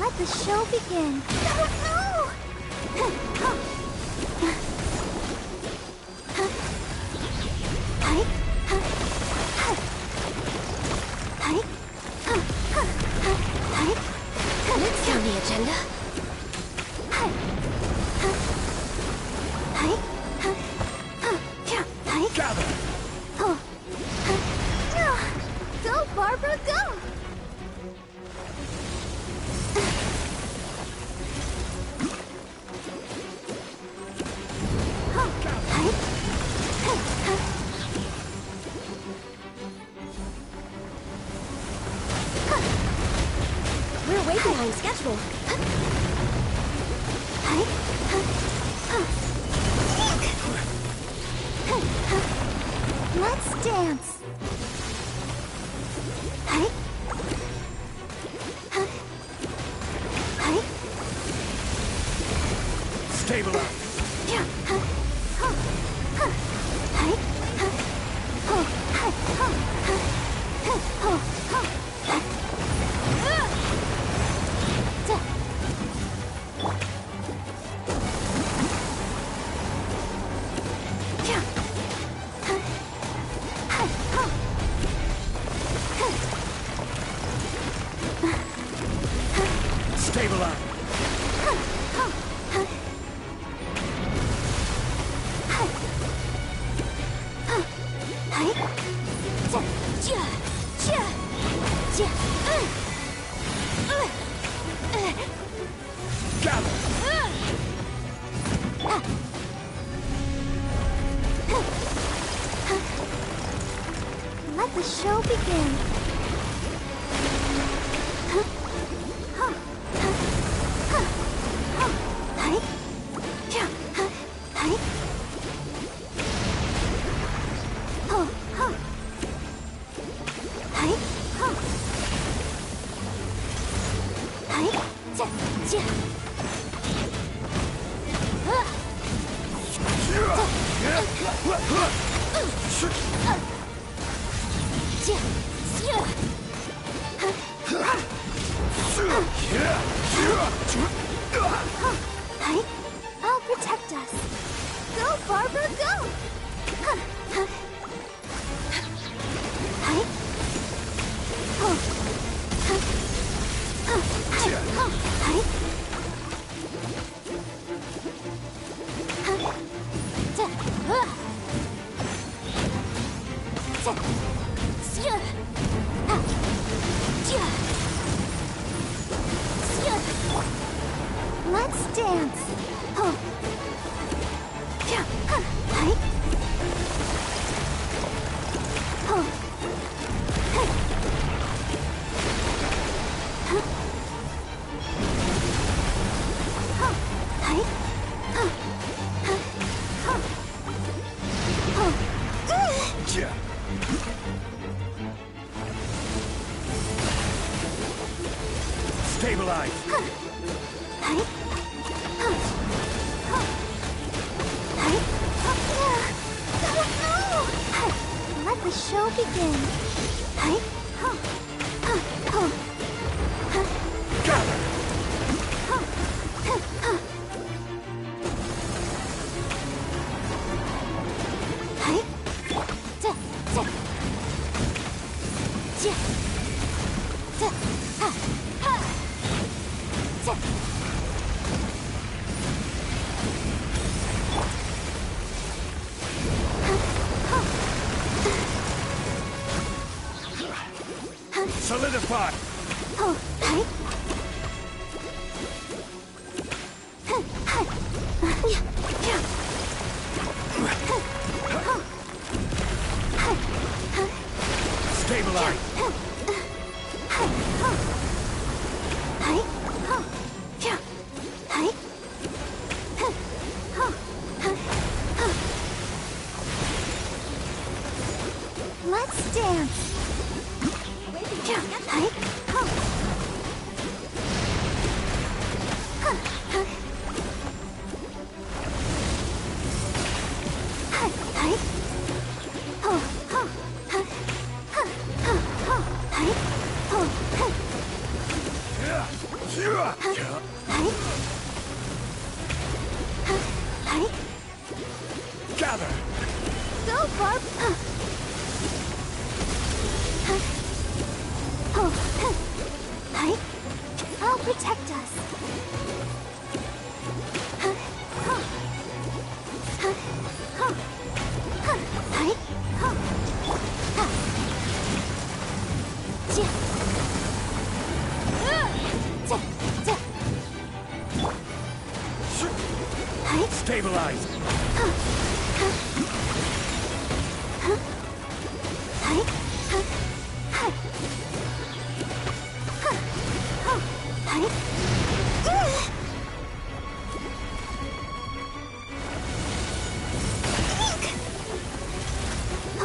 Let the show begin. Oh, no! Let's on the agenda. Gather! Go, Barbara, go! We're way behind schedule. Let's dance. Stabilize. Stabilize. Let the show begin. I'll protect us. Go, Barbara, go! Let's dance. Stabilize. Let the show begin. Solidify. Stabilize. let's dance! Gather! Go, Barb! I'll protect us. Stabilize!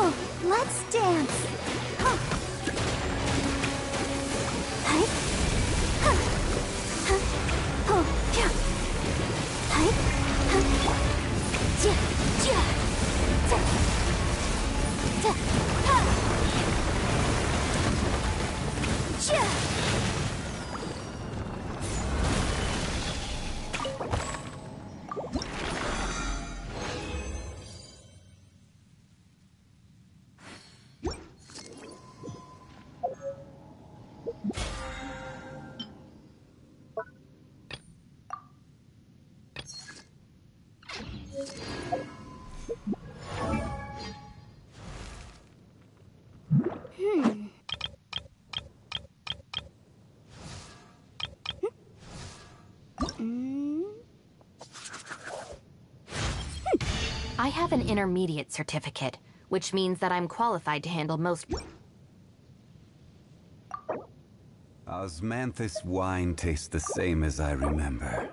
Oh, let's dance. I have an intermediate certificate, which means that I'm qualified to handle most... Osmanthus wine tastes the same as I remember.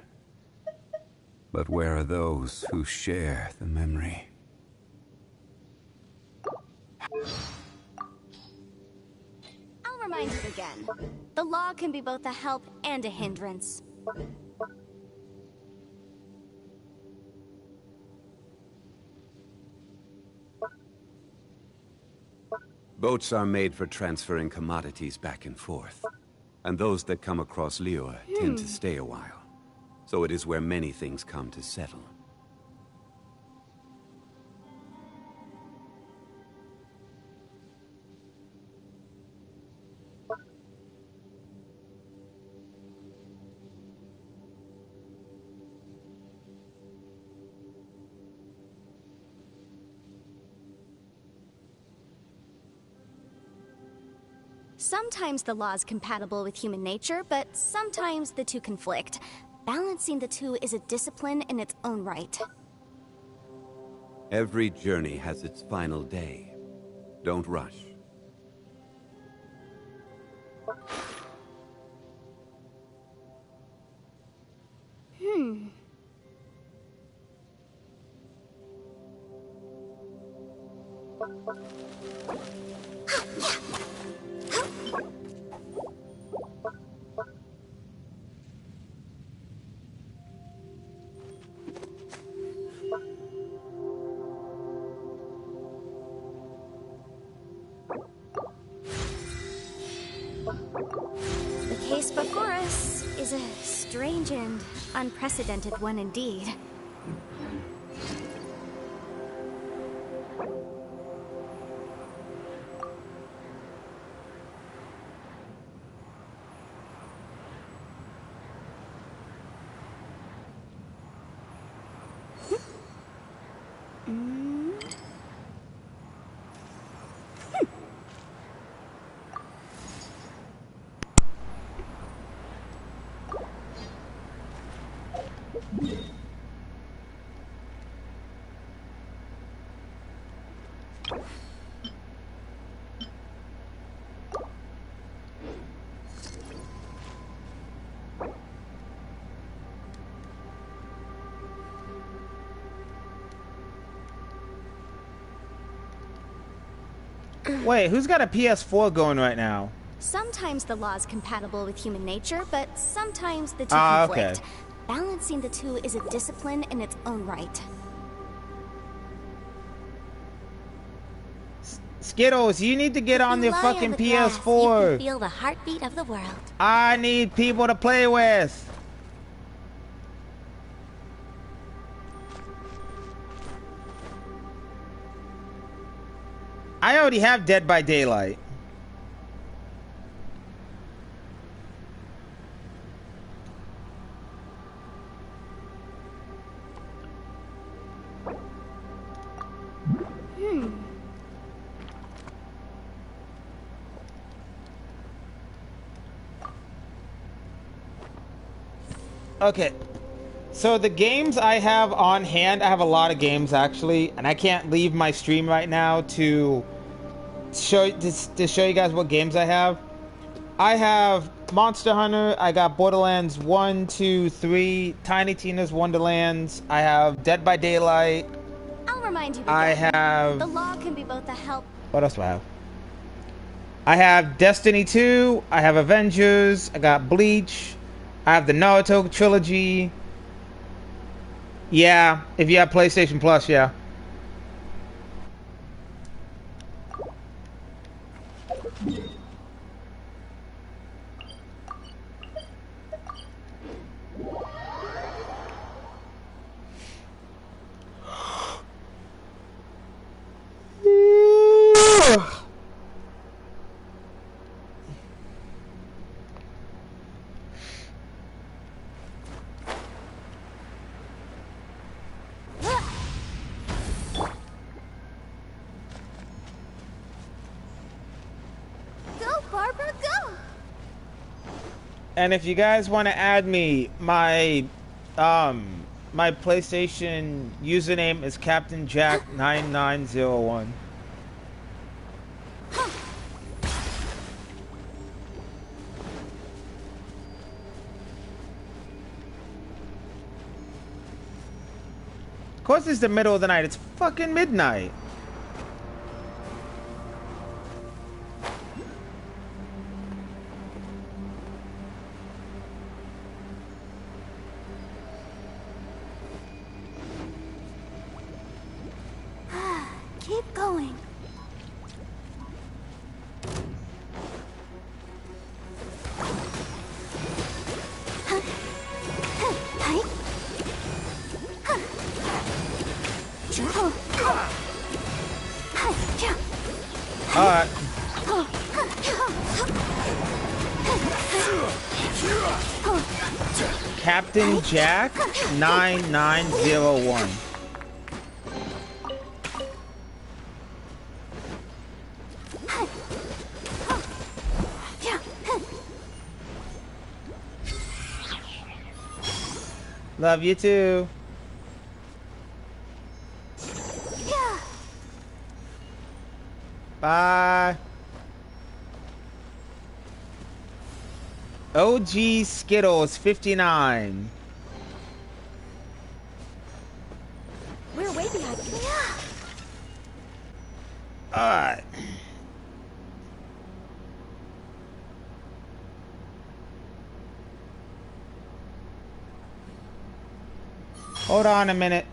But where are those who share the memory? I'll remind you again. The law can be both a help and a hindrance. Boats are made for transferring commodities back and forth. And those that come across Liyue tend to stay a while. So it is where many things come to settle. Sometimes the law is compatible with human nature, but sometimes the two conflict. Balancing the two is a discipline in its own right. Every journey has its final day. Don't rush. The case before us is a strange and unprecedented one indeed. Wait, who's got a PS4 going right now? Sometimes the law is compatible with human nature, but sometimes the two conflict. Okay. Balancing the two is a discipline in its own right. Skittles, you need to get on the fucking You can PS4. feel the heartbeat of the world. I need people to play with. I already have Dead by Daylight. Okay, so the games I have on hand, I have a lot of games actually, and I can't leave my stream right now to show you guys what games I have. I have Monster Hunter, I got Borderlands 1, 2, 3, Tiny Tina's Wonderlands, I have Dead by Daylight. I'll remind you again. I have... The law can be both a help. What else do I have? I have Destiny 2, I have Avengers, I got Bleach, I have the Naruto trilogy. Yeah, if you have PlayStation Plus, yeah. And if you guys want to add me, my my PlayStation username is Captain Jack 9901. Of course it's the middle of the night. It's fucking midnight. Keep going. Alright. Captain Jack 9901. Love you too. Bye. OG Skittles 59. We're way behind. Alright. Hold on a minute.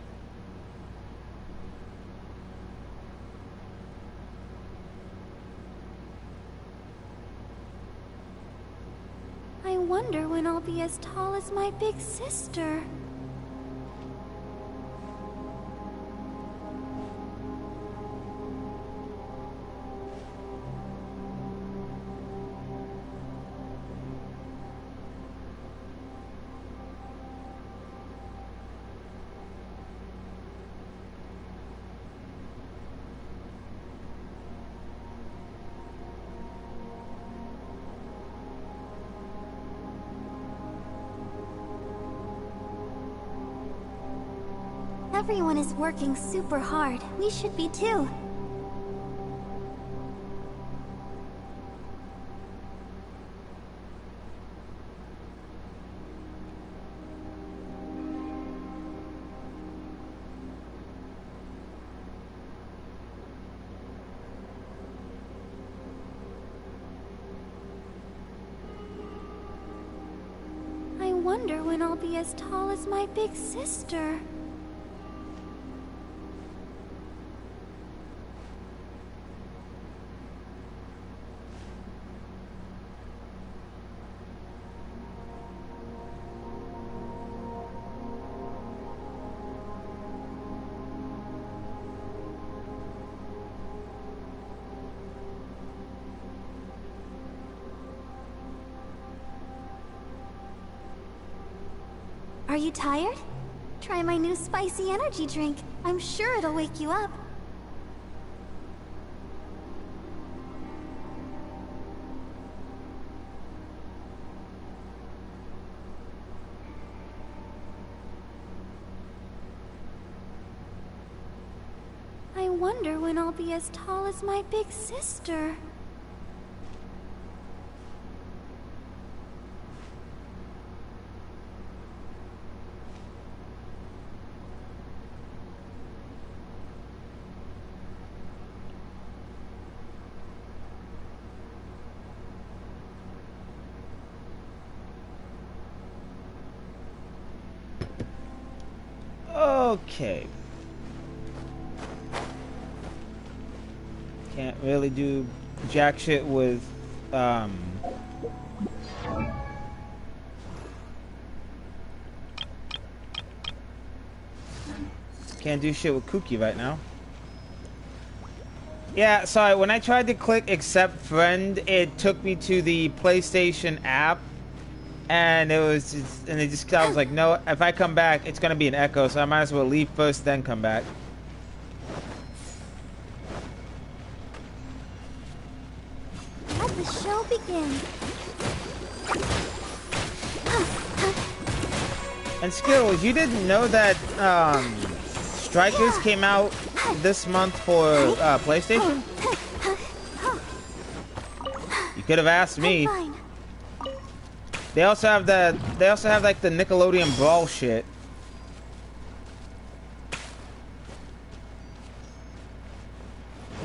I wonder when I'll be as tall as my big sister. Everyone is working super hard. We should be too. wonder when I'll be as tall as my big sister. Are you tired? Try my new spicy energy drink. I'm sure it'll wake you up. I wonder when I'll be as tall as my big sister. Okay. Can't really do jack shit with can't do shit with Cookie right now. Yeah, sorry, when I tried to click accept friend, it took me to the PlayStation app. And it was just, I was like, no, if I come back, it's gonna be an echo, so I might as well leave first, then come back. Let the show begin. And Skittles, you didn't know that Strikers came out this month for PlayStation? You could have asked me. They also have like the Nickelodeon Brawl shit.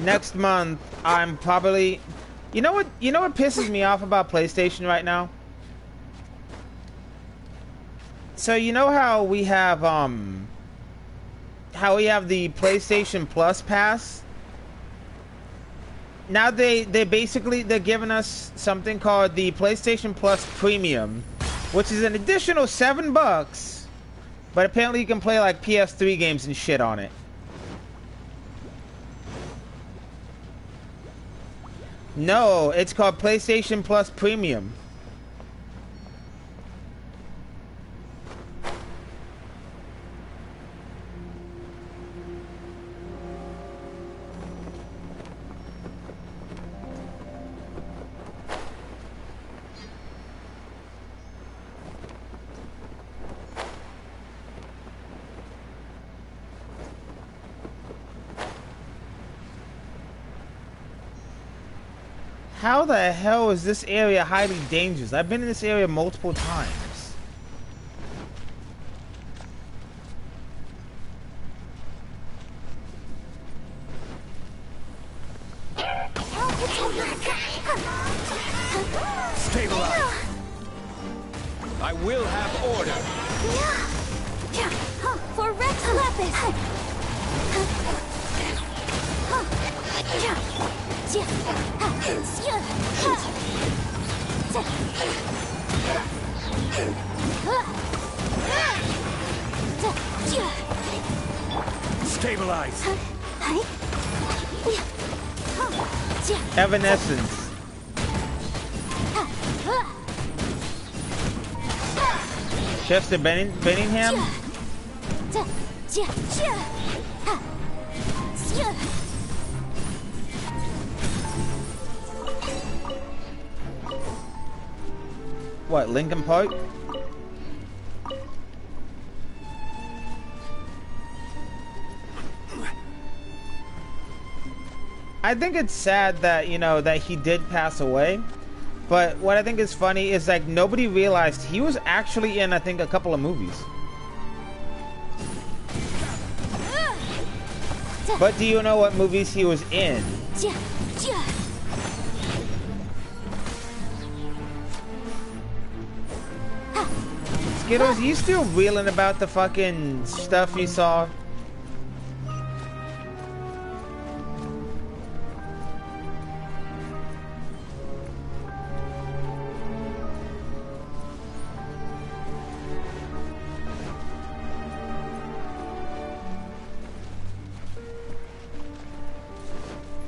Next month, I'm probably... You know what pisses me off about PlayStation right now? So you know how we have the PlayStation Plus pass? Now they're giving us something called the PlayStation Plus Premium, which is an additional $7, but apparently you can play like PS3 games and shit on it. No, it's called PlayStation Plus Premium. How the hell is this area highly dangerous? I've been in this area multiple times. Stabilize. I will have order. For Rex Lapis. Stabilize. Evanescence. Chester Benningham? What, Lincoln Park? I think it's sad that, you know, that he did pass away. But what I think is funny is, like, nobody realized he was actually in, I think, a couple of movies. But do you know what movies he was in? Skittles, you still reeling about the fucking stuff you saw?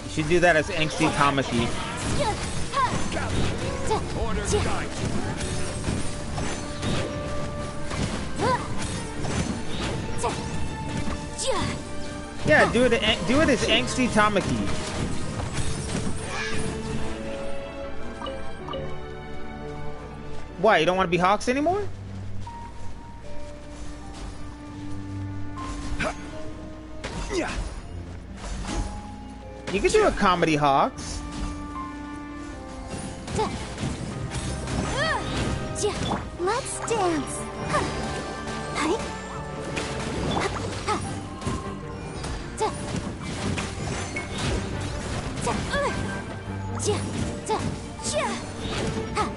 You should do that as angsty Tamaki. Yeah, do it as angsty Tamaki. Why, you don't want to be Hawks anymore? You could do a comedy Hawks. Let's dance.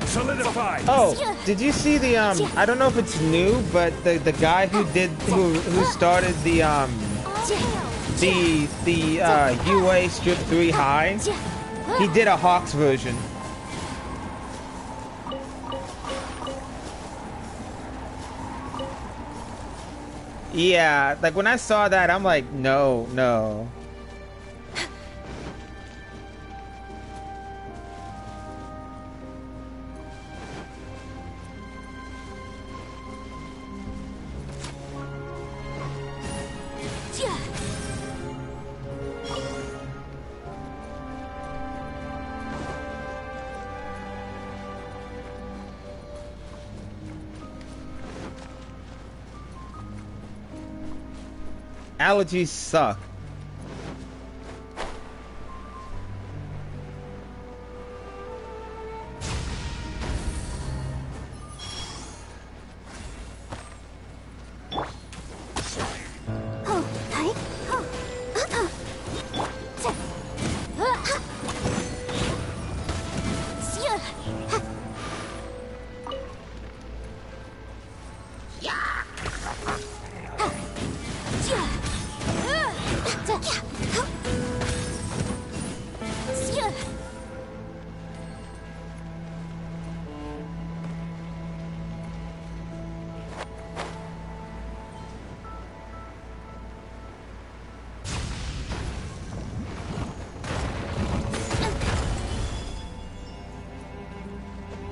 Solidify. Oh, did you see the I don't know if it's new, but the guy who started the UA Strip 3 High, he did a Hawks version. Yeah, like when I saw that, I'm like, no, no. Allergies suck.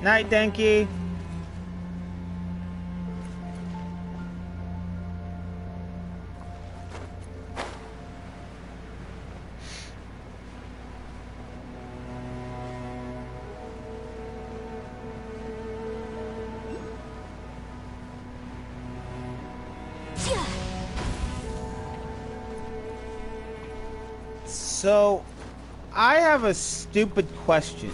Night, thank you. So, I have a stupid question.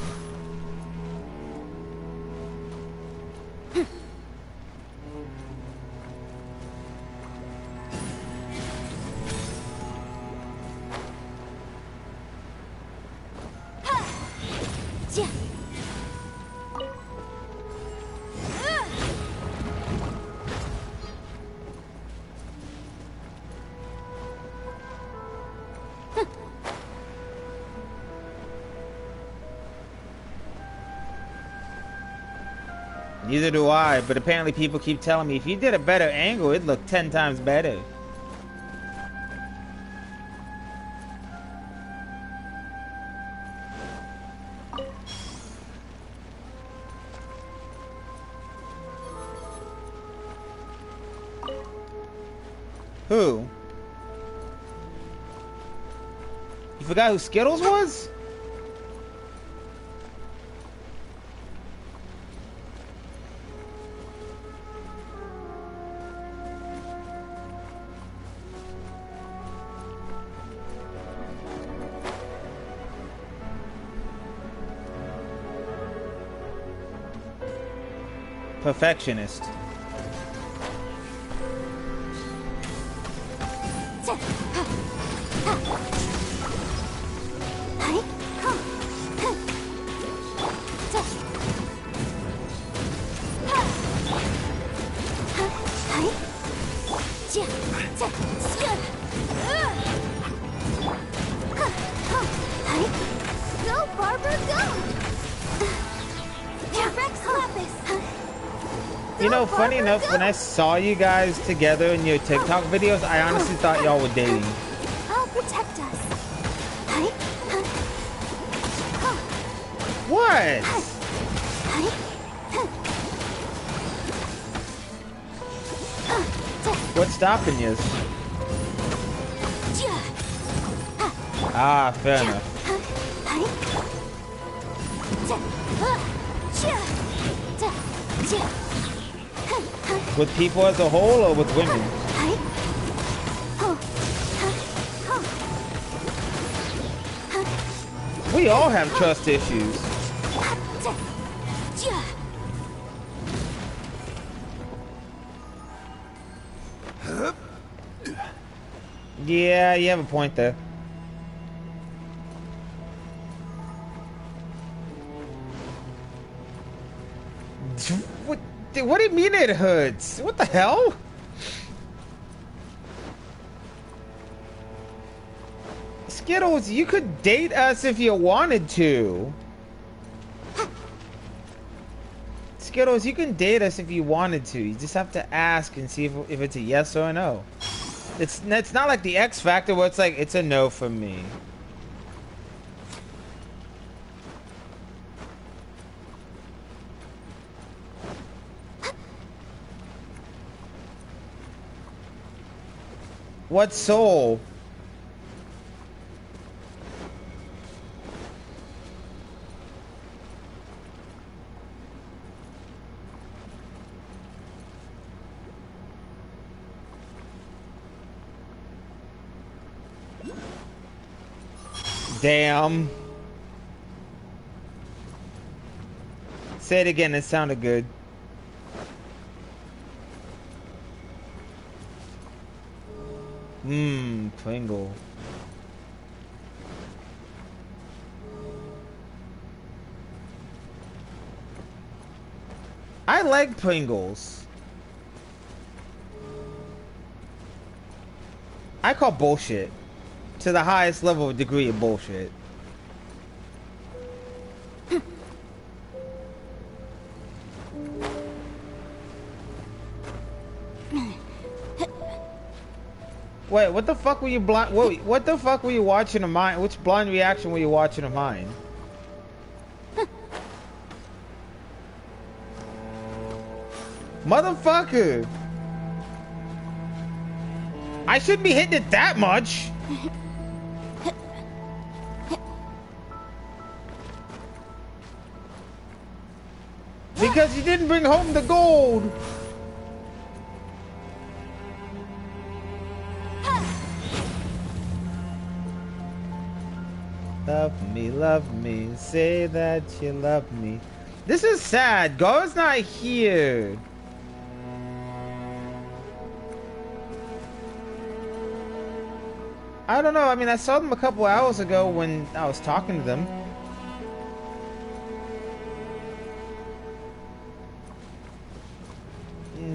Neither do I, but apparently people keep telling me if you did a better angle, it'd look 10 times better. Who? You forgot who Skittles was? Perfectionist. Go, Barber, go! Rex Lapis! You know, funny enough, when I saw you guys together in your TikTok videos, I honestly thought y'all were dating. I'll protect us. What? What's stopping you? Ah, fair enough. With people as a whole or with women? We all have trust issues. Yeah, you have a point there. What do you mean it hurts? What the hell? Skittles, you could date us if you wanted to. Skittles, you can date us if you wanted to. You just have to ask and see if it's a yes or a no. It's not like the X Factor where it's like, it's a no for me. What soul? Damn. Say it again, it sounded good. Pringle. I like Pringles. I call bullshit. To the highest level of degree of bullshit. Wait, what the fuck were you blind? Wait, what the fuck were you watching of mine? Which blind reaction were you watching of mine? Motherfucker! I shouldn't be hitting it that much! Because you didn't bring home the gold! Love me, say that you love me. This is sad. Go's not here. I don't know. I mean, I saw them a couple hours ago when I was talking to them.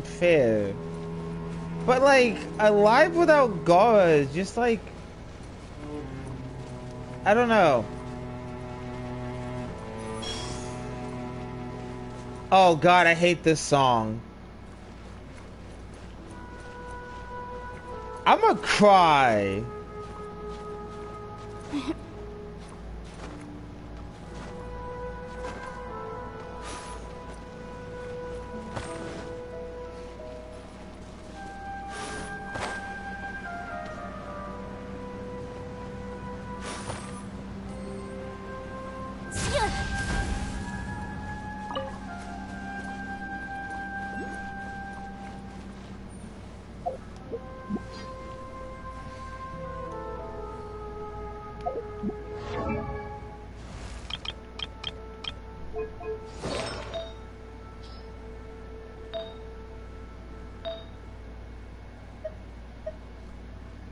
Fair. But, like, a live without Gara is just, like... I don't know. Oh, God, I hate this song. I'm gonna cry.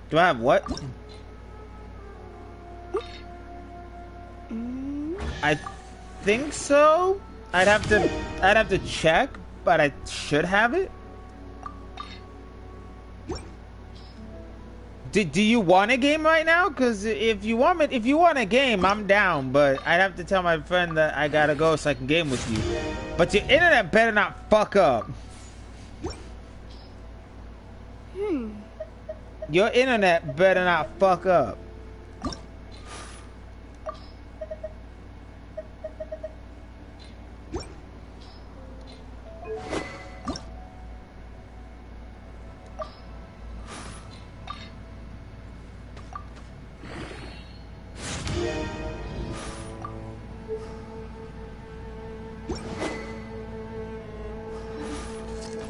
Do I have what? I think so. I'd have to check, but I should have it. Do you want a game right now? Because if you want a game, I'm down. But I'd have to tell my friend that I gotta go so I can game with you. But your internet better not fuck up. Your internet better not fuck up.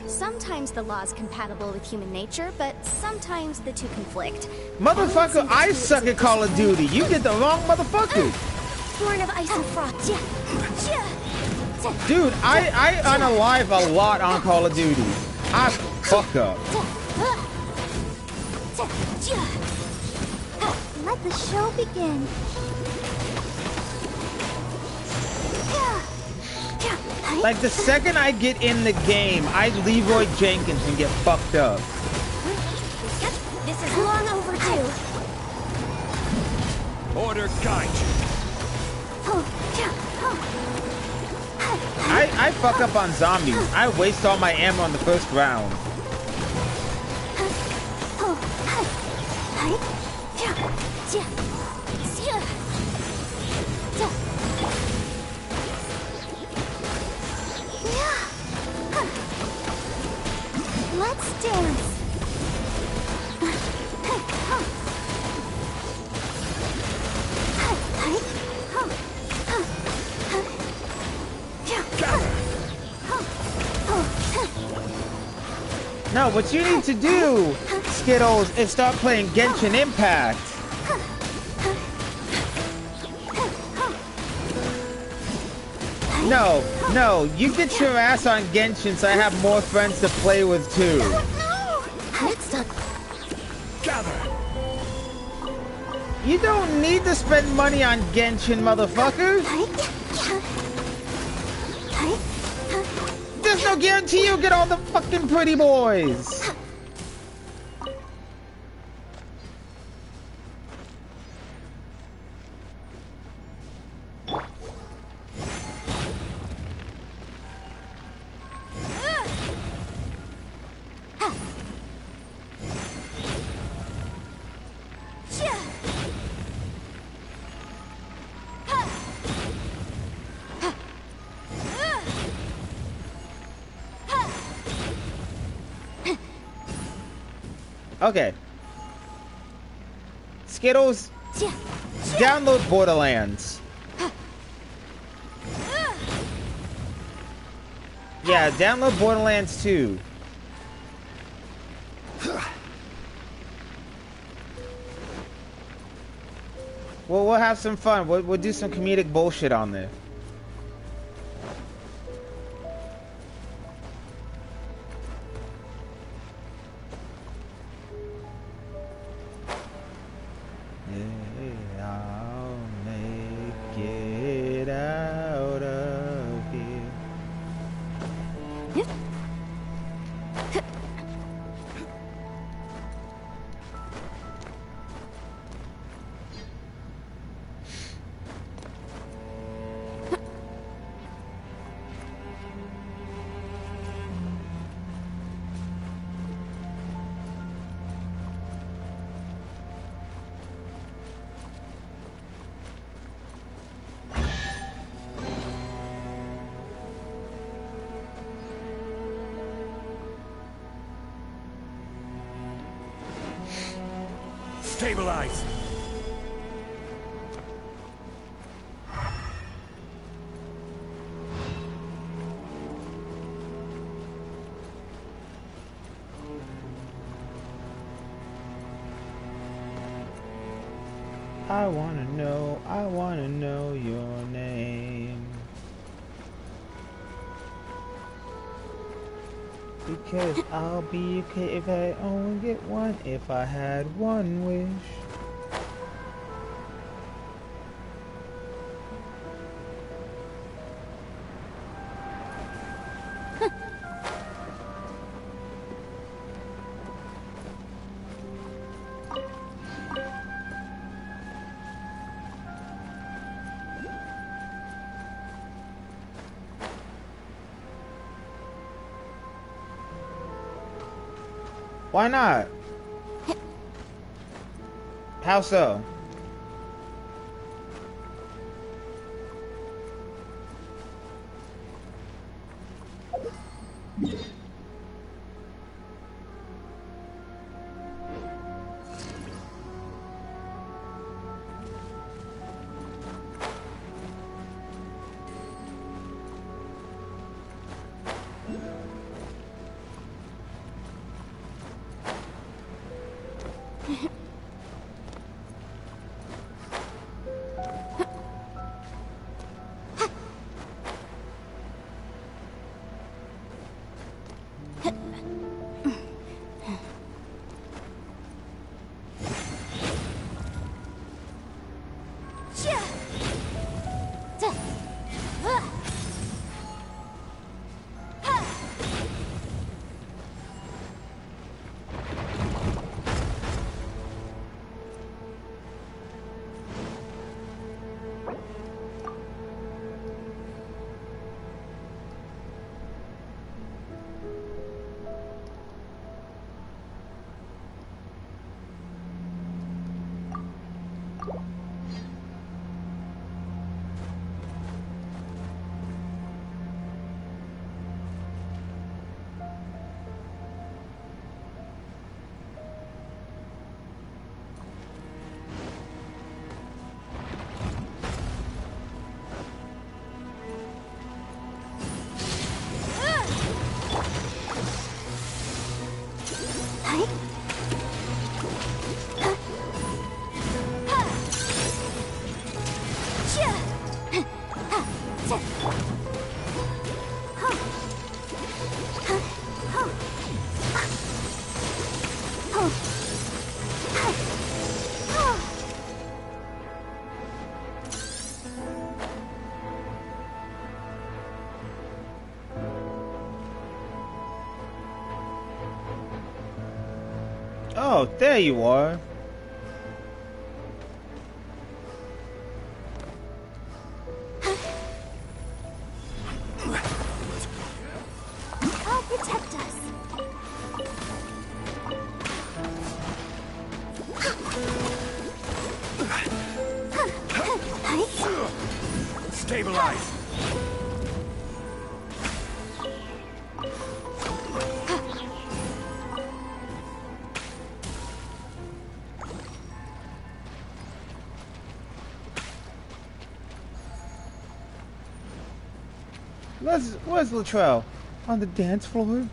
Sometimes the law is compatible with human nature, but sometimes the two conflict. Motherfucker, I suck at Call of Duty. You get the wrong motherfucker. Born of ice and frost. Dude, I unalive a lot on Call of Duty. I fuck up. Let the show begin. Like, the second I get in the game, I Leroy Jenkins and get fucked up. This is long overdue. Order Gaijin. I fuck up on zombies. I waste all my ammo in the first round. Let's dance. No, what you need to do, Skittles, is start playing Genshin Impact. No, you get your ass on Genshin so I have more friends to play with too. Next up. Gather. You don't need to spend money on Genshin, motherfucker. There's no guarantee you'll get all the fucking pretty boys. Okay. Skittles, download Borderlands. Yeah, download Borderlands 2. Well, we'll have some fun. We'll do some comedic bullshit on there. I'll make it out of here. Stabilize. I wanna know your name. Because I'll be okay if I only get one, if I had one wish. Why not? How so? Oh, there you are. I'll protect us. Stabilize. Where's Latrell? On the dance floor?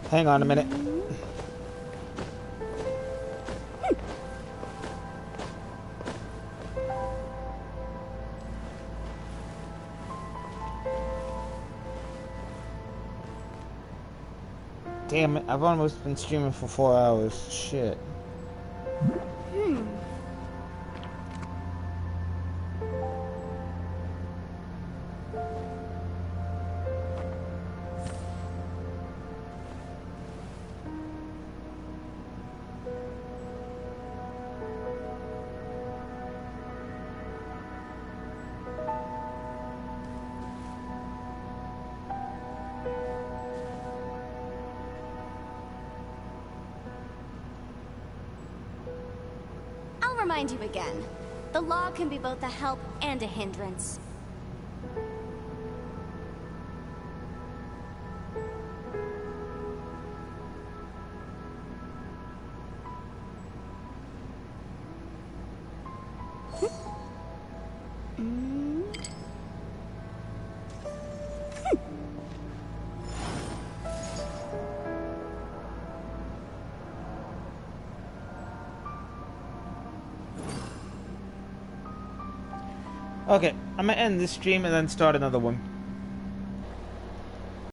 Hang on a minute. Damn it, I've almost been streaming for 4 hours. Shit. Remind you again. The law can be both a help and a hindrance. Okay, I'm gonna end this stream and then start another one.